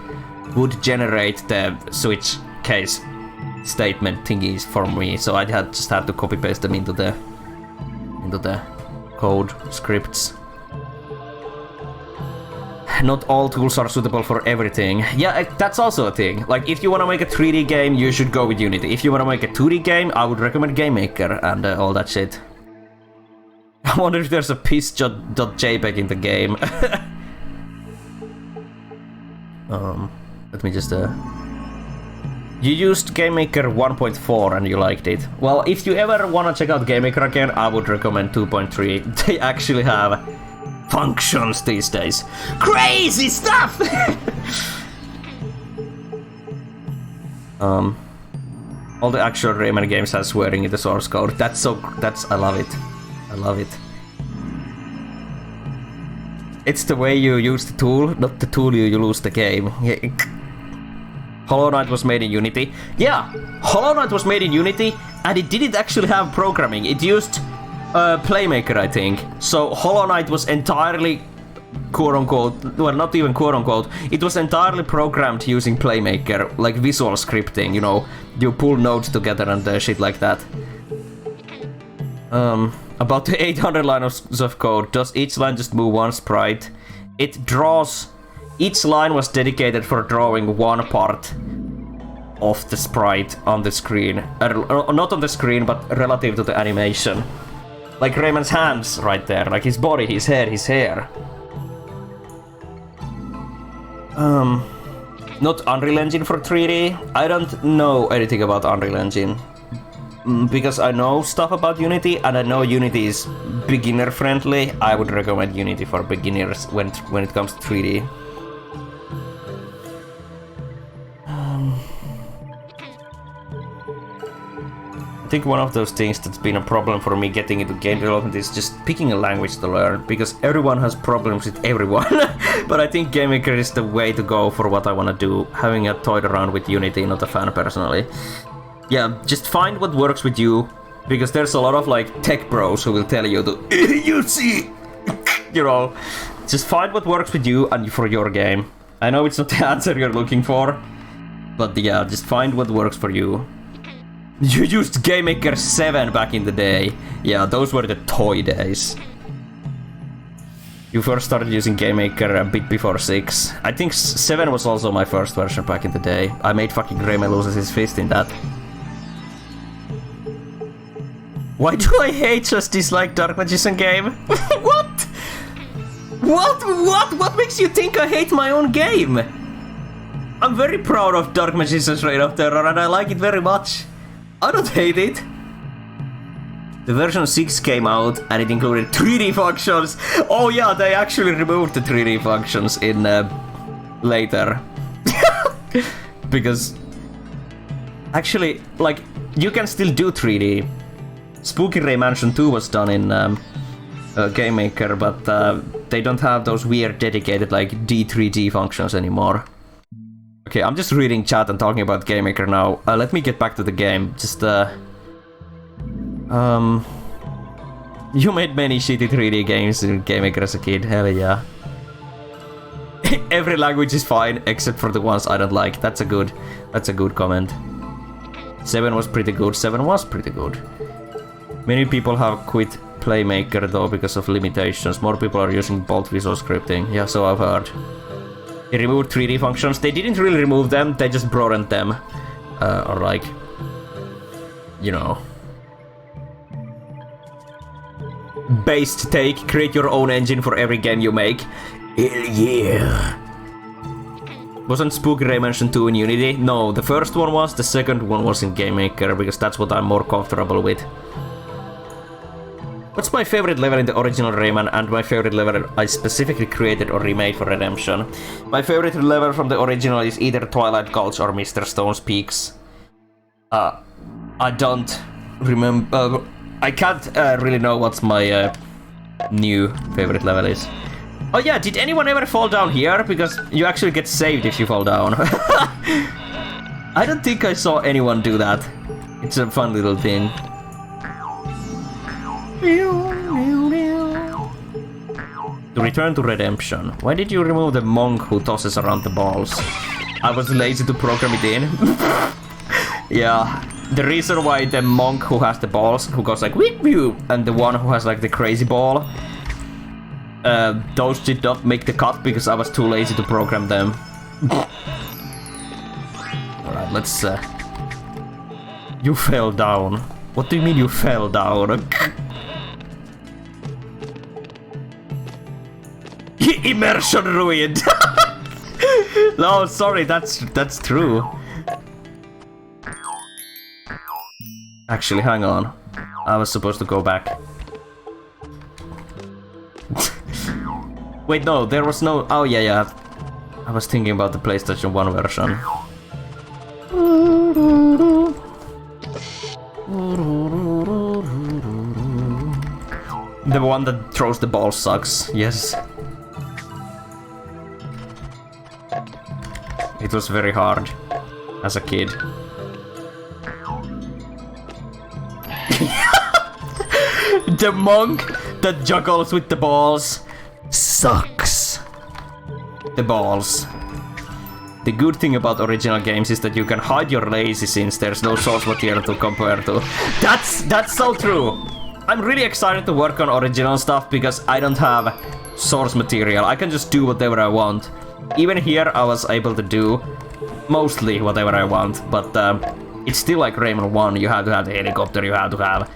would generate the switch case statement thingies for me, so I just had to copy paste them into the code scripts. Not all tools are suitable for everything. Yeah, that's also a thing. Like, if you want to make a 3D game, you should go with Unity. If you want to make a 2D game, I would recommend GameMaker and all that shit. I wonder if there's a piss.jpg in the game. Let me just You used GameMaker 1.4 and you liked it. Well, if you ever wanna check out GameMaker again, I would recommend 2.3. They actually have functions these days. Crazy stuff! All the actual Rayman games have swearing in the source code. I love it. I love it. It's the way you use the tool, not the tool you lose the game. Hollow Knight was made in Unity. Yeah, Hollow Knight was made in Unity, and it didn't actually have programming. It used Playmaker, I think. So Hollow Knight was entirely, quote-unquote, well, not even quote-unquote, it was entirely programmed using Playmaker, like visual scripting, you know, you pull nodes together and shit like that. About the 800 lines of code, does each line just move one sprite? It draws... Each line was dedicated for drawing one part of the sprite on the screen. Not on the screen, but relative to the animation. Like Rayman's hands right there, like his body, his head, his hair. Not Unreal Engine for 3D. I don't know anything about Unreal Engine. Because I know stuff about Unity, and I know Unity is beginner friendly. I would recommend Unity for beginners when it comes to 3D. I think one of those things that's been a problem for me getting into game development is just picking a language to learn, because everyone has problems with everyone. But I think GameMaker is the way to go for what I want to do, having toyed around with Unity, not a fan personally. Yeah, just find what works with you, because there's a lot of like tech bros who will tell you to, you see, you know, just find what works with you and for your game. I know it's not the answer you're looking for, but yeah, just find what works for you. You used GameMaker 7 back in the day. Yeah, those were the toy days. You first started using GameMaker a bit before 6. I think 7 was also my first version back in the day. I made fucking Rayman lose his fist in that. Why do I hate just dislike Dark Magician game? What? What makes you think I hate my own game? I'm very proud of Dark Magician's Reign of Terror and I like it very much. I don't hate it. The version 6 came out and it included 3D functions. Oh yeah, they actually removed the 3D functions in later. Because actually, like, you can still do 3D. Spooky Ray Mansion 2 was done in GameMaker, but they don't have those weird dedicated like D3D functions anymore. Okay, I'm just reading chat and talking about GameMaker now. Let me get back to the game. Just you made many shitty 3D games in GameMaker as a kid. Hell yeah. Every language is fine except for the ones I don't like. That's a good comment. 7 was pretty good. 7 was pretty good. Many people have quit Playmaker though because of limitations. More people are using Bolt visual scripting. Yeah, so I've heard. They removed 3D functions. They didn't really remove them, they just broadened them. Or like, you know. Based take, create your own engine for every game you make. Hell yeah. Wasn't Spooky Ray Mansion 2 in Unity? No, the first one was, the second one was in GameMaker, because that's what I'm more comfortable with. What's my favorite level in the original Rayman and my favorite level I specifically created or remade for Redemption? My favorite level from the original is either Twilight Gulch or Mr. Stone's Peaks. I don't remember... I can't really know what my new favorite level is. Oh yeah, did anyone ever fall down here? Because you actually get saved if you fall down. I don't think I saw anyone do that. It's a fun little thing. To return to redemption. Why did you remove the monk who tosses around the balls? I was lazy to program it in. Yeah, the reason why the monk who has the balls, who goes like whip you, and the one who has like the crazy ball, those did not make the cut because I was too lazy to program them. Alright, let's You fell down. What do you mean you fell down? Immersion ruined. No, sorry, that's true. Actually, hang on. I was supposed to go back. Wait, no, there was no... Oh, yeah. I was thinking about the PlayStation 1 version. The one that throws the ball sucks, yes. It was very hard as a kid. The monk that juggles with the balls sucks. The balls. The good thing about original games is that you can hide your lazy since there's no source material to compare to. That's so true. I'm really excited to work on original stuff because I don't have source material. I can just do whatever I want. Even here I was able to do mostly whatever I want, but it's still like Rayman 1. You have to have the helicopter, you have to have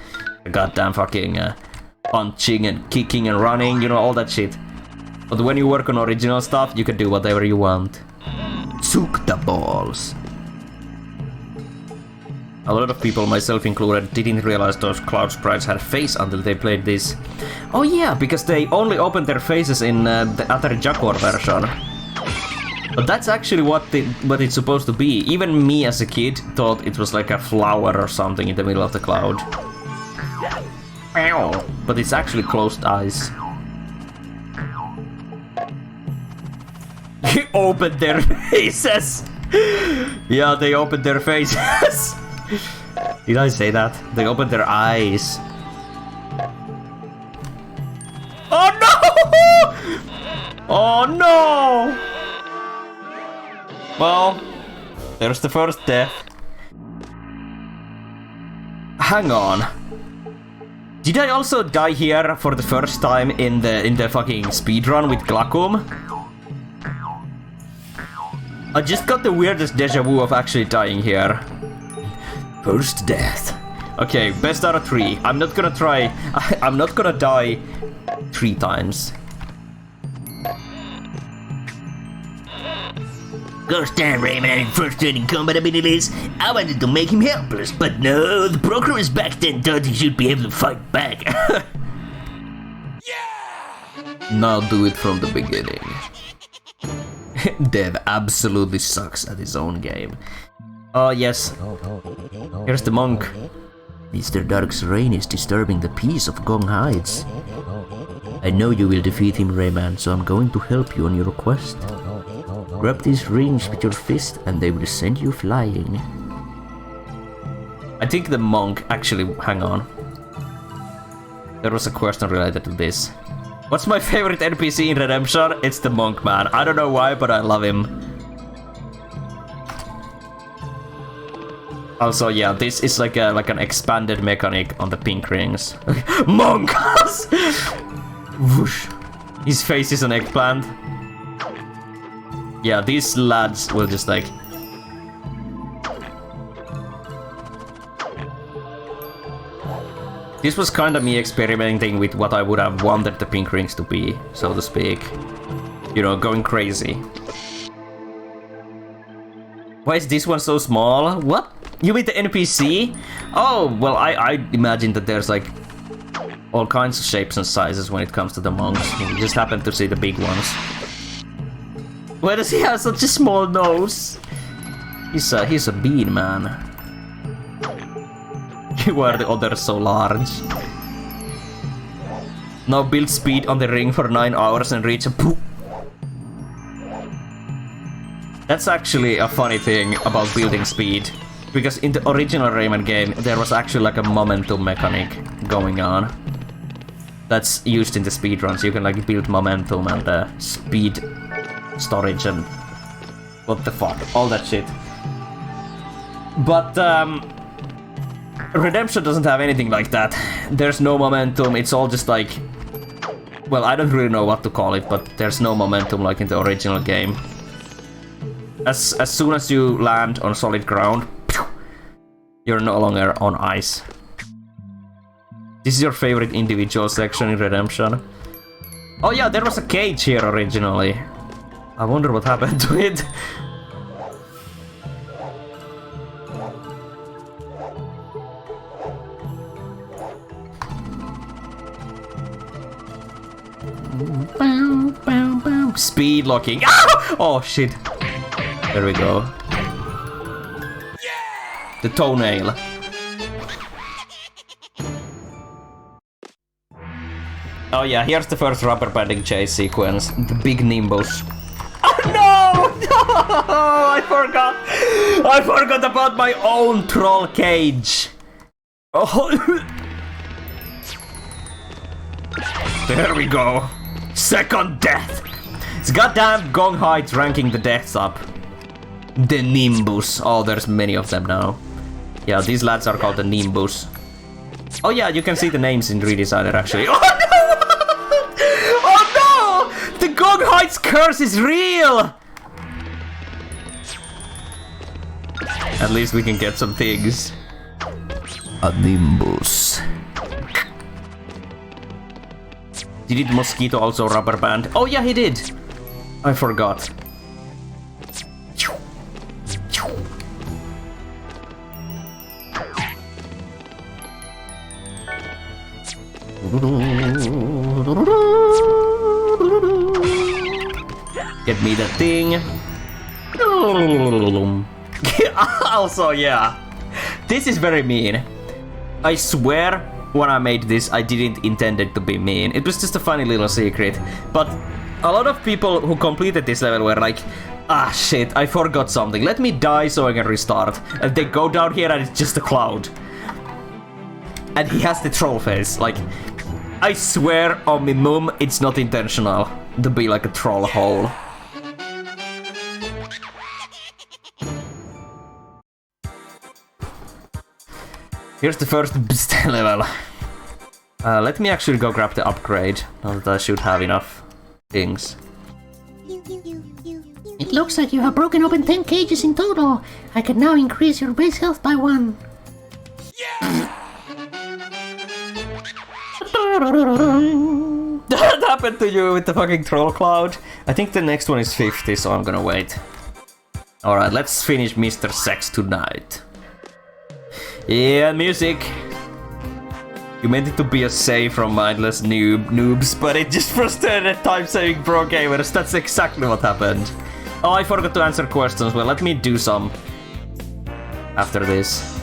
the goddamn fucking punching and kicking and running, you know, all that shit. But when you work on original stuff, you can do whatever you want. Soak the balls. A lot of people, myself included, didn't realize those cloud sprites had a face until they played this. Oh yeah, because they only opened their faces in the Atari Jaguar version. But that's actually what it's supposed to be. Even me as a kid thought it was like a flower or something in the middle of the cloud. But it's actually closed eyes. They opened their faces! Yeah, they opened their faces! Did I say that? They opened their eyes. Oh no! Oh no! Well, there's the first death. Hang on. Did I also die here for the first time in the fucking speedrun with Glacum? I just got the weirdest deja vu of actually dying here. First death. Okay, best out of 3. I'm not gonna try. I'm not gonna die 3 times. Gosh damn, Rayman had frustrating combat abilities. I wanted to make him helpless, but no, the programmers back then thought he should be able to fight back. Now do it from the beginning. Dev absolutely sucks at his own game. Oh yes. Here's the monk. Mr. Dark's reign is disturbing the peace of Gong Heights. I know you will defeat him, Rayman, so I'm going to help you on your quest. Grab these rings with your fist and they will send you flying. I think the monk actually... Hang on. There was a question related to this. What's my favorite NPC in Redemption? It's the monk, man. I don't know why, but I love him. Also, yeah, this is like an expanded mechanic on the pink rings. Monk! Whoosh. His face is an eggplant. Yeah, these lads will just like... This was kind of me experimenting with what I would have wanted the pink rings to be, so to speak. You know, going crazy. Why is this one so small? What? You mean the NPC? Oh, well, I imagine that there's like all kinds of shapes and sizes when it comes to the monks. You just happen to see the big ones. Why does he have such a small nose? He's a bean man. Why are the others so large? Now build speed on the ring for 9 hours and reach a poo. That's actually a funny thing about building speed. Because in the original Rayman game, there was actually like a momentum mechanic going on. That's used in the speedruns. You can like build momentum and speed storage and what the fuck, all that shit. But Redemption doesn't have anything like that. There's no momentum, it's all just like... Well, I don't really know what to call it, but there's no momentum like in the original game. As soon as you land on solid ground, you're no longer on ice. This is your favorite individual section in Redemption? Oh yeah, there was a cage here originally. I wonder what happened to it. Speed locking. Oh shit. There we go. The toenail. Oh yeah, here's the first rubber banding chase sequence. The big Nimbus. Oh no! No! I forgot! I forgot about my own troll cage. Oh. There we go. Second death. It's goddamn Gong Heights ranking the deaths up. The Nimbus. Oh, there's many of them now. Yeah, these lads are called the Nimbus. Oh yeah, you can see the names in Redesigner actually. Oh no! Oh no! The Gong Heights curse is real! At least we can get some things. A Nimbus. Did Mosquito also rubber band? Oh yeah, he did! I forgot. Get me that thing. Also, yeah. This is very mean. I swear, when I made this, I didn't intend it to be mean. It was just a funny little secret. But a lot of people who completed this level were like, ah shit, I forgot something. Let me die so I can restart. And they go down here and it's just a cloud. And he has the troll face. Like, I swear on my mum, it's not intentional to be like a troll hole. Here's the first level. Let me actually go grab the upgrade, now that I should have enough things. It looks like you have broken open 10 cages in total. I can now increase your base health by 1. That happened to you with the fucking troll cloud. I think the next one is 50, so I'm gonna wait. Alright, let's finish Mr. Sex tonight. Yeah, music. You meant it to be a save from mindless noobs, but it just frustrated time-saving pro gamers. That's exactly what happened. Oh, I forgot to answer questions. Well, let me do some after this.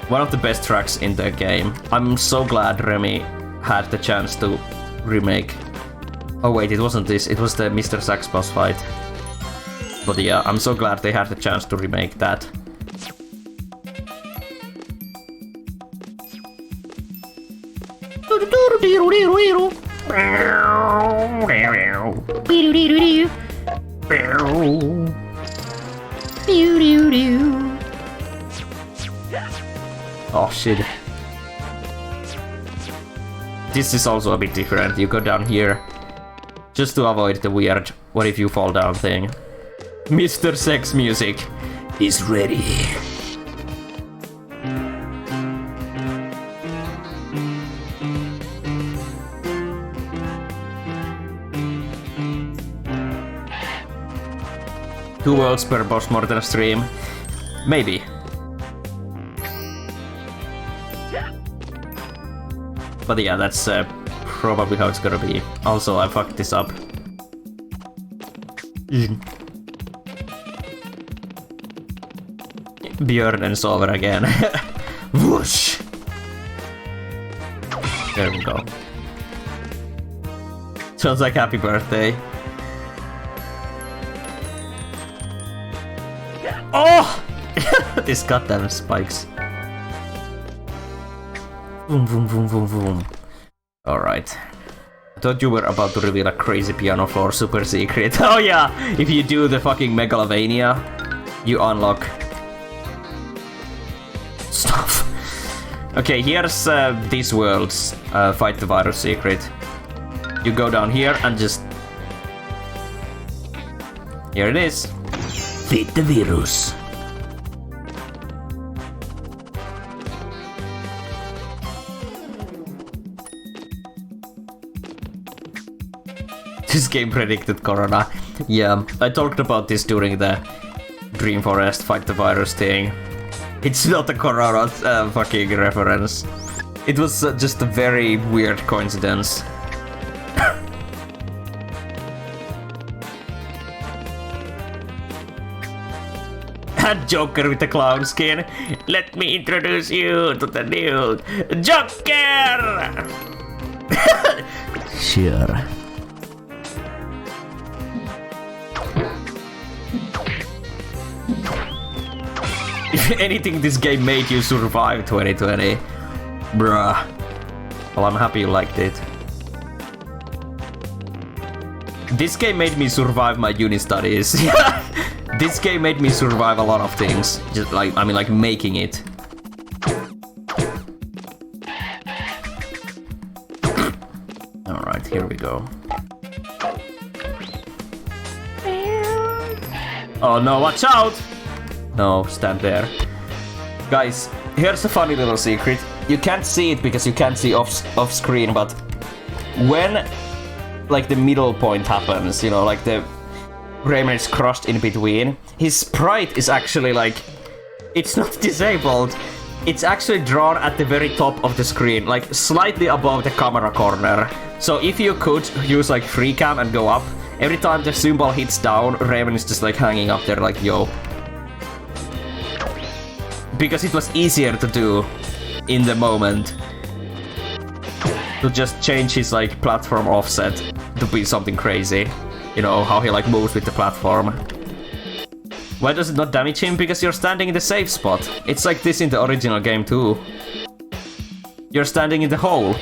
One of the best tracks in the game. I'm so glad Remy had the chance to remake. Oh wait, it wasn't this. It was the Mr. Sax boss fight. But yeah, I'm so glad they had the chance to remake that. Oh shit. This is also a bit different. You go down here just to avoid the weird what if you fall down thing. Mr. Sex music is ready. Two worlds per Postmortem stream. Maybe. But yeah, that's probably how it's gonna be. Also, I fucked this up. Björn and Sover again. Whoosh! There we go. Sounds like happy birthday. Oh! These goddamn spikes. Boom, boom, boom, boom, boom. Alright. I thought you were about to reveal a crazy piano floor super secret. Oh yeah! If you do the fucking Megalovania, you unlock stuff. Okay, here's this world's fight the virus secret. You go down here and just... Here it is. Fight the virus. This game predicted Corona. Yeah, I talked about this during the Dream Forest Fight the Virus thing. It's not a Corona fucking reference. It was just a very weird coincidence. And Joker with the clown skin. Let me introduce you to the new Joker! Sure. If anything, this game made you survive 2020. Bruh. Well, I'm happy you liked it. This game made me survive my uni studies. This game made me survive a lot of things. Just like, I mean, like making it. Alright, here we go. Oh no, watch out! No, stand there. Guys, here's a funny little secret. You can't see it because you can't see off screen, but when like the middle point happens, you know, like the Rayman is crushed in between, his sprite is actually like, it's not disabled, it's actually drawn at the very top of the screen, like slightly above the camera corner. So if you could use like free cam and go up, every time the symbol hits down, Rayman is just like hanging up there like, yo. Because it was easier to do in the moment. To just change his like platform offset to be something crazy. You know, how he like moves with the platform. Why does it not damage him? Because you're standing in the safe spot. It's like this in the original game too. You're standing in the hole.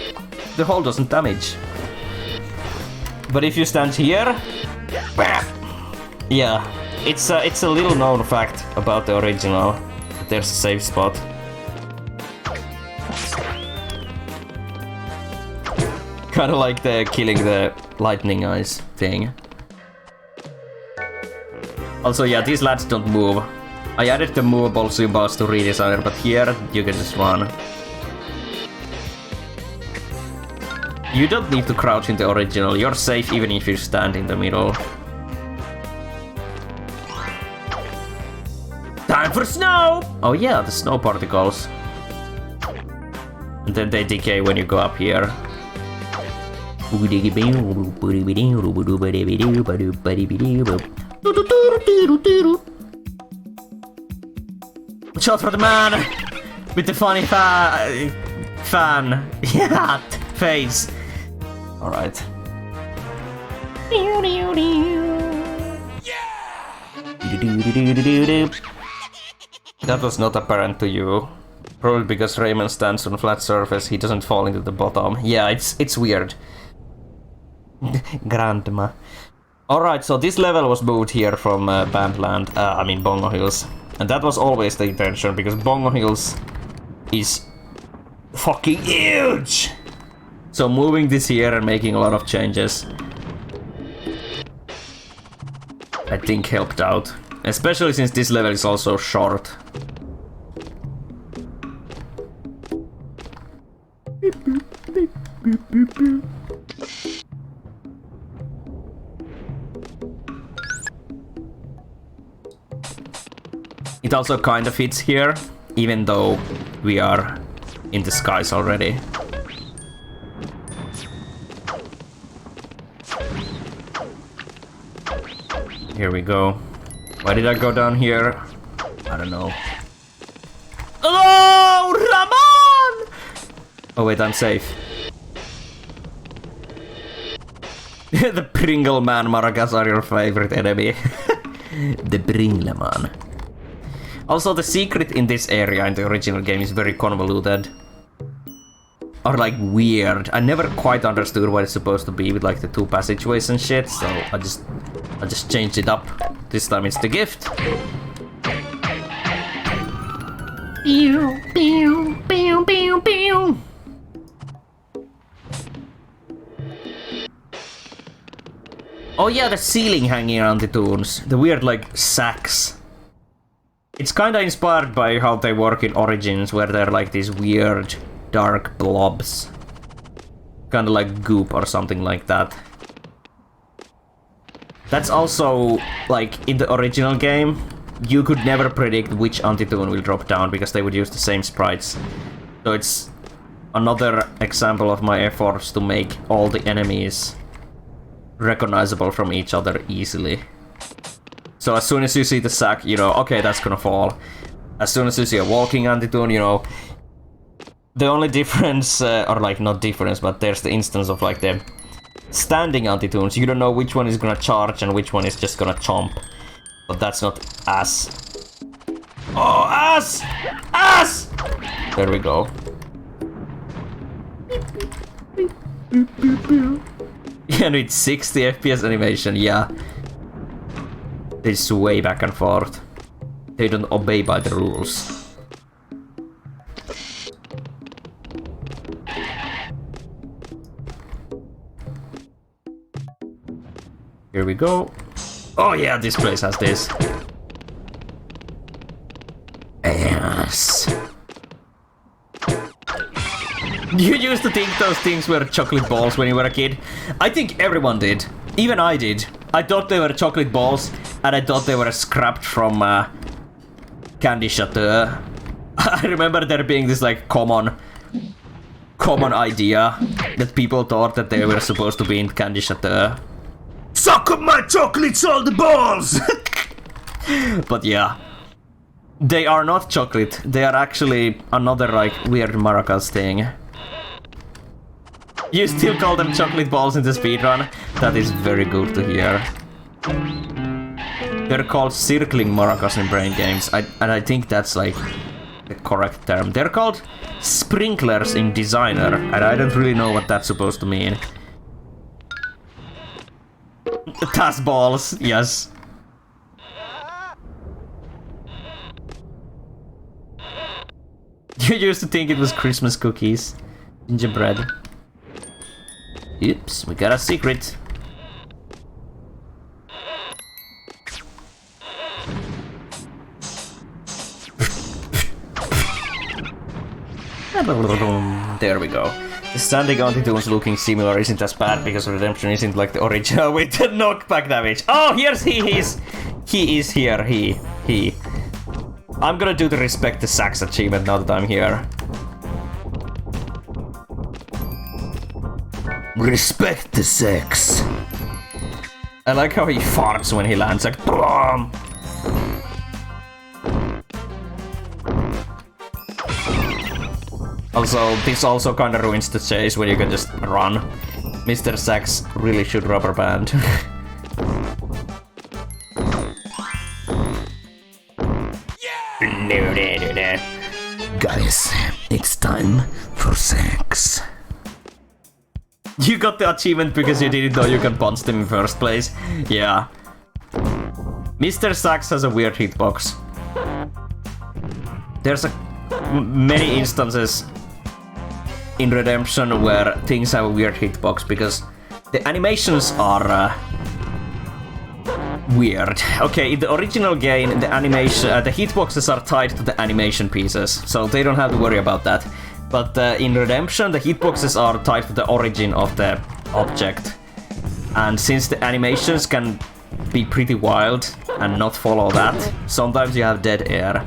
The hole doesn't damage. But if you stand here... Yeah, it's a little known fact about the original. That there's a safe spot. Kinda like the killing the lightning eyes thing. Also, yeah, these lads don't move. I added the movable symbols to redesigner, but here you can just run. You don't need to crouch in the original, you're safe even if you stand in the middle. Time for snow! Oh yeah, the snow particles. And then they decay when you go up here. Watch out for the man with the funny fan yeah, face. Alright. That was not apparent to you. Probably because Rayman stands on a flat surface, he doesn't fall into the bottom. Yeah, it's weird. Grandma. Alright, so this level was moved here from Bandland, I mean Bongo Hills. And that was always the intention, because Bongo Hills is fucking huge! So moving this here and making a lot of changes, I think helped out. Especially since this level is also short. It also kind of fits here, even though we are in the skies already. Here we go. Why did I go down here? I don't know. Oh, Rayman! Oh wait, I'm safe. The Pringle Man maracas are your favorite enemy. The Bringleman. Also, the secret in this area in the original game is very convoluted. Or like weird. I never quite understood what it's supposed to be with like the 2 passageways and shit, so I just changed it up. This time it's the gift. Pew, pew, pew, pew, pew. Oh yeah, the ceiling hanging around the Toons. The weird like sacks. It's kinda inspired by how they work in Origins, where they're like these weird dark blobs. Kinda like goop or something like that. That's also, like, in the original game, you could never predict which anti-Toon will drop down because they would use the same sprites. So it's another example of my efforts to make all the enemies recognizable from each other easily. So as soon as you see the sack, you know, okay, that's gonna fall. As soon as you see a walking anti-Toon, you know, the only difference, or like not difference, but there's the instance of like the standing anti-Toons. You don't know which one is gonna charge and which one is just gonna chomp. But that's not ass. Oh, ass! Ass! There we go. And it's 60 FPS animation, yeah. They sway back and forth. They don't obey by the rules. Here we go. Oh yeah, this place has this. Yes. You used to think those things were chocolate balls when you were a kid? I think everyone did. Even I did. I thought they were chocolate balls, and I thought they were scrapped from Candy Chateau. I remember there being this like common idea that people thought that they were supposed to be in Candy Chateau. Suck up my chocolates, all the balls! But yeah. They are not chocolate. They are actually another like weird maracas thing. You still call them chocolate balls in the speedrun? That is very good to hear. They're called circling maracas in brain games, and I think that's like the correct term. They're called sprinklers in Designer, and I don't really know what that's supposed to mean. Task balls, yes. You used to think it was Christmas cookies. Gingerbread. Oops, we got a secret. There we go. The standing anti-Toons looking similar isn't as bad because Redemption isn't like the original with the knockback damage. Oh, here's he is. He is here, he. I'm gonna do the respect the sacks achievement now that I'm here. Respect the sex. I like how he farts when he lands, like BOOM! Also, this also kinda ruins the chase when you can just run. Mr. Sax really should rubber band. Guys, it's time for sex. You got the achievement because you didn't know you can punch them in first place. Yeah. Mr. Sax has a weird hitbox. There's many instances in Redemption where things have a weird hitbox because the animations are weird. Okay, in the original game, the animation, the hitboxes are tied to the animation pieces, so they don't have to worry about that. But in Redemption, the hitboxes are tied to the origin of the object. And since the animations can be pretty wild and not follow that, sometimes you have dead air.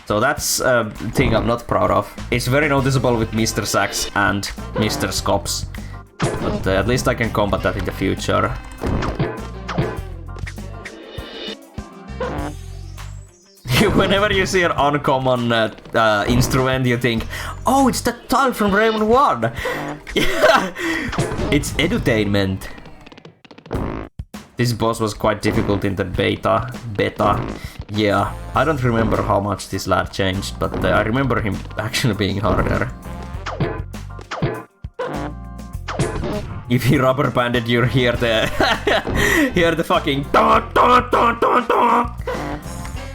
So that's a thing I'm not proud of. It's very noticeable with Mr. Sax and Mr. Scops. But at least I can combat that in the future. Whenever you see an uncommon instrument, you think, oh, it's that tile from Rayman 1! Yeah! It's edutainment. This boss was quite difficult in the beta. Yeah, I don't remember how much this lad changed, but I remember him actually being harder. If he rubber banded, you hear the hear the fucking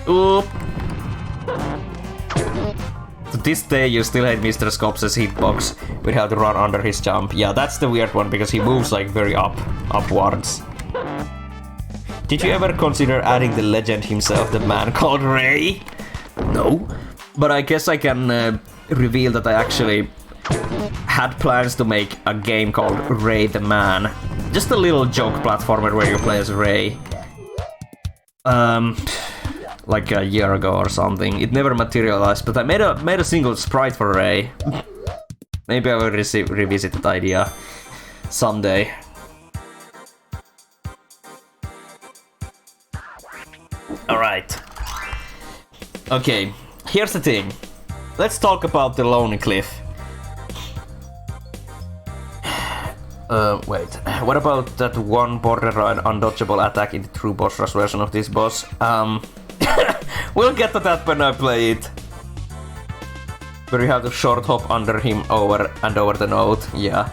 Oop. To this day, you still hate Mr. Scops' hitbox. We have to run under his jump. Yeah, that's the weird one because he moves like very upwards. Did you ever consider adding the legend himself, the man called Ray? No, but I guess I can reveal that I actually had plans to make a game called Ray the Man. Just a little joke platformer where you play as Ray. Like a year ago or something. It never materialized, but I made a single sprite for Ray. Maybe I will revisit that idea someday. Alright. Okay, here's the thing. Let's talk about the Lonely Cliff. Wait. What about that one borderline undodgeable attack in the true boss rush version of this boss? We'll get to that when I play it. Where you have to short hop under him over the node. Yeah.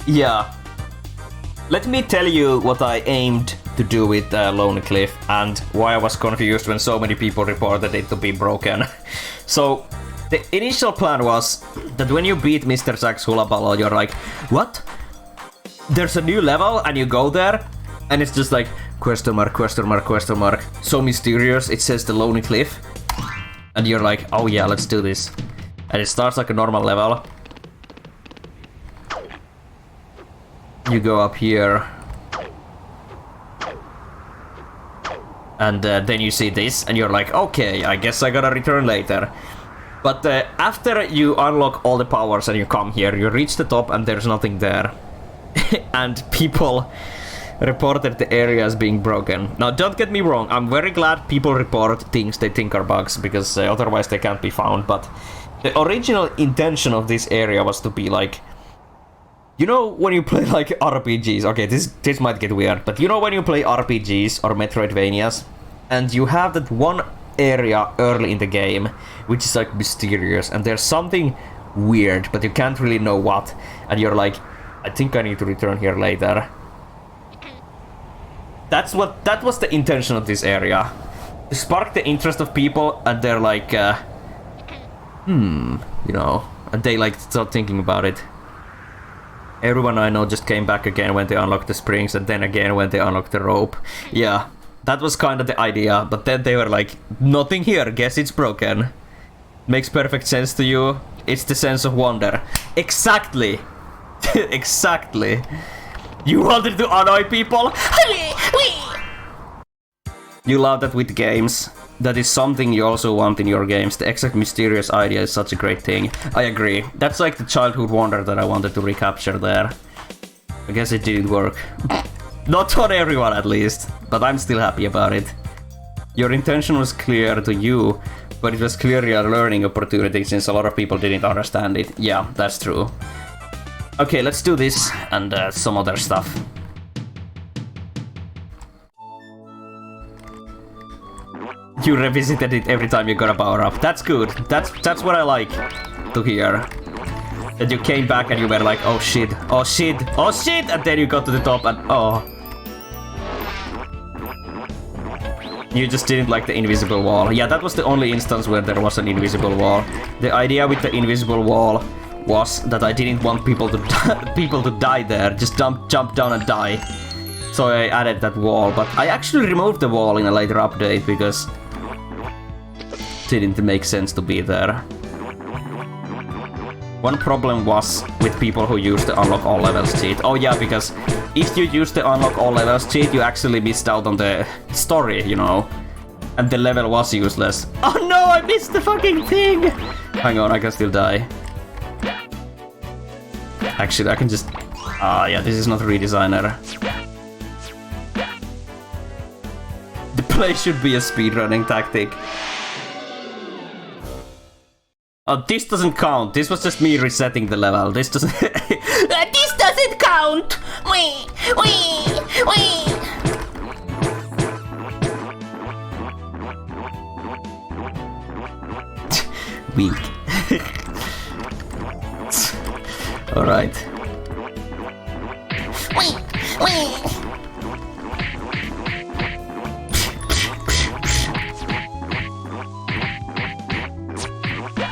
Yeah. Let me tell you what I aimed to do with Lonely Cliff and why I was confused when so many people reported it to be broken. So, the initial plan was that when you beat Mr. Sack's Hula Ballo, you're like, what? There's a new level and you go there and it's just like, question mark, question mark, question mark. So mysterious, it says the Lonely Cliff. And you're like, oh yeah, let's do this. And it starts like a normal level. You go up here. And then you see this, and you're like, okay, I guess I gotta return later. But after you unlock all the powers and you come here, you reach the top and there's nothing there. And people reported the area as being broken. Now, don't get me wrong, I'm very glad people report things they think are bugs, because otherwise they can't be found, but the original intention of this area was to be like, you know when you play like RPGs, okay, this might get weird, but you know when you play RPGs or Metroidvanias, and you have that one area early in the game, which is like mysterious, and there's something weird, but you can't really know what, and you're like, I think I need to return here later. That was the intention of this area. To spark the interest of people, and they're like, you know, and they like start thinking about it. Everyone I know just came back again when they unlocked the springs, and then again when they unlocked the rope. Yeah, that was kind of the idea, but then they were like, nothing here, guess it's broken. Makes perfect sense to you. It's the sense of wonder. Exactly. Exactly. You wanted to annoy people? You love that with games. That is something you also want in your games. The exact mysterious idea is such a great thing. I agree. That's like the childhood wonder that I wanted to recapture there. I guess it didn't work. Not on everyone at least, but I'm still happy about it. Your intention was clear to you, but it was clearly a learning opportunity since a lot of people didn't understand it. Yeah, that's true. Okay, let's do this and some other stuff. You revisited it every time you got a power up. That's good. That's what I like to hear. That you came back and you were like, oh shit, oh shit, oh shit, and then you got to the top and oh. You just didn't like the invisible wall. Yeah, that was the only instance where there was an invisible wall. The idea with the invisible wall was that I didn't want people to die there. Just jump down and die. So I added that wall, but I actually removed the wall in a later update because it didn't make sense to be there. One problem was with people who use the unlock all levels cheat. Oh yeah, because if you use the unlock all levels cheat, you actually missed out on the story, you know. And the level was useless. Oh no, I missed the fucking thing! Hang on, I can still die. Actually, I can just... yeah, this is not redesigner. The play should be a speedrunning tactic. Oh, this doesn't count. This was just me resetting the level. This doesn't... this doesn't it count? Wee! Weak. Alright. Wee!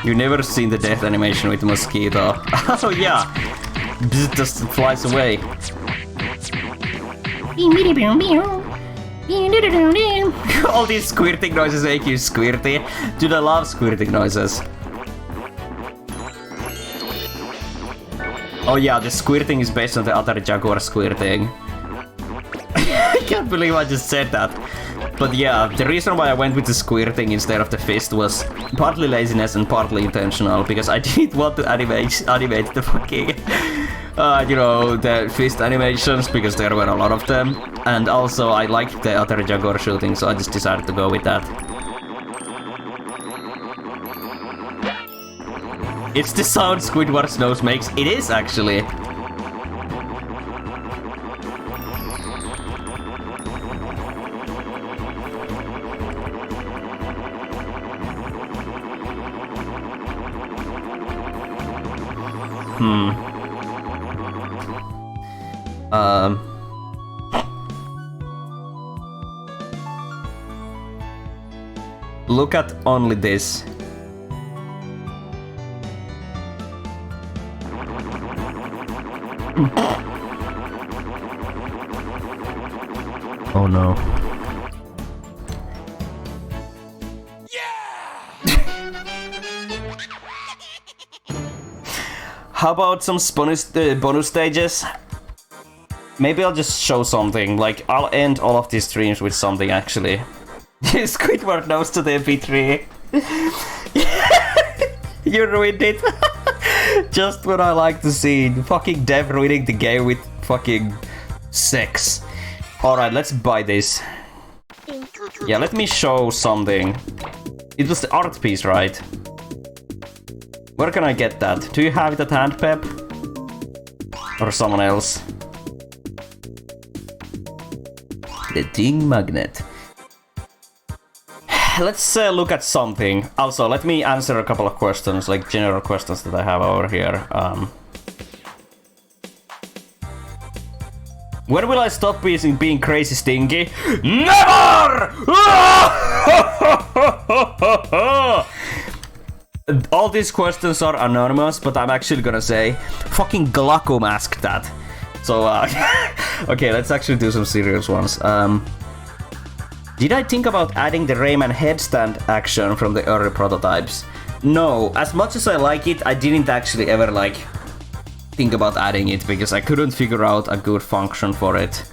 You've never seen the death animation with the mosquito. Oh yeah! Bzz, just flies away. All these squirting noises make you squirty. Dude, I love squirting noises. Oh yeah, the squirting is based on the other jaguar squirting. I can't believe I just said that. But yeah, the reason why I went with the squirting instead of the fist was partly laziness and partly intentional, because I didn't want to animate the fucking, the fist animations, because there were a lot of them. And also I liked the other jaguar shooting, so I just decided to go with that. It's the sound Squidward's nose makes. It is actually. Look at only this. Oh no. How about some bonus stages? Maybe I'll just show something. Like, I'll end all of these streams with something actually. Squidward knows to the MP3. You ruined it. Just what I like to see. Fucking Dev ruining the game with fucking sex. Alright, let's buy this. Yeah, let me show something. It was the art piece, right? Where can I get that? Do you have it at Handpep? Or someone else? The Ting Magnet. Let's look at something. Also, let me answer a couple of questions, like general questions that I have over here. When will I stop being crazy stingy? Never! All these questions are anonymous, but I'm actually gonna say, fucking Glacom asked that. So, okay, let's actually do some serious ones. Did I think about adding the Rayman headstand action from the early prototypes? No, as much as I like it, I didn't actually ever think about adding it because I couldn't figure out a good function for it.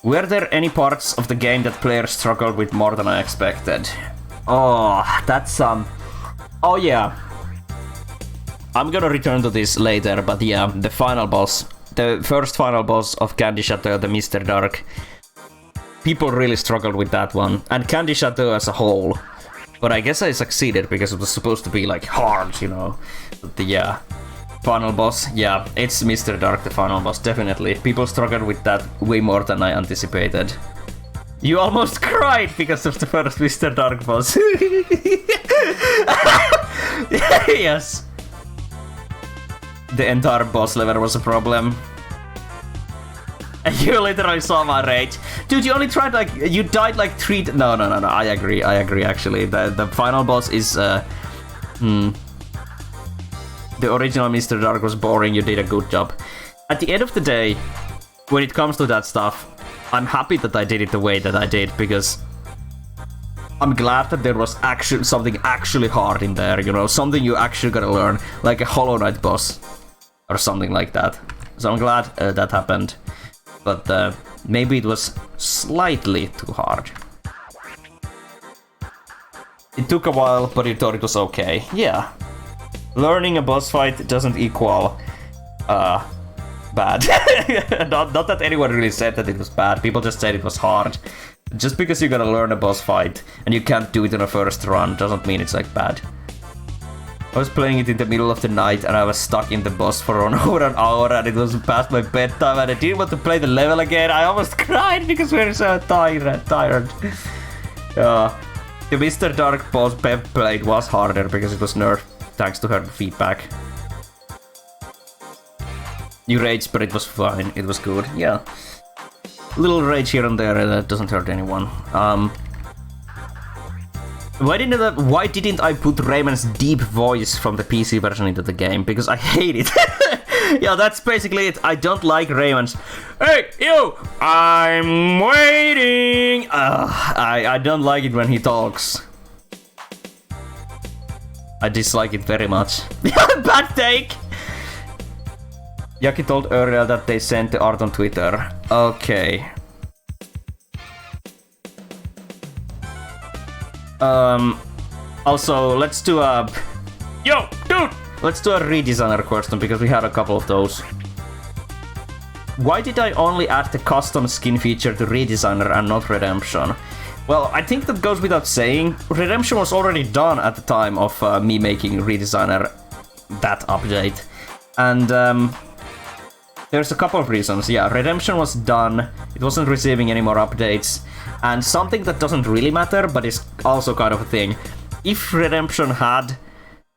Were there any parts of the game that players struggled with more than I expected? Oh, that's oh yeah. I'm gonna return to this later, but yeah, the final boss. The first final boss of Candy Chateau, the Mr. Dark. People really struggled with that one, and Candy Chateau as a whole. But I guess I succeeded because it was supposed to be like hard, you know. But yeah, final boss, yeah, it's Mr. Dark, the final boss, definitely. People struggled with that way more than I anticipated. You almost cried because of the first Mr. Dark boss. Yes. The entire boss level was a problem. You literally saw my rage. Dude, you only tried you died like 3 No, I agree actually. The final boss is, the original Mr. Dark was boring, you did a good job. At the end of the day, when it comes to that stuff, I'm happy that I did it the way that I did, because I'm glad that there was something actually hard in there, you know, something you actually gotta learn, like a Hollow Knight boss, or something like that. So I'm glad that happened. But maybe it was slightly too hard. It took a while, but you thought it was okay. Yeah. Learning a boss fight doesn't equal bad. not that anyone really said that it was bad. People just said it was hard. Just because you gotta learn a boss fight and you can't do it in a first run doesn't mean it's like bad. I was playing it in the middle of the night and I was stuck in the boss for over an hour and it was past my bedtime and I didn't want to play the level again. I almost cried because we were so tired. The Mr. Dark boss Bev played was harder because it was nerfed thanks to her feedback. You raged, but it was fine. It was good. Yeah. Little rage here and there that doesn't hurt anyone. Why didn't I put Rayman's deep voice from the PC version into the game? Because I hate it. Yeah, that's basically it. I don't like Rayman's. Hey, you! I'm waiting! I don't like it when he talks. I dislike it very much. Bad take! Yaki told earlier that they sent the art on Twitter. Okay. Also, let's do a... Yo, dude! Let's do a redesigner question, because we had a couple of those. Why did I only add the custom skin feature to redesigner and not redemption? Well, I think that goes without saying. Redemption was already done at the time of me making redesigner that update. And there's a couple of reasons. Yeah, redemption was done. It wasn't receiving any more updates. And something that doesn't really matter, but is also kind of a thing. If redemption had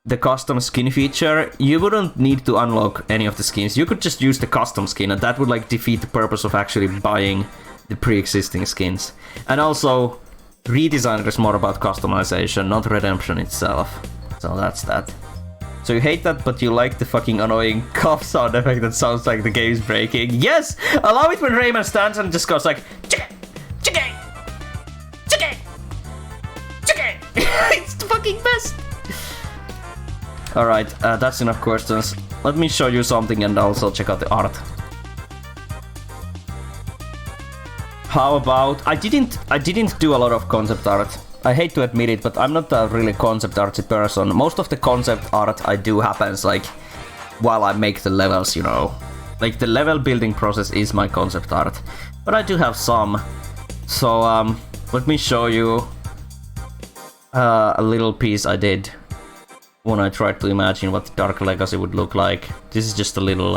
the custom skin feature, you wouldn't need to unlock any of the skins. You could just use the custom skin, and that would like defeat the purpose of actually buying the pre-existing skins. And also, redesigner is more about customization, not redemption itself. So that's that. So you hate that, but you like the fucking annoying cough sound effect that sounds like the game's breaking. Yes! I love it when Rayman stands and just goes like, chicken, chicken, chicken, chicken. It's the fucking best. Alright, that's enough questions. Let me show you something and also check out the art. How about... I didn't do a lot of concept art. I hate to admit it, but I'm not a really concept artsy person. Most of the concept art I do happens like while I make the levels, you know. Like the level building process is my concept art. But I do have some. So let me show you a little piece I did when I tried to imagine what the Dark Legacy would look like. This is just a little...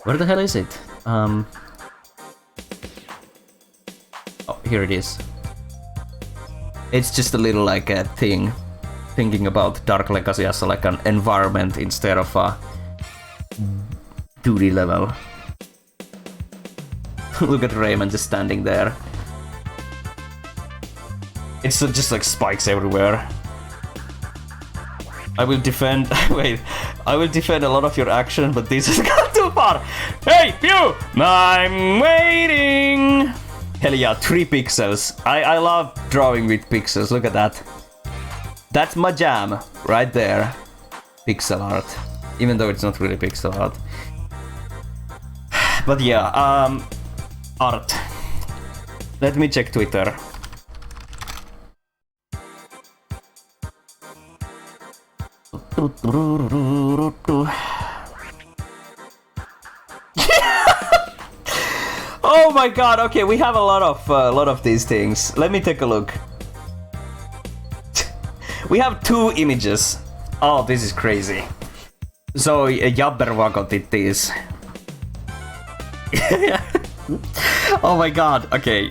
where the hell is it? Oh, here it is. It's just a little like a thing, thinking about Dark Legacy as like an environment instead of a 2D level. Look at Rayman just standing there. It's just like spikes everywhere. I will defend... wait. I will defend a lot of your action, but this has gone too far! Hey, you! I'm waiting! Hell yeah, 3 pixels. I love drawing with pixels, look at that. That's my jam, right there. Pixel art. Even though it's not really pixel art. But yeah, art. Let me check Twitter. Oh my god, okay, we have a lot of these things. Let me take a look. We have 2 images. Oh, this is crazy. So, Jabberwock did this. Oh my god, okay,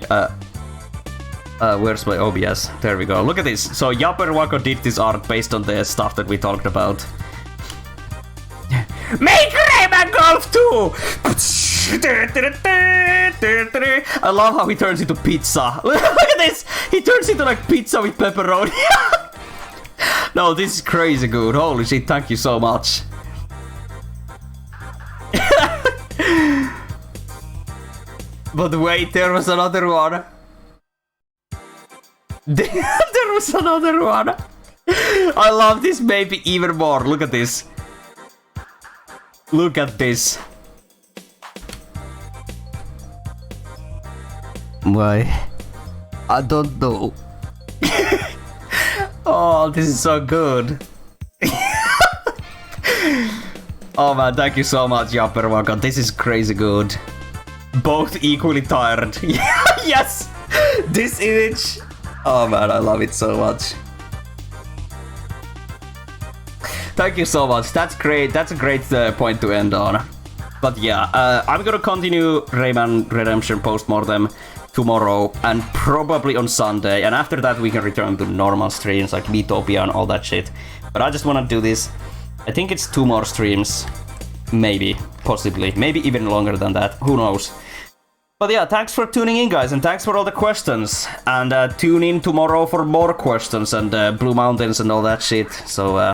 where's my OBS? There we go, look at this. So, Jabberwock did this art based on the stuff that we talked about. Make Rayman Golf 2! I love how he turns into pizza. Look at this! He turns into like pizza with pepperoni. No, this is crazy good. Holy shit, thank you so much. But wait, there was another one. There was another one. I love this maybe even more. Look at this. Look at this. Why? I don't know. Oh, this is so good. Oh man, thank you so much, Jabberwock. This is crazy good. Both equally tired. Yes! This image. Oh man, I love it so much. Thank you so much. That's great. That's a great point to end on. But yeah, I'm gonna continue Rayman Redemption Postmortem tomorrow and probably on Sunday. And after that, we can return to normal streams like Miitopia and all that shit. But I just wanna do this. I think it's 2 more streams. Maybe. Possibly. Maybe even longer than that. Who knows? But yeah, thanks for tuning in, guys, and thanks for all the questions. And tune in tomorrow for more questions and Blue Mountains and all that shit. So